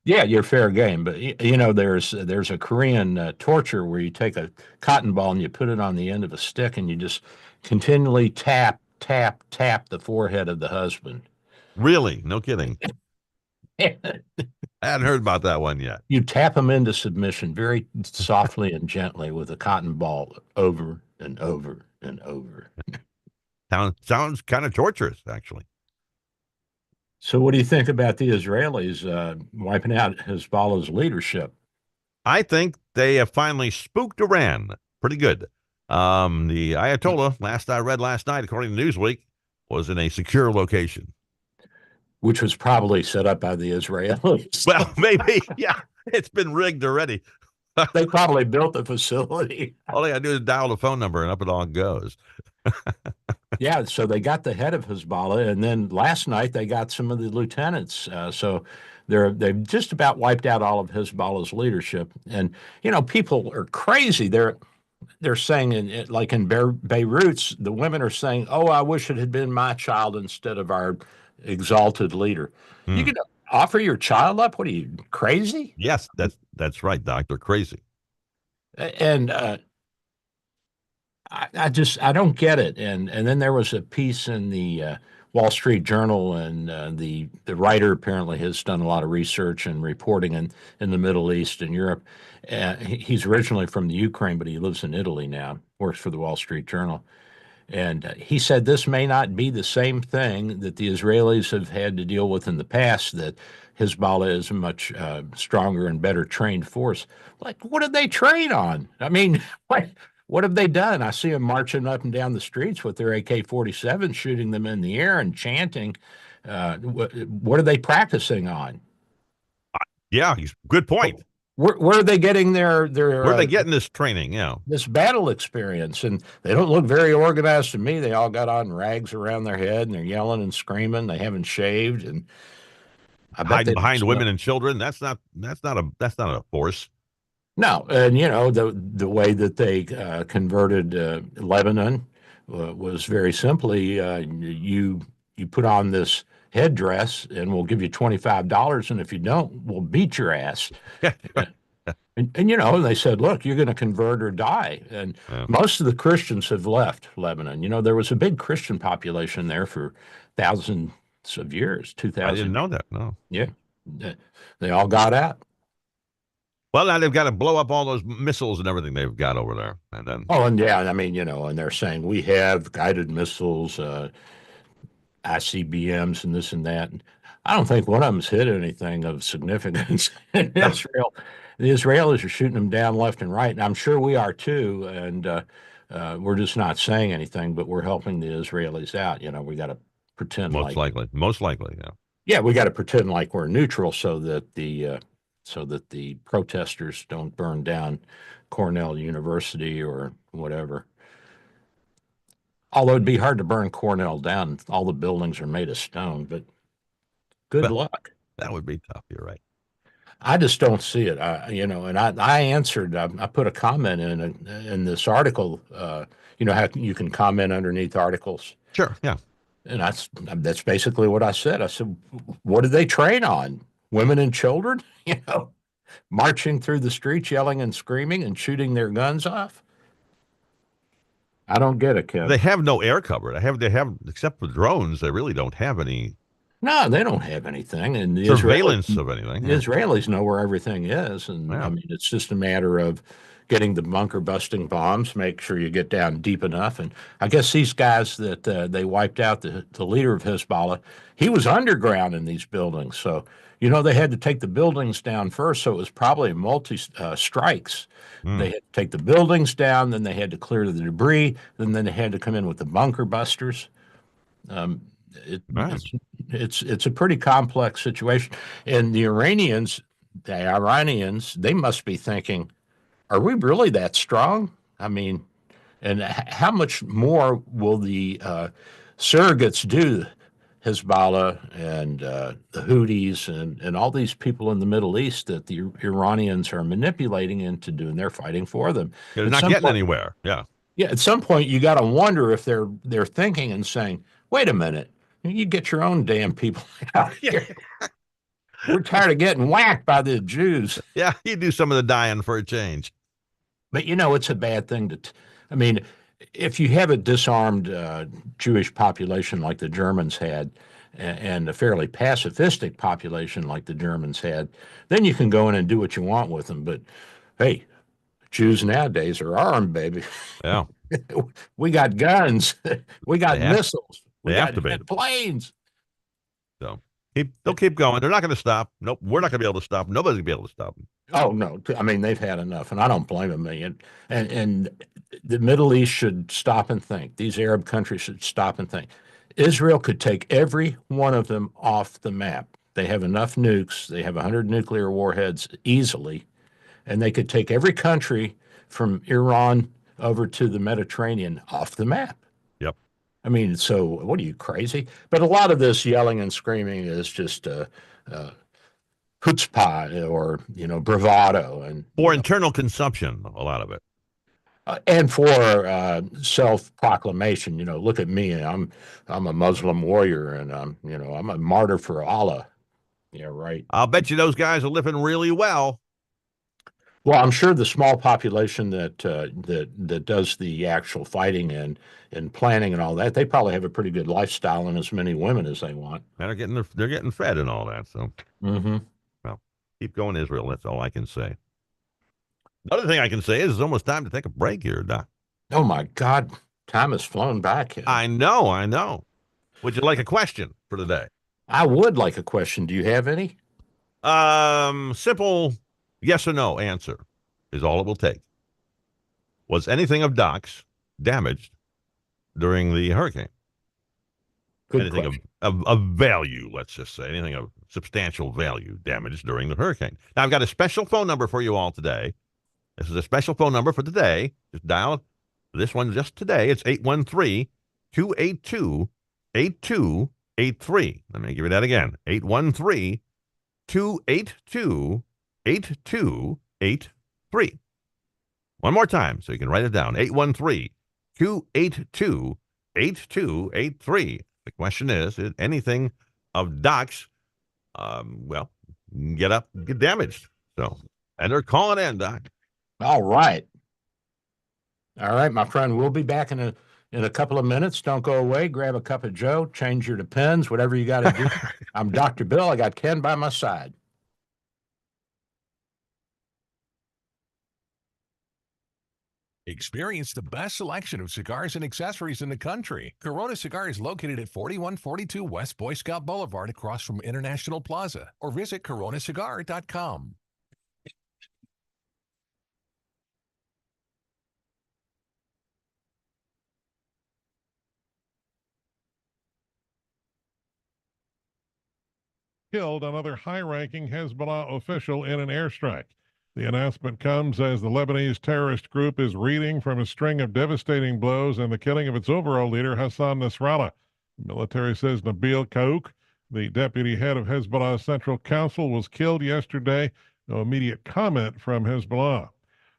Yeah, you're fair game. But, you know, there's a Korean torture where you take a cotton ball and you put it on the end of a stick and you just continually tap the forehead of the husband. Really? No kidding. I hadn't heard about that one yet. You tap him into submission very softly and gently with a cotton ball over and over and over. Sounds kind of torturous, actually. So what do you think about the Israelis wiping out Hezbollah's leadership? I think they have finally spooked Iran pretty good. The Ayatollah, last I read last night, according to Newsweek, was in a secure location. Which was probably set up by the Israelis. Well, maybe. Yeah, it's been rigged already. They probably built the facility. All they got to do is dial the phone number and up it all goes. Yeah, so they got the head of Hezbollah, and then last night they got some of the lieutenants. So they've just about wiped out all of Hezbollah's leadership. And you know, people are crazy. They're saying in Beirut, the women are saying, "Oh, I wish it had been my child instead of our exalted leader." You can offer your child up? What are you, crazy? Yes, that's right, Doc. They're crazy. And I don't get it. And then there was a piece in the Wall Street Journal, and the writer apparently has done a lot of research and reporting in the Middle East and Europe. He's originally from the Ukraine, but he lives in Italy now, works for the Wall Street Journal. And he said this may not be the same thing that the Israelis have had to deal with in the past, that Hezbollah is a much stronger and better trained force. Like, what did they train on? I mean, what have they done? I see them marching up and down the streets with their AK-47, shooting them in the air and chanting. What are they practicing on? Yeah, good point. Where are they getting their Where are they getting this training? Yeah. This battle experience? And they don't look very organized to me. They all got on rags around their head and they're yelling and screaming. They haven't shaved, and I bet hiding they behind women and children. That's not a force. No, and the way that they converted Lebanon was very simply you put on this headdress and we'll give you $25, and if you don't, we'll beat your ass. And they said, look, you're going to convert or die. And most of the Christians have left Lebanon. There was a big Christian population there for thousands of years, 2,000. I didn't know that. No. Yeah, they all got out. Well, now they've got to blow up all those missiles and everything they've got over there, and then. Oh, and yeah, I mean, and they're saying we have guided missiles, ICBMs, and this and that. And I don't think one of them's hit anything of significance in Israel. The Israelis are shooting them down left and right, and I'm sure we are too. And we're just not saying anything, but we're helping the Israelis out. We got to pretend most likely, yeah. Yeah, we got to pretend like we're neutral so that the protesters don't burn down Cornell University or whatever. Although it'd be hard to burn Cornell down. All the buildings are made of stone, but good luck. That would be tough. You're right. I just don't see it. And I answered, I put a comment in this article, how you can comment underneath articles. Sure, yeah. And that's basically what I said. I said, what did they train on? Women and children? Marching through the streets, yelling and screaming and shooting their guns off? I don't get it, Kevin. They have no air cover. They have except for drones, they really don't have any. No, they don't have anything. And the surveillance of anything. The Israelis know where everything is. And I mean, it's just a matter of getting the bunker busting bombs, make sure you get down deep enough. And I guess these guys that they wiped out, the leader of Hezbollah, he was underground in these buildings. So, they had to take the buildings down first. So it was probably strikes. They had to take the buildings down, then they had to clear the debris, then they had to come in with the bunker busters. It's a pretty complex situation. And the Iranians, they must be thinking, are we really that strong? I mean, and how much more will the surrogates do? Hezbollah and the Houthis and all these people in the Middle East that the Iranians are manipulating into doing. They're fighting for them. They're not getting anywhere. Yeah. Yeah. At some point, you got to wonder if they're thinking and saying, "Wait a minute, you get your own damn people out here. We're tired of getting whacked by the Jews." Yeah, you do some of the dying for a change. But it's a bad thing I mean, if you have a disarmed Jewish population like the Germans had, and a fairly pacifistic population like the Germans had, then you can go in and do what you want with them. But hey, Jews nowadays are armed, baby. Yeah. We got guns. We got missiles. We got planes. So they'll keep going. They're not going to stop. Nope. We're not going to be able to stop. Nobody's going to be able to stop them. Oh, no. I mean, they've had enough, and I don't blame them. And the Middle East should stop and think. These Arab countries should stop and think. Israel could take every one of them off the map. They have enough nukes. They have 100 nuclear warheads easily, and they could take every country from Iran over to the Mediterranean off the map. Yep. I mean, so what are you, crazy? But a lot of this yelling and screaming is just chutzpah or bravado and for internal consumption, a lot of it, and for self-proclamation. Look at me, I'm a Muslim warrior, and I'm a martyr for Allah. Yeah, right. I'll bet you those guys are living really well. Well, I'm sure the small population that does the actual fighting and planning and all that, they probably have a pretty good lifestyle and as many women as they want. And they're getting fed and all that. So. Mm-hmm. Well, keep going, Israel. That's all I can say. Another thing I can say is it's almost time to take a break here, Doc. Oh, my God. Time has flown by, Ken. I know, I know. Would you like a question for today? I would like a question. Do you have any? Simple yes or no answer is all it will take. Was anything of Doc's damaged during the hurricane? Good anything question. of value, let's just say, anything of substantial value damaged during the hurricane. Now, I've got a special phone number for you all today. This is a special phone number for today. Just dial this one just today. It's 813-282-8283. Let me give you that again. 813-282-8283. One more time so you can write it down. 813-282-8283. The question is anything of Doc's, get damaged. So, and they're calling in, Doc. All right. All right, my friend. We'll be back in a couple of minutes. Don't go away. Grab a cup of Joe. Change your Depends. Whatever you got to do. I'm Dr. Bill. I got Ken by my side. Experience the best selection of cigars and accessories in the country. Corona Cigar is located at 4142 West Boy Scout Boulevard across from International Plaza, or visit coronacigar.com. Killed another high-ranking Hezbollah official in an airstrike. The announcement comes as the Lebanese terrorist group is reeling from a string of devastating blows and the killing of its overall leader, Hassan Nasrallah. The military says Nabil Kaouk, the deputy head of Hezbollah's Central Council, was killed yesterday. No immediate comment from Hezbollah.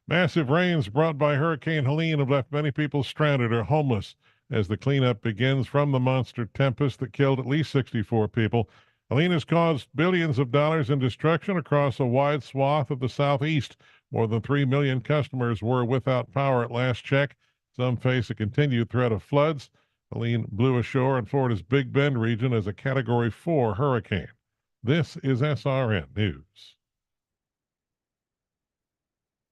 Massive rains brought by Hurricane Helene have left many people stranded or homeless as the cleanup begins from the monster tempest that killed at least 64 people. Helene has caused billions of dollars in destruction across a wide swath of the southeast. More than 3 million customers were without power at last check. Some face a continued threat of floods. Helene blew ashore in Florida's Big Bend region as a Category 4 hurricane. This is SRN News.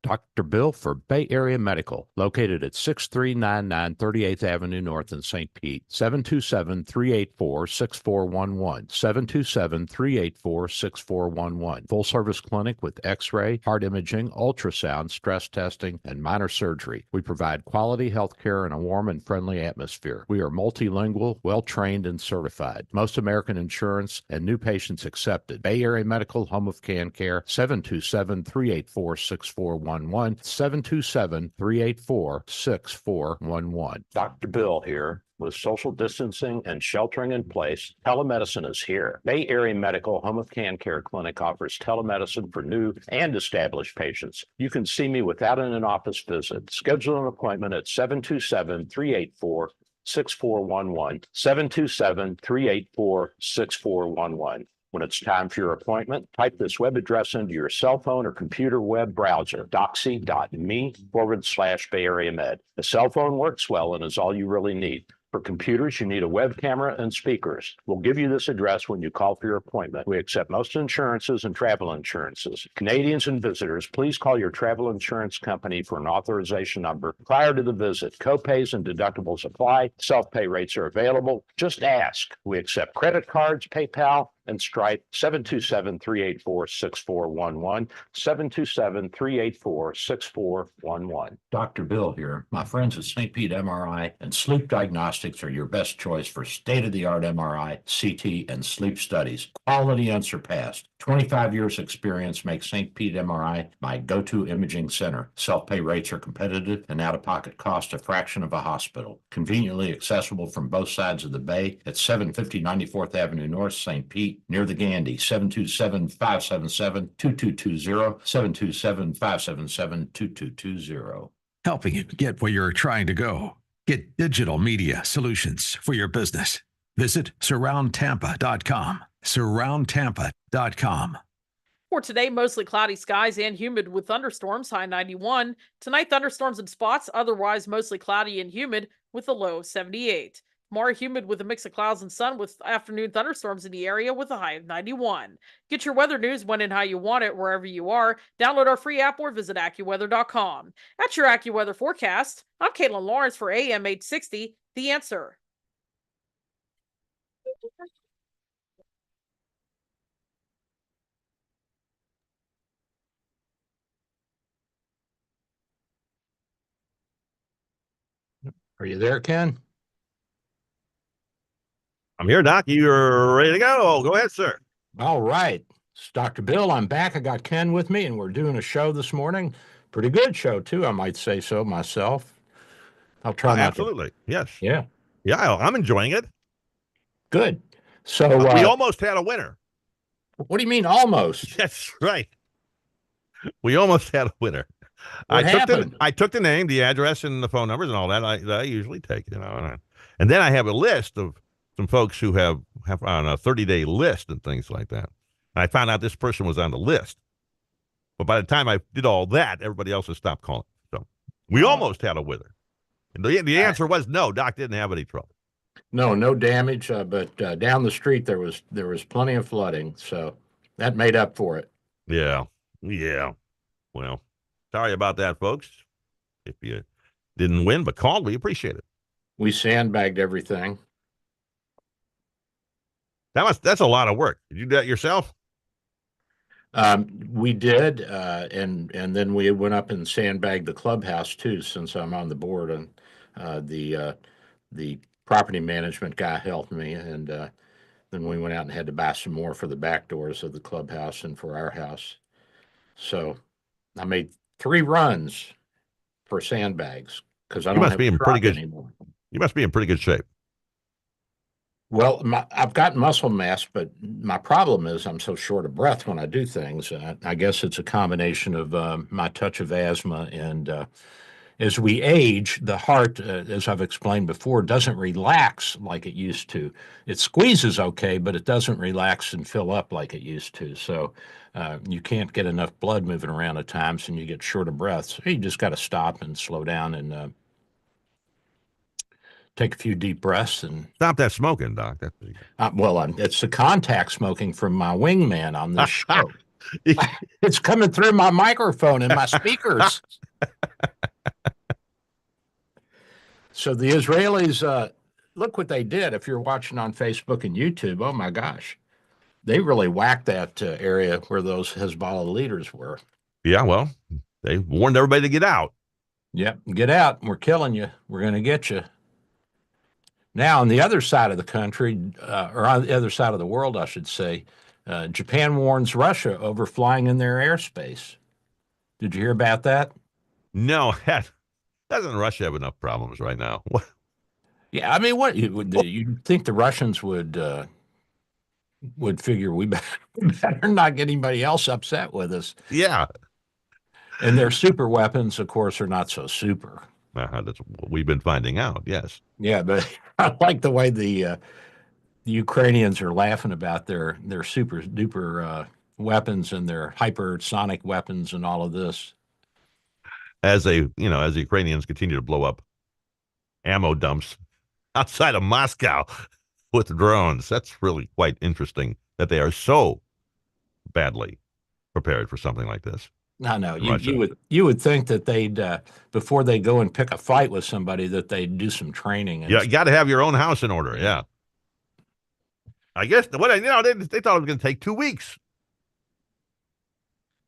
Dr. Bill for Bay Area Medical, located at 6399 38th Avenue North in St. Pete, 727-384-6411, 727-384-6411. Full service clinic with x-ray, heart imaging, ultrasound, stress testing, and minor surgery. We provide quality health care in a warm and friendly atmosphere. We are multilingual, well-trained, and certified. Most American insurance and new patients accepted. Bay Area Medical, home of Can Care, 727-384-6411. 727-384-6411. Dr. Bill here. With social distancing and sheltering in place, telemedicine is here. Bay Area Medical Home of Can Care Clinic offers telemedicine for new and established patients. You can see me without an in-office visit. Schedule an appointment at 727-384-6411, 727-384-6411. When it's time for your appointment, type this web address into your cell phone or computer web browser, doxy.me/Bay Area Med. The cell phone works well and is all you really need. For computers, you need a web camera and speakers. We'll give you this address when you call for your appointment. We accept most insurances and travel insurances. Canadians and visitors, please call your travel insurance company for an authorization number prior to the visit. Copays and deductibles apply. Self-pay rates are available. Just ask. We accept credit cards, PayPal, and Stripe. 727-384-6411, 727-384-6411. Dr. Bill here. My friends at St. Pete MRI and Sleep Diagnostics are your best choice for state-of-the-art MRI, CT, and sleep studies. Quality unsurpassed. 25 years experience makes St. Pete MRI my go-to imaging center. Self-pay rates are competitive and out-of-pocket cost a fraction of a hospital. Conveniently accessible from both sides of the bay at 750 94th Avenue North, St. Pete, near the Gandhi. 727-577-2220, 727-577-2220. Helping you get where you're trying to go. Get digital media solutions for your business. Visit surroundtampa.com. surroundtampa.com. For today, mostly cloudy skies and humid with thunderstorms, high 91. Tonight, thunderstorms in spots, otherwise mostly cloudy and humid with a low 78. Tomorrow, humid with a mix of clouds and sun with afternoon thunderstorms in the area with a high of 91. Get your weather news when and how you want it wherever you are. Download our free app or visit AccuWeather.com. That's your AccuWeather forecast. I'm Caitlin Lawrence for AM 860, The Answer. Are you there, Ken? I'm here, Doc. You're ready to go. Go ahead, sir. All right. It's Dr. Bill. I'm back. I got Ken with me, and we're doing a show this morning. Pretty good show, too, I might say so myself. I'll try not to. Absolutely. Yes. Yeah. Yeah, I'm enjoying it. Good. So we almost had a winner. What do you mean almost? That's right. We almost had a winner. What happened? I took the name, the address, and the phone numbers and all that. I usually take, and then I have a list of some folks who have on a 30-day list and things like that. And I found out this person was on the list. But by the time I did all that, everybody else has stopped calling. So we almost had a winner. And the answer was no. Doc didn't have any trouble. No damage, but down the street there was plenty of flooding, so that made up for it. Yeah. Well, sorry about that, folks. If you didn't win but called, we appreciate it. We sandbagged everything. That's a lot of work. Did you do that yourself? We did, and then we went up and sandbagged the clubhouse too, since I'm on the board, and the property management guy helped me, and then we went out and had to buy some more for the back doors of the clubhouse and for our house. So I made 3 runs for sandbags because I don't have a truck anymore. You must be in pretty good shape. Well, I've got muscle mass, but my problem is I'm so short of breath when I do things. I guess it's a combination of my touch of asthma, and as we age, the heart, as I've explained before, doesn't relax like it used to. It squeezes okay, but it doesn't relax and fill up like it used to. So you can't get enough blood moving around at times, and you get short of breath. So you just got to stop and slow down and take a few deep breaths and stop that smoking, Doc. It's the contact smoking from my wingman on this show. It's coming through my microphone and my speakers. So the Israelis, look what they did. If you're watching on Facebook and YouTube, oh my gosh, they really whacked that area where those Hezbollah leaders were. Yeah, well, they warned everybody to get out. Yep, get out. We're killing you. We're going to get you. Now, on the other side of the country, or on the other side of the world, I should say, Japan warns Russia over flying in their airspace. Did you hear about that? No, doesn't Russia have enough problems right now? What? Yeah, I mean, what you think the Russians would figure we better not get anybody else upset with us? Yeah, and their super weapons, of course, are not so super. That's what we've been finding out. Yes. Yeah, but I like the way the Ukrainians are laughing about their super duper weapons and their hypersonic weapons and all of this. As the Ukrainians continue to blow up ammo dumps outside of Moscow with drones, that's really quite interesting that they are so badly prepared for something like this. I know you would think that they'd before they go and pick a fight with somebody that they'd do some training. Yeah, you got to have your own house in order. Yeah, I guess they thought it was going to take 2 weeks.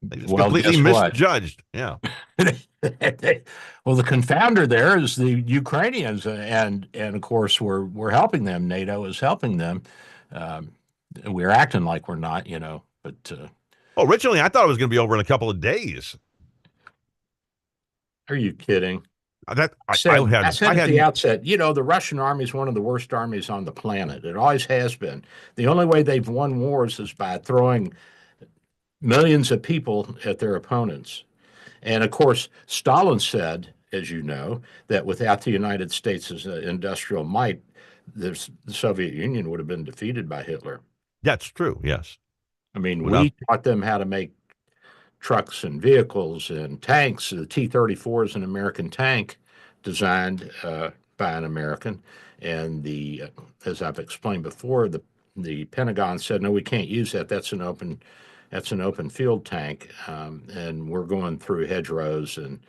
They just completely misjudged. Yeah. Well, the confounder there is the Ukrainians, and of course we're helping them. NATO is helping them. We're acting like we're not, but. Originally, I thought it was going to be over in a couple of days. Are you kidding? I said at the outset, the Russian army is one of the worst armies on the planet. It always has been. The only way they've won wars is by throwing millions of people at their opponents. And of course, Stalin said, as you know, that without the United States' industrial might, the Soviet Union would have been defeated by Hitler. That's true, yes. I mean, we taught them how to make trucks and vehicles and tanks. The T-34 is an American tank designed by an American. And as I've explained before, the Pentagon said, no, we can't use that. That's an open field tank, and we're going through hedgerows and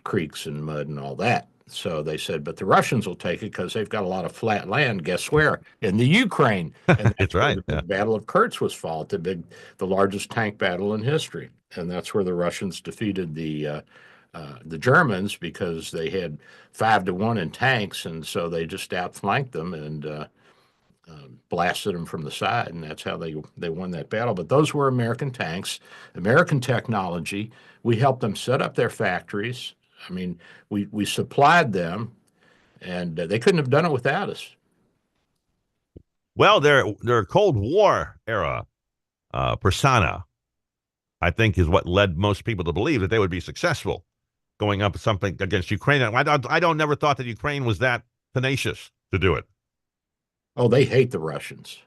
creeks and mud and all that. So they said, but the Russians will take it because they've got a lot of flat land. Guess where? In the Ukraine. And That's right. The Battle of Kursk was fought, the largest tank battle in history, and that's where the Russians defeated the Germans because they had 5-1 in tanks, and so they just outflanked them and blasted them from the side, and that's how they won that battle. But those were American tanks, American technology. We helped them set up their factories. I mean, we supplied them, and they couldn't have done it without us. Well, their Cold War era persona, I think, is what led most people to believe that they would be successful going up something against Ukraine. I don't never thought that Ukraine was that tenacious to do it. Oh, they hate the Russians.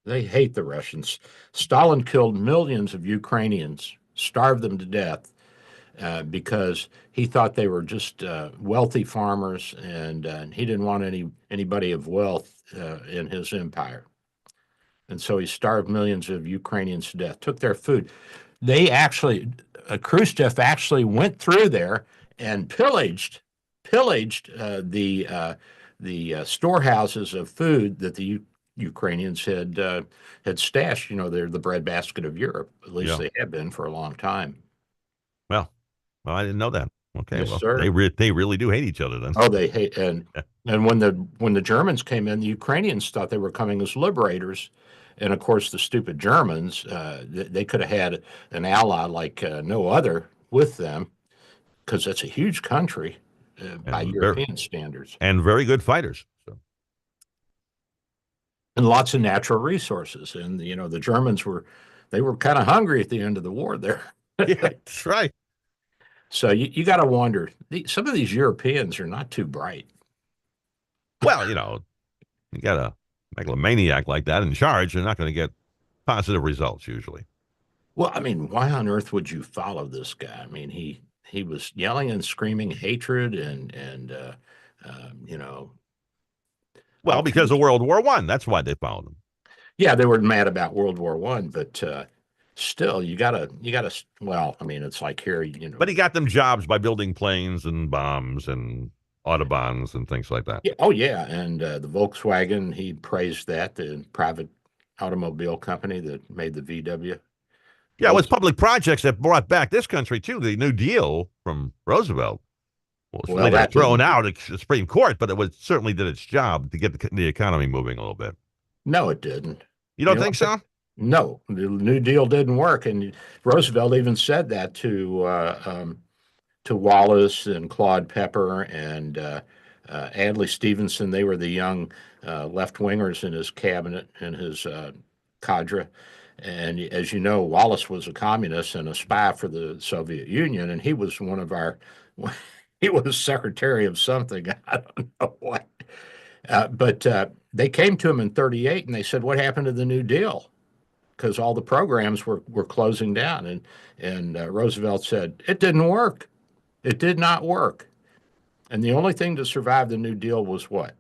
They hate the Russians. Stalin killed millions of Ukrainians, starved them to death, because he thought they were just wealthy farmers, and he didn't want anybody of wealth in his empire. And so he starved millions of Ukrainians to death, took their food. They actually, Khrushchev actually went through there and pillaged the storehouses of food that the Ukrainians had stashed. You know, they're the breadbasket of Europe. At least they have been for a long time. Well, I didn't know that. Okay, Yes, well, sir. they really do hate each other then. Oh, they hate, and when the Germans came in, the Ukrainians thought they were coming as liberators, and of course the stupid Germans, they could have had an ally like no other with them, because that's a huge country by European standards, and very good fighters. So. And lots of natural resources, and you know the Germans were kind of hungry at the end of the war there. Yeah, that's right. So you got to wonder, some of these Europeans are not too bright. Well, you know, you got a megalomaniac like that in charge, you're not going to get positive results usually. Well, I mean, why on earth would you follow this guy? I mean, he was yelling and screaming hatred and you know. Well, because of World War I, that's why they followed him. Yeah, they were mad about World War I, but still, you gotta. Well, I mean, it's like here, you know. But he got them jobs by building planes and bombs and autobahns and things like that. Yeah, oh yeah, and the Volkswagen, he praised that, the private automobile company that made the VW. Yeah, it was public projects that brought back this country too. The New Deal from Roosevelt was later thrown out at the Supreme Court, but it certainly did its job to get the economy moving a little bit. No, it didn't. You don't think so? No, the New Deal didn't work, and Roosevelt even said that to Wallace and Claude Pepper and Adlai Stevenson. They were the young left-wingers in his cabinet and his cadre. And as you know, Wallace was a communist and a spy for the Soviet Union, and he was he was secretary of something. I don't know what. But they came to him in 1938 and they said, what happened to the New Deal? Because all the programs were closing down. And Roosevelt said, it didn't work. It did not work. And the only thing to survive the New Deal was what?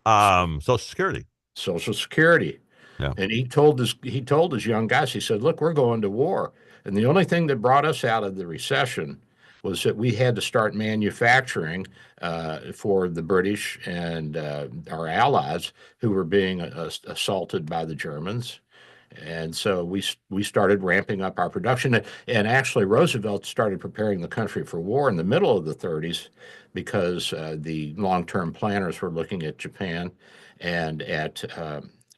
Social Security. Social Security. Yeah. And he told his young guys, he said, look, we're going to war. And the only thing that brought us out of the recession was that we had to start manufacturing for the British and our allies who were being assaulted by the Germans. And so we started ramping up our production. And actually, Roosevelt started preparing the country for war in the middle of the 1930s because the long-term planners were looking at Japan and at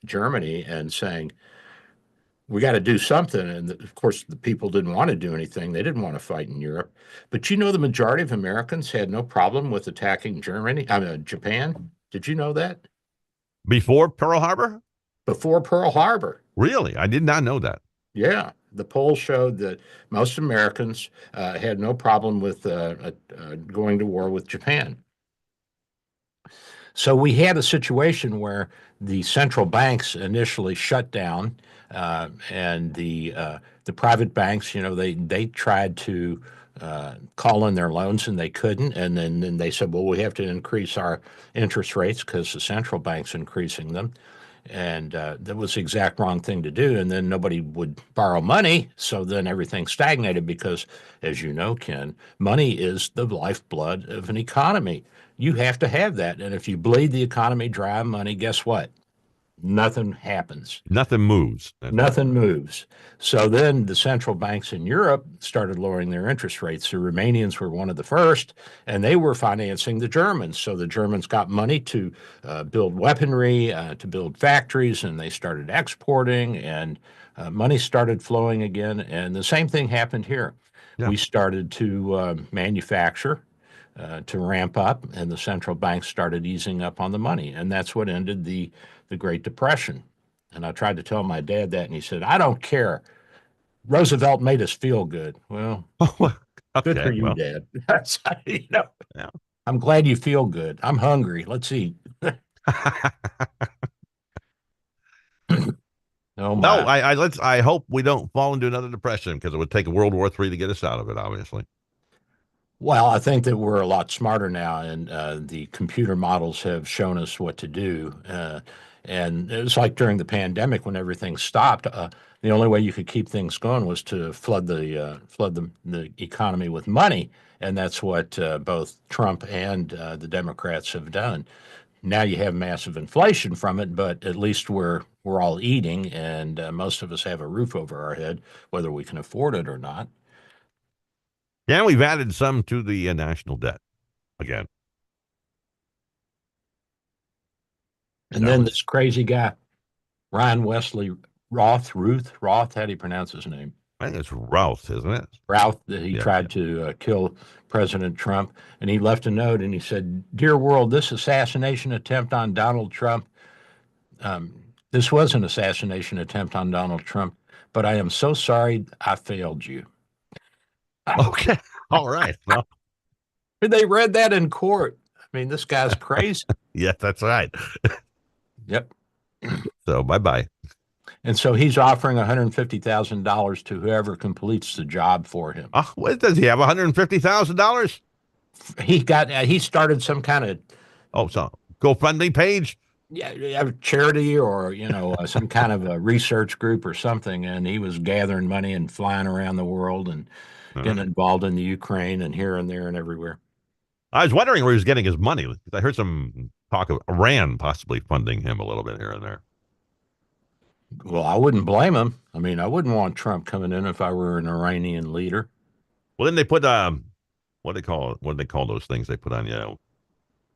Germany and saying, we got to do something. And of course, the people didn't want to do anything. They didn't want to fight in Europe. But you know, the majority of Americans had no problem with attacking Japan. Did you know that? Before Pearl Harbor? Before Pearl Harbor. Really? I did not know that. Yeah. The polls showed that most Americans had no problem with going to war with Japan. So we had a situation where the central banks initially shut down, and the private banks, you know, they tried to call in their loans, and they couldn't. And then they said, well, we have to increase our interest rates because the central bank's increasing them. And that was the exact wrong thing to do. And then nobody would borrow money. So then everything stagnated because, as you know, Ken, money is the lifeblood of an economy. You have to have that. And if you bleed the economy dry of money, guess what? Nothing happens. Nothing moves. Nothing moves. So then the central banks in Europe started lowering their interest rates. The Romanians were one of the first, and they were financing the Germans. So the Germans got money to build weaponry, to build factories, and they started exporting, and money started flowing again. And the same thing happened here. Yeah. We started to manufacture, to ramp up, and the central banks started easing up on the money. And that's what ended the Great Depression. And I tried to tell my dad that, and he said, I don't care. Roosevelt made us feel good. Well, good for you, Dad. You know, yeah. I'm glad you feel good. I'm hungry. Let's eat. Oh my. No, I hope we don't fall into another depression, because it would take World War III to get us out of it, obviously. Well, I think that we're a lot smarter now, and the computer models have shown us what to do. And it was like during the pandemic when everything stopped. The only way you could keep things going was to flood the economy with money, and that's what both Trump and the Democrats have done. Now you have massive inflation from it, but at least we're all eating, and most of us have a roof over our head, whether we can afford it or not. Yeah, we've added some to the national debt again. And then this crazy guy, Ryan Wesley Roth, how do you pronounce his name? I think it's Routh, isn't it? Routh, he tried to kill President Trump, and he left a note, and he said, "Dear world, this assassination attempt on Donald Trump, this was an assassination attempt on Donald Trump, but I am so sorry I failed you." Okay. All right. Well, they read that in court. I mean, this guy's crazy. Yeah, that's right. Yep. So bye-bye. And so he's offering $150,000 to whoever completes the job for him. What does he have? $150,000? He started some kind of so GoFundMe page. Yeah, charity, or some kind of a research group or something, and he was gathering money and flying around the world and getting involved in the Ukraine and here and there and everywhere. I was wondering where he was getting his money. I heard some talk of Iran possibly funding him a little bit here and there. Well, I wouldn't blame him. I mean, I wouldn't want Trump coming in if I were an Iranian leader. Well, then they put what do they call those things they put on you?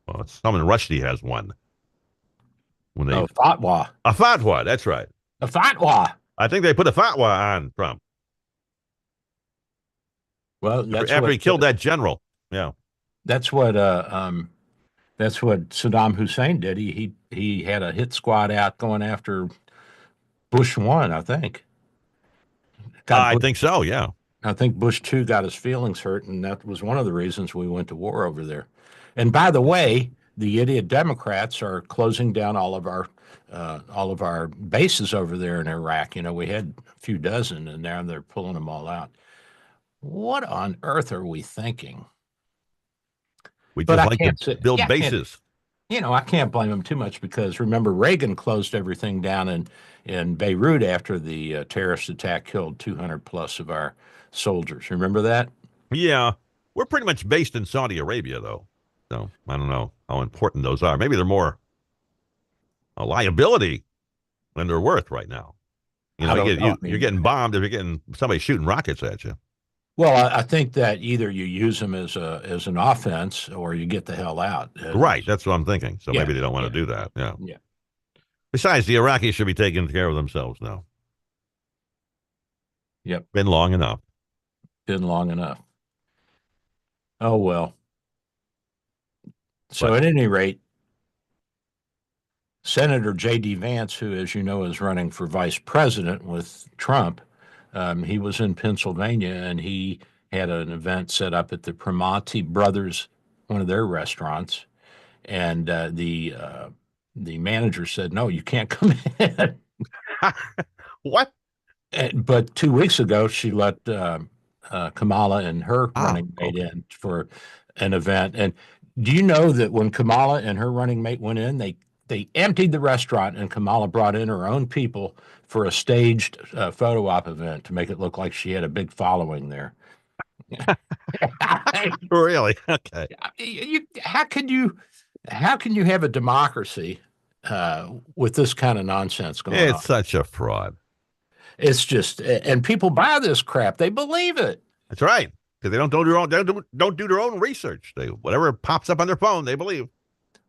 Well, Salman Rushdie has one. Fatwa. A fatwa, that's right. A fatwa. I think they put a fatwa on Trump. Well, that's after he killed that general. Yeah. That's what Saddam Hussein did. He had a hit squad out going after Bush 1, I think. I think so, yeah. I think Bush 2 got his feelings hurt, and that was one of the reasons we went to war over there. And by the way, the idiot Democrats are closing down all of our bases over there in Iraq. We had a few dozen, and now they're pulling them all out. What on earth are we thinking? We just like to build bases. I can't blame them too much, because remember, Reagan closed everything down in Beirut after the terrorist attack killed 200 plus of our soldiers. Remember that? Yeah. We're pretty much based in Saudi Arabia, though. So I don't know how important those are. Maybe they're more a liability than they're worth right now. You're getting bombed if you're getting somebody shooting rockets at you. Well, I think that either you use them as an offense, or you get the hell out. Right. That's what I'm thinking. So maybe they don't want to do that. Yeah. Yeah. Besides, the Iraqis should be taking care of themselves now. Yep. Been long enough. Oh, well. So at any rate, Senator J.D. Vance, who, as you know, is running for vice president with Trump, he was in Pennsylvania, and he had an event set up at the Primanti Brothers, one of their restaurants. And the manager said, "No, you can't come in." What? But 2 weeks ago, she let Kamala and her running mate okay. in for an event. And do you know that when Kamala and her running mate went in, they emptied the restaurant and Kamala brought in her own people for a staged photo op event to make it look like she had a big following there. Really? Okay. How can you have a democracy with this kind of nonsense going on? It's such a fraud. It's just, and people buy this crap. They believe it. That's right. Because they don't do their own, don't do their own research. They whatever pops up on their phone, they believe.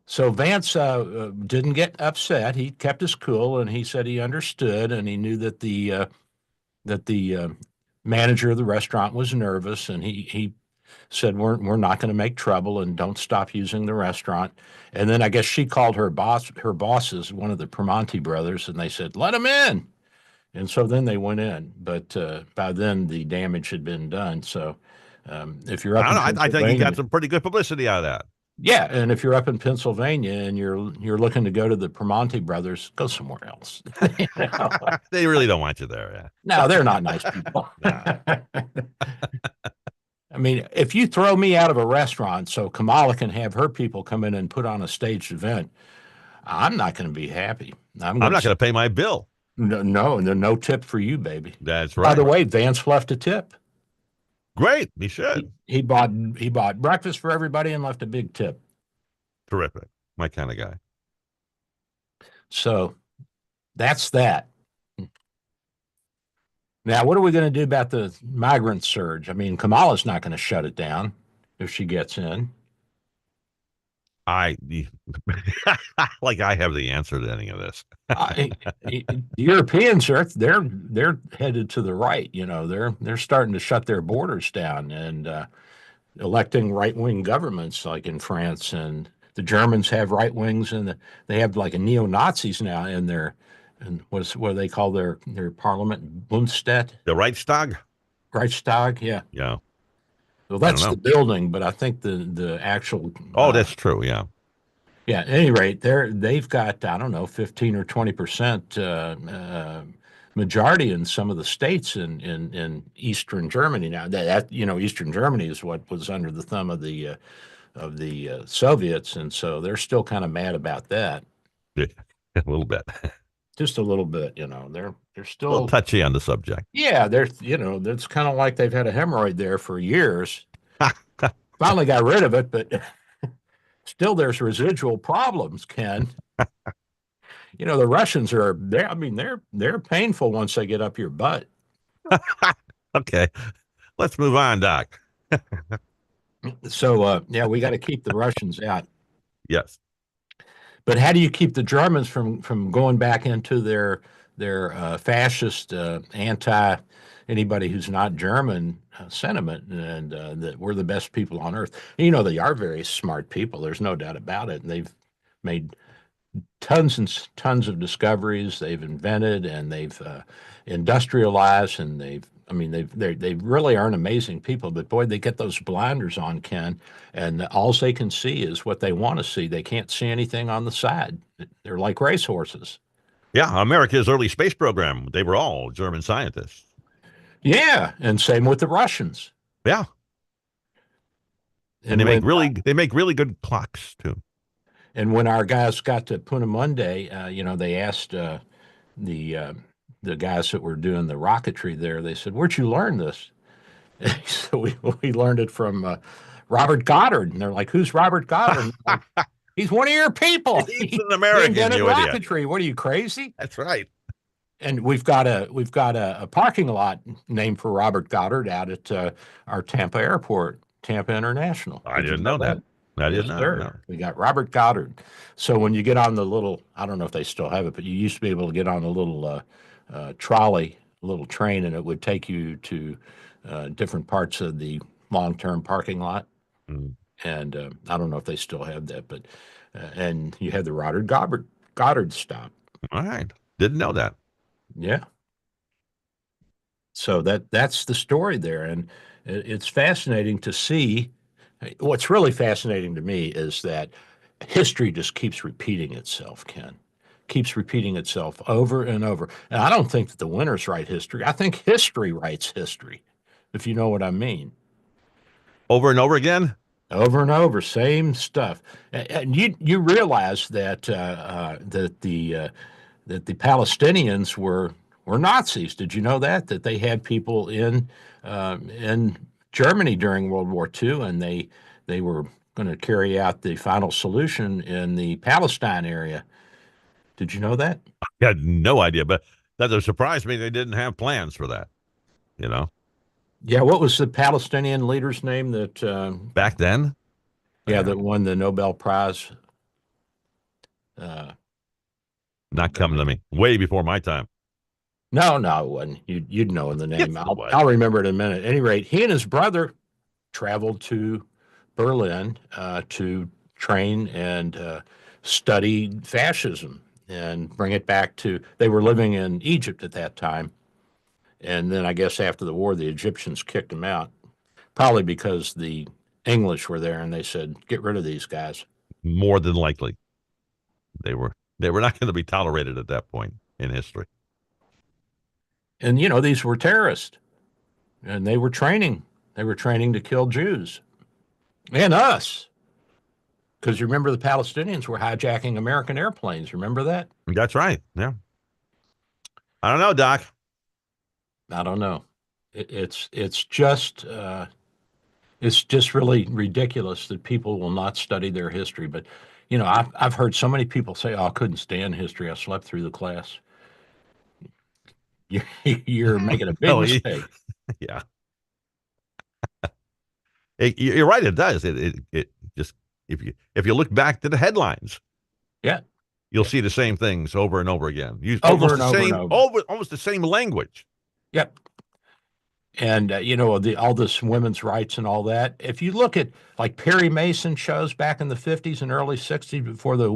So Vance didn't get upset. He kept his cool, and he said he understood, and he knew that the manager of the restaurant was nervous, and he said we're not going to make trouble, and don't stop using the restaurant. And then I guess she called her bosses, one of the Primanti brothers, and they said let him in. And so then they went in, but by then the damage had been done. So if you're up, I think he got some pretty good publicity out of that. Yeah, and if you're up in Pennsylvania and you're looking to go to the Primanti brothers, go somewhere else. You know? They really don't want you there. Yeah. No, they're not nice people. I mean, if you throw me out of a restaurant so Kamala can have her people come in and put on a staged event, I'm not going to be happy. I'm not going to pay my bill. No tip for you, baby. That's right. By the way, Vance left a tip. Great, he should. He bought breakfast for everybody and left a big tip. Terrific, my kind of guy. So that's that. Now, what are we going to do about the migrant surge? I mean, Kamala's not going to shut it down if she gets in. I have the answer to any of this. The Europeans they're headed to the right. You know, they're starting to shut their borders down and electing right-wing governments like in France, and the Germans have right wings, and they have like a neo-Nazis now in their, and what do they call their parliament, Bundestag? The Reichstag? Reichstag, yeah. Yeah. Well, that's the building, but I think the actual. Oh, that's true. Yeah. Yeah. At any rate, they've got, I don't know, 15 or 20% majority in some of the states in Eastern Germany now. That Eastern Germany is what was under the thumb of the Soviets, and so they're still kind of mad about that. Yeah, a little bit. Just a little bit, they're still a little touchy on the subject. Yeah, it's kind of like they've had a hemorrhoid there for years. Finally got rid of it, but still there's residual problems, Ken. The Russians they're painful once they get up your butt. Okay. Let's move on, Doc. So, we got to keep the Russians out. Yes. But how do you keep the Germans from going back into their fascist, anti anybody who's not German sentiment, and that we're the best people on earth? And, they are very smart people. There's no doubt about it. And they've made tons and tons of discoveries. They've invented and they've industrialized, and they really are an amazing people. But boy, they get those blinders on, Ken, and all they can see is what they want to see. They can't see anything on the side. They're like racehorses. Yeah, America's early space program, they were all German scientists. Yeah, and same with the Russians. Yeah. And they make really good clocks too. And when our guys got to Poonamunde, they asked the guys that were doing the rocketry there, they said, "Where'd you learn this?" So we learned it from Robert Goddard. And they're like, "Who's Robert Goddard?" Like, he's one of your people. He's an American. He invented rocketry. What are you, crazy? That's right. And we've got a parking lot named for Robert Goddard out at our Tampa airport, Tampa International. I didn't know that. I didn't know. We got Robert Goddard. So when you get on the little, I don't know if they still have it, but you used to be able to get on a little trolley, a little train, and it would take you to different parts of the long-term parking lot. Mm. And I don't know if they still have that, but and you had the Robert Goddard stop. All right. Didn't know that. Yeah. So that's the story there. And it's fascinating to see. What's really fascinating to me is that history just keeps repeating itself, Ken. Keeps repeating itself over and over. And I don't think that the winners write history. I think history writes history. if you know what I mean. Over and over again? Over and over, same stuff. And you realize that that the Palestinians were Nazis. Did you know that they had people in Germany during World War II, and they were going to carry out the final solution in the Palestine area? Did you know that? I had no idea, but that surprised me. They didn't have plans for that. You know. Yeah, what was the Palestinian leader's name that back then? Yeah, that won the Nobel Prize. Not coming to me. Way before my time. No, it wasn't. You'd know the name. Yes, it was. I'll remember it in a minute. At any rate, he and his brother traveled to Berlin to train and study fascism and bring it back to. They were living in Egypt at that time, and then I guess after the war, the Egyptians kicked them out, probably because the English were there and they said, "Get rid of these guys." More than likely, they were not going to be tolerated at that point in history. And these were terrorists, and they were training. They were training to kill Jews and us. Because you remember the Palestinians were hijacking American airplanes. Remember that? That's right. Yeah. I don't know, Doc. I don't know. It's just really ridiculous that people will not study their history. But I've heard so many people say, "Oh, I couldn't stand history. I slept through the class." You're making a big mistake. Yeah. You're right. It does. It just if you look back to the headlines, you'll see the same things over and over again. Almost the same language. Yep. And all this women's rights and all that. If you look at like Perry Mason shows back in the 50s and early 60s before the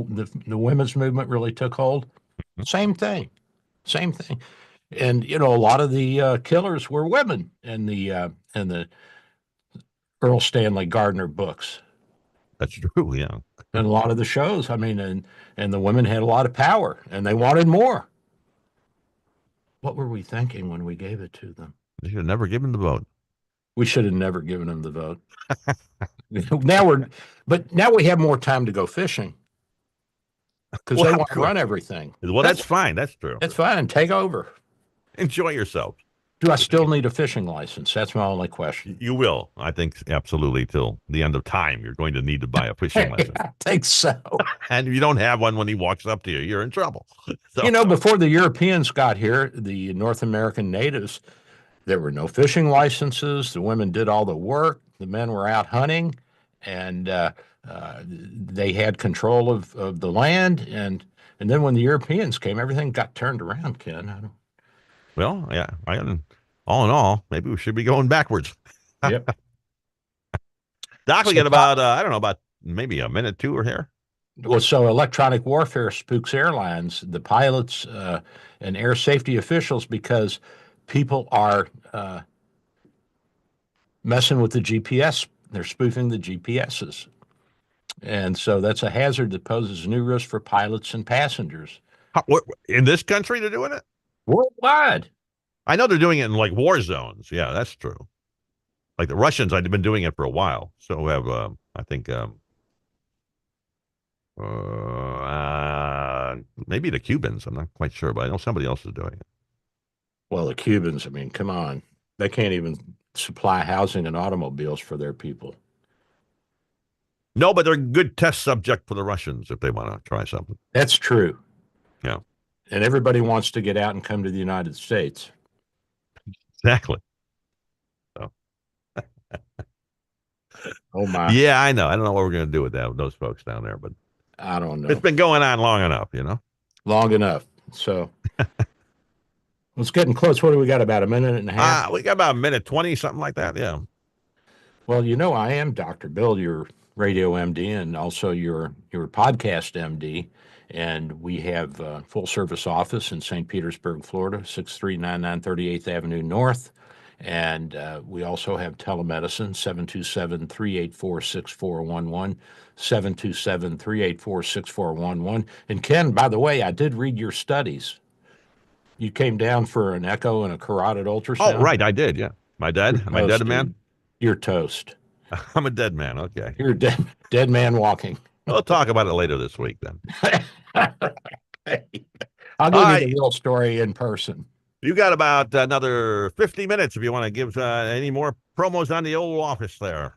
women's movement really took hold, same thing. And a lot of the killers were women in the Earl Stanley Gardner books. That's true, yeah. And a lot of the shows, and the women had a lot of power and they wanted more. What were we thinking when we gave it to them? They should have never given the vote. We should have never given them the vote. Now we have more time to go fishing because they want to run everything. Well, that's fine. That's true. That's fine. Take over. Enjoy yourself. Do I still need a fishing license? That's my only question. You will. I think absolutely till the end of time, you're going to need to buy a fishing license. I think so. And if you don't have one when he walks up to you, you're in trouble. So, before the Europeans got here, the North American natives, there were no fishing licenses. The women did all the work. The men were out hunting, and they had control of the land. And then when the Europeans came, everything got turned around, Ken. Well, yeah. All in all, maybe we should be going backwards. Yep. Doc, we get about maybe a minute, two or here. Well, so electronic warfare spooks airlines, the pilots, and air safety officials because people are messing with the GPS. They're spoofing the GPSs. And so that's a hazard that poses new risk for pilots and passengers. In this country, they're doing it? Worldwide. I know they're doing it in like war zones. Yeah, that's true. Like the Russians, I've been doing it for a while. So have, I think, maybe the Cubans. I'm not quite sure, but I know somebody else is doing it. Well, the Cubans, come on. They can't even supply housing and automobiles for their people. No, but they're a good test subject for the Russians if they want to try something. That's true. Yeah. And everybody wants to get out and come to the United States. Exactly. So. Oh, my. Yeah, I know. I don't know what we're going to do with that, with those folks down there, but I don't know. It's been going on long enough, Long enough. So it's getting close. What do we got? About a minute and a half? We got about a minute 20, something like that. Yeah. Well, I am Dr. Bill, your radio MD, and also your podcast MD. And we have a full service office in St. Petersburg, Florida, 6399 38th Avenue North. And we also have telemedicine, 727-384-6411, 727-384-6411. And Ken, by the way, I did read your studies. You came down for an echo and a carotid ultrasound. Oh, right. I did. Yeah. Am I dead? Am I dead, man? You're toast. I'm a dead man. Okay. You're dead man walking. We'll talk about it later this week then. I'll give you the real story in person. You got about another 50 minutes if you want to give any more promos on the old office there.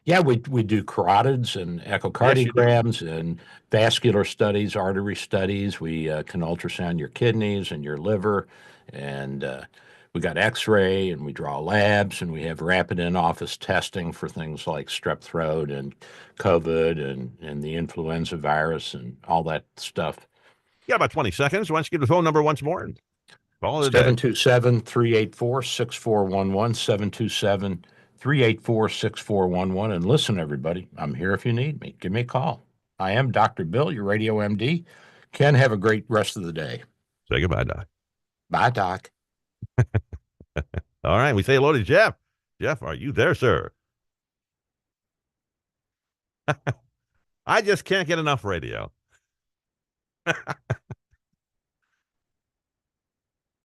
Yeah, we do carotids and echocardiograms and vascular studies, artery studies. We can ultrasound your kidneys and your liver, and we got X-ray, and we draw labs, and we have rapid in-office testing for things like strep throat and COVID and the influenza virus and all that stuff. You got about 20 seconds. Why don't you give the phone number once more? 727-384-6411, 727-384-6411. And listen, everybody, I'm here if you need me. Give me a call. I am Dr. Bill, your radio MD. Ken, have a great rest of the day. Say goodbye, Doc. Bye, Doc. All right, we say hello to Jeff. Jeff, are you there, sir? I just can't get enough radio.